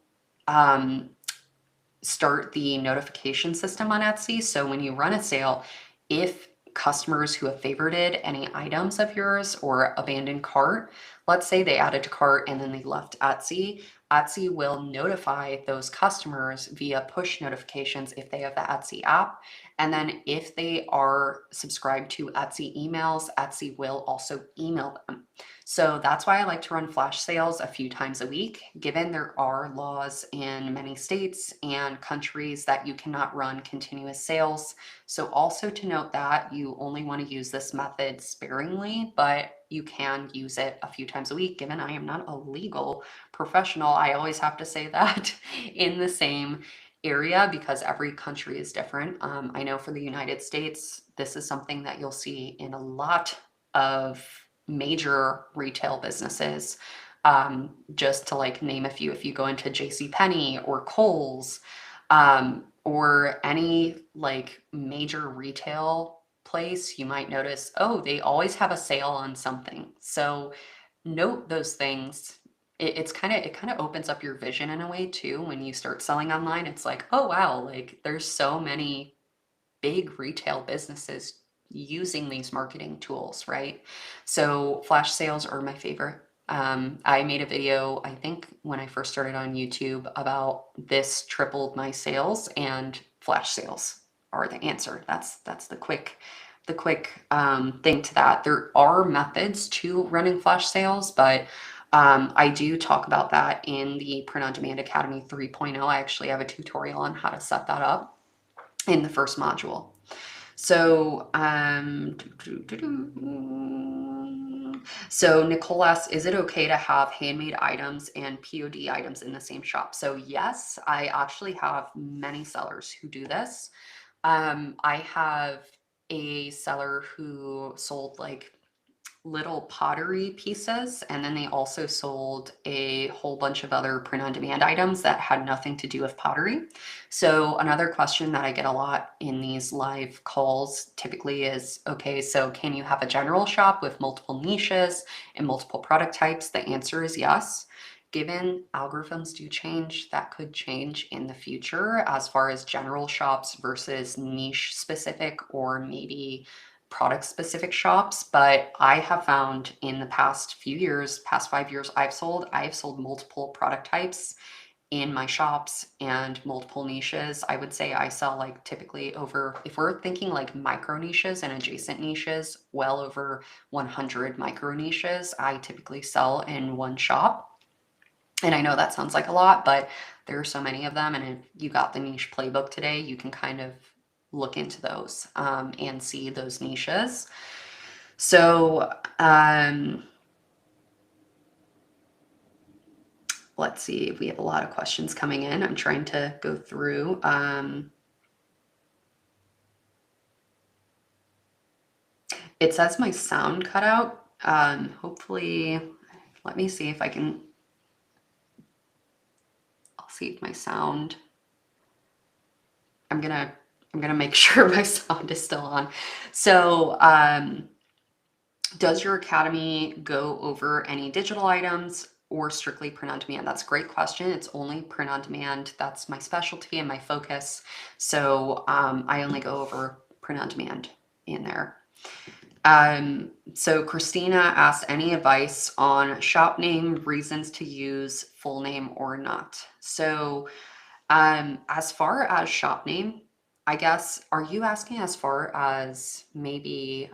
start the notification system on Etsy. So when you run a sale, if customers who have favorited any items of yours or abandoned cart, let's say they added to cart and then they left Etsy, Etsy will notify those customers via push notifications if they have the Etsy app. And then if they are subscribed to Etsy emails, Etsy will also email them. So that's why I like to run flash sales a few times a week, given there are laws in many states and countries that you cannot run continuous sales. So also to note that you only want to use this method sparingly, but you can use it a few times a week. Given I am not a legal professional, I always have to say that in the same area because every country is different. I know for the United States, this is something that you'll see in a lot of major retail businesses. Just to like name a few, if you go into JCPenney or Kohl's, or any like major retail place, you might notice, oh, they always have a sale on something. So note those things. It kind of opens up your vision in a way too. When you start selling online, it's like, oh wow, like there's so many big retail businesses using these marketing tools, right? So flash sales are my favorite. I made a video, I think when I first started on YouTube, about this tripled my sales, and flash sales are the answer. That's the quick thing to that. There are methods to running flash sales, but I do talk about that in the Print on Demand Academy 3.0. I actually have a tutorial on how to set that up in the first module. So, so Nicole asks, is it okay to have handmade items and POD items in the same shop? So yes, I actually have many sellers who do this. I have a seller who sold like little pottery pieces, and then they also sold a whole bunch of other print on demand items that had nothing to do with pottery. So another question that I get a lot in these live calls typically is, okay, so can you have a general shop with multiple niches and multiple product types? The answer is yes. Given algorithms do change, that could change in the future as far as general shops versus niche specific or maybe product specific shops. But I have found in the past few years, past 5 years, I've sold multiple product types in my shops and multiple niches. I would say I sell like typically over, if we're thinking like micro niches and adjacent niches, well over 100 micro niches I typically sell in one shop. And I know that sounds like a lot, but there are so many of them. And if you got the niche playbook today, you can kind of look into those and see those niches. So let's see, we have a lot of questions coming in. I'm trying to go through. It says my sound cut out. Hopefully, let me see if I can. I'll see if my sound. I'm gonna make sure my sound is still on. So, does your academy go over any digital items or strictly print on demand? That's a great question. It's only print on demand. That's my specialty and my focus. So I only go over print on demand in there. So Christina asked, any advice on shop name, reasons to use full name or not? So as far as shop name, I guess, are you asking as far as maybe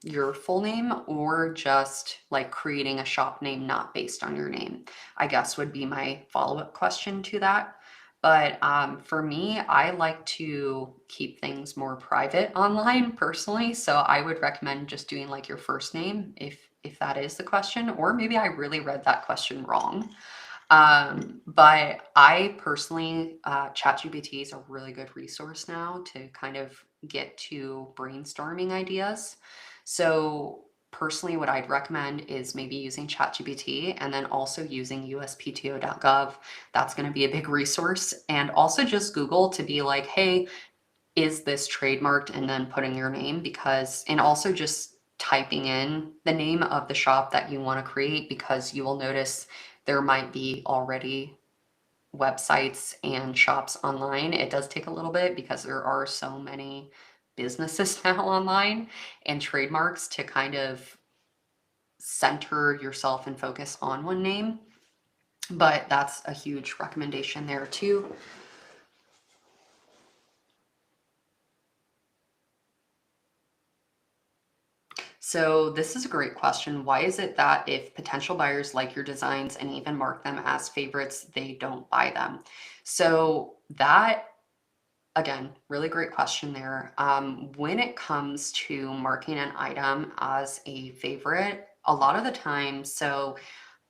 your full name or just like creating a shop name not based on your name? I guess would be my follow-up question to that. But for me, I like to keep things more private online personally. So I would recommend just doing like your first name if that is the question, or maybe I really read that question wrong. But I personally, ChatGPT is a really good resource now to kind of get to brainstorming ideas. So personally, what I'd recommend is maybe using ChatGPT and then also using uspto.gov. That's going to be a big resource. And also just Google to be like, hey, is this trademarked? And then putting your name, because, and also just typing in the name of the shop that you want to create, because you will notice there might be already websites and shops online. It does take a little bit because there are so many businesses now online and trademarks to kind of center yourself and focus on one name. But that's a huge recommendation there too. So this is a great question. Why is it that if potential buyers like your designs and even mark them as favorites, they don't buy them? So that, again, really great question there. When it comes to marking an item as a favorite, a lot of the time, so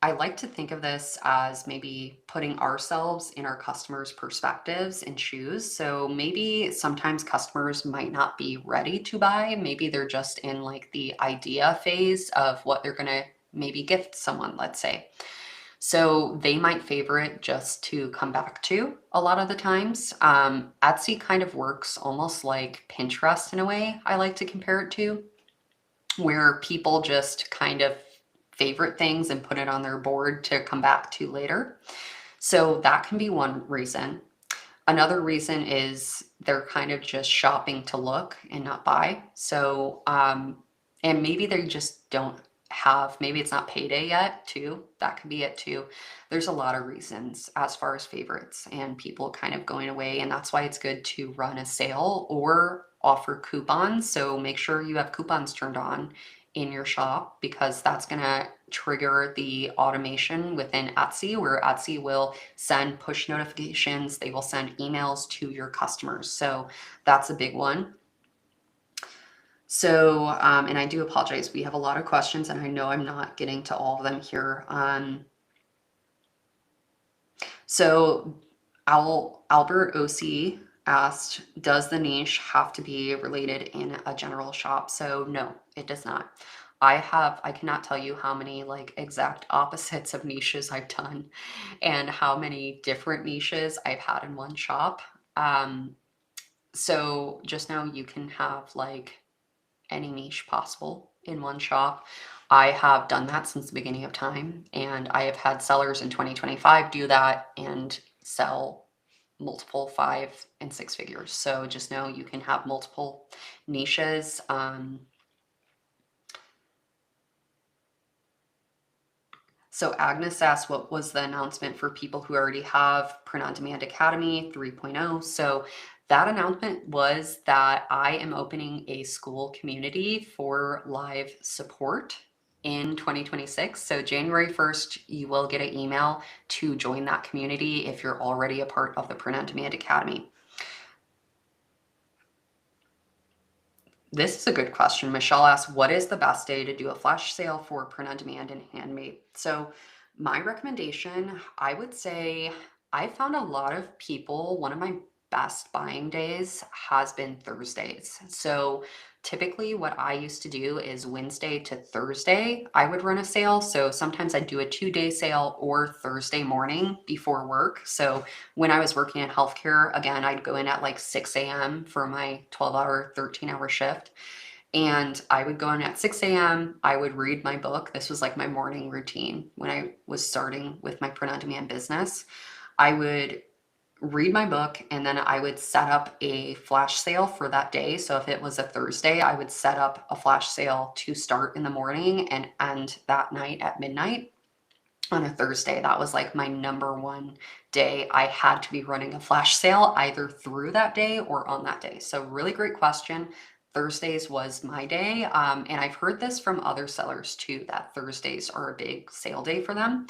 I like to think of this as maybe putting ourselves in our customers' perspectives and shoes. So maybe sometimes customers might not be ready to buy. Maybe they're just in like the idea phase of what they're going to maybe gift someone, let's say. So they might favorite just to come back to a lot of the times. Etsy kind of works almost like Pinterest in a way, I like to compare it to, where people just kind of favorite things and put it on their board to come back to later. So that can be one reason. Another reason is they're kind of just shopping to look and not buy. So, and maybe they just don't have, maybe it's not payday yet too. That could be it too. There's a lot of reasons as far as favorites and people kind of going away. And that's why it's good to run a sale or offer coupons. So make sure you have coupons turned on in your shop, because that's going to trigger the automation within Etsy, where Etsy will send push notifications, they will send emails to your customers. So that's a big one. So, and I do apologize, we have a lot of questions and I know I'm not getting to all of them here. So Albert OC asked, does the niche have to be related in a general shop? So no, it does not. I cannot tell you how many like exact opposites of niches I've done and how many different niches I've had in one shop. So just know you can have like any niche possible in one shop. I have done that since the beginning of time, and I have had sellers in 2025 do that and sell multiple 5 and 6 figures. So just know you can have multiple niches. So Agnes asked, what was the announcement for people who already have Print on Demand Academy 3.0? So that announcement was that I am opening a school community for live support in 2026. So January 1st, you will get an email to join that community if you're already a part of the Print on Demand Academy. This is a good question. Michelle asks, what is the best day to do a flash sale for print on demand and handmade? So my recommendation, I would say I found a lot of people, one of my best buying days has been Thursdays. So typically what I used to do is Wednesday to Thursday, I would run a sale. So sometimes I'd do a 2-day sale or Thursday morning before work. So when I was working in healthcare, again, I'd go in at like 6 a.m. for my 12-hour, 13-hour shift. And I would go in at 6 a.m. I would read my book. This was like my morning routine when I was starting with my print on demand business. I would read my book and then I would set up a flash sale for that day. So if it was a Thursday, I would set up a flash sale to start in the morning and end that night at midnight. On a Thursday, that was like my number one day. I had to be running a flash sale either through that day or on that day. So really great question. Thursdays was my day. And I've heard this from other sellers too, that Thursdays are a big sale day for them.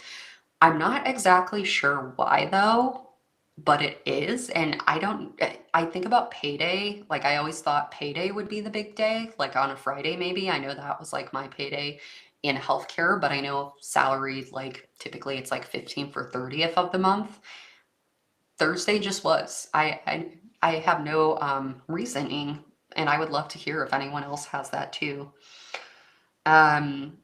I'm not exactly sure why though, but it is. And I think about payday. Like I always thought payday would be the big day, like on a Friday maybe. I know that was like my payday in healthcare, but I know salary, like typically it's like 15 for 30th of the month. Thursday just was. I have no reasoning, and I would love to hear if anyone else has that too. Um,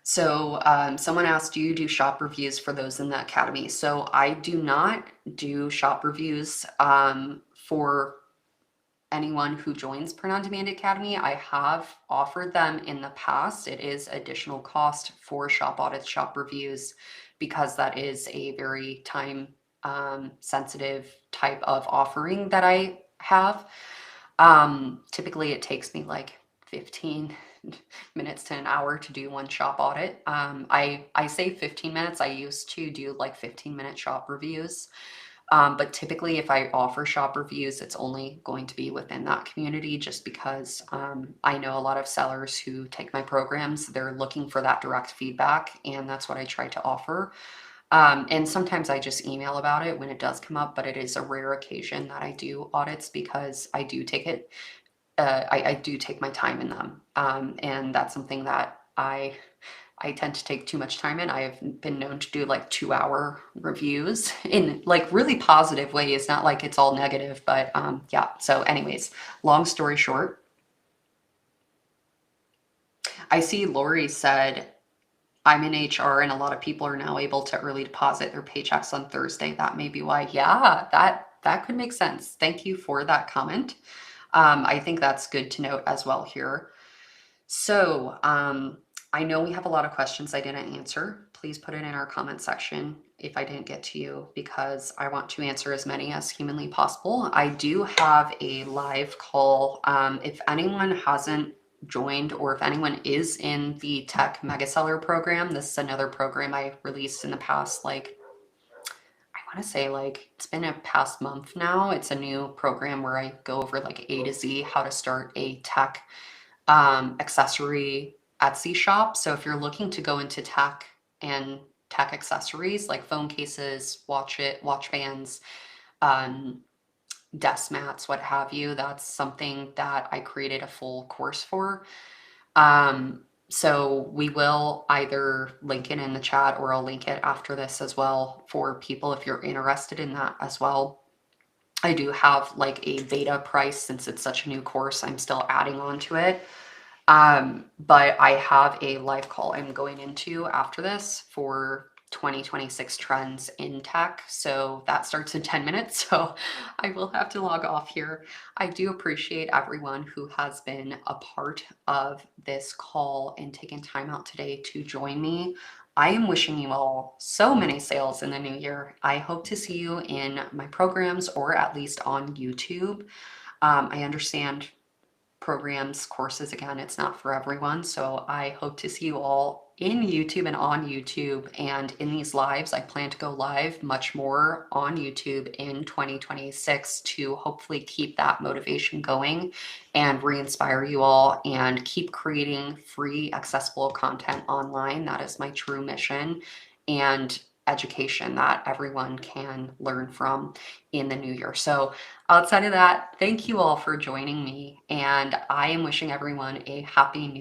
So someone asked, do you do shop reviews for those in the academy? So I do not do shop reviews for anyone who joins Print on Demand Academy. I have offered them in the past. It is additional cost for shop audits, shop reviews, because that is a very time sensitive type of offering that I have. Typically it takes me like 15 minutes to an hour to do one shop audit. I say 15 minutes. I used to do like 15-minute shop reviews. But typically if I offer shop reviews, it's only going to be within that community just because I know a lot of sellers who take my programs, they're looking for that direct feedback, and that's what I try to offer. And sometimes I just email about it when it does come up, but it is a rare occasion that I do audits because I do take it. I do take my time in them, and that's something that I tend to take too much time in. I have been known to do like 2-hour reviews in like really positive ways, not like it's all negative, but yeah. So anyways, long story short, I see Lori said, I'm in HR and a lot of people are now able to early deposit their paychecks on Thursday. That may be why. Yeah, that could make sense. Thank you for that comment. I think that's good to note as well here. So I know we have a lot of questions I didn't answer. Please put it in our comment section if I didn't get to you, because I want to answer as many as humanly possible. I do have a live call. If anyone hasn't joined, or if anyone is in the Tech Mega Seller program, this is another program I released in the past, like I want to say like it's been a past month now. It's a new program where I go over like A to Z how to start a tech accessory Etsy shop. So if you're looking to go into tech and tech accessories like phone cases, watch bands, um, desk mats, what have you, that's something that I created a full course for. So we will either link it in the chat or I'll link it after this as well for people if you're interested in that as well. I do have like a beta price since it's such a new course. I'm still adding on to it. But I have a live call I'm going into after this for 2026 trends in tech. So that starts in 10 minutes. So I will have to log off here. I do appreciate everyone who has been a part of this call and taken time out today to join me. I am wishing you all so many sales in the new year. I hope to see you in my programs or at least on YouTube. I understand programs, courses, again, it's not for everyone. So I hope to see you all in YouTube and on YouTube. And in these lives, I plan to go live much more on YouTube in 2026 to hopefully keep that motivation going and re-inspire you all and keep creating free, accessible content online. That is my true mission. And education that everyone can learn from in the new year. So outside of that, thank you all for joining me, and I am wishing everyone a happy new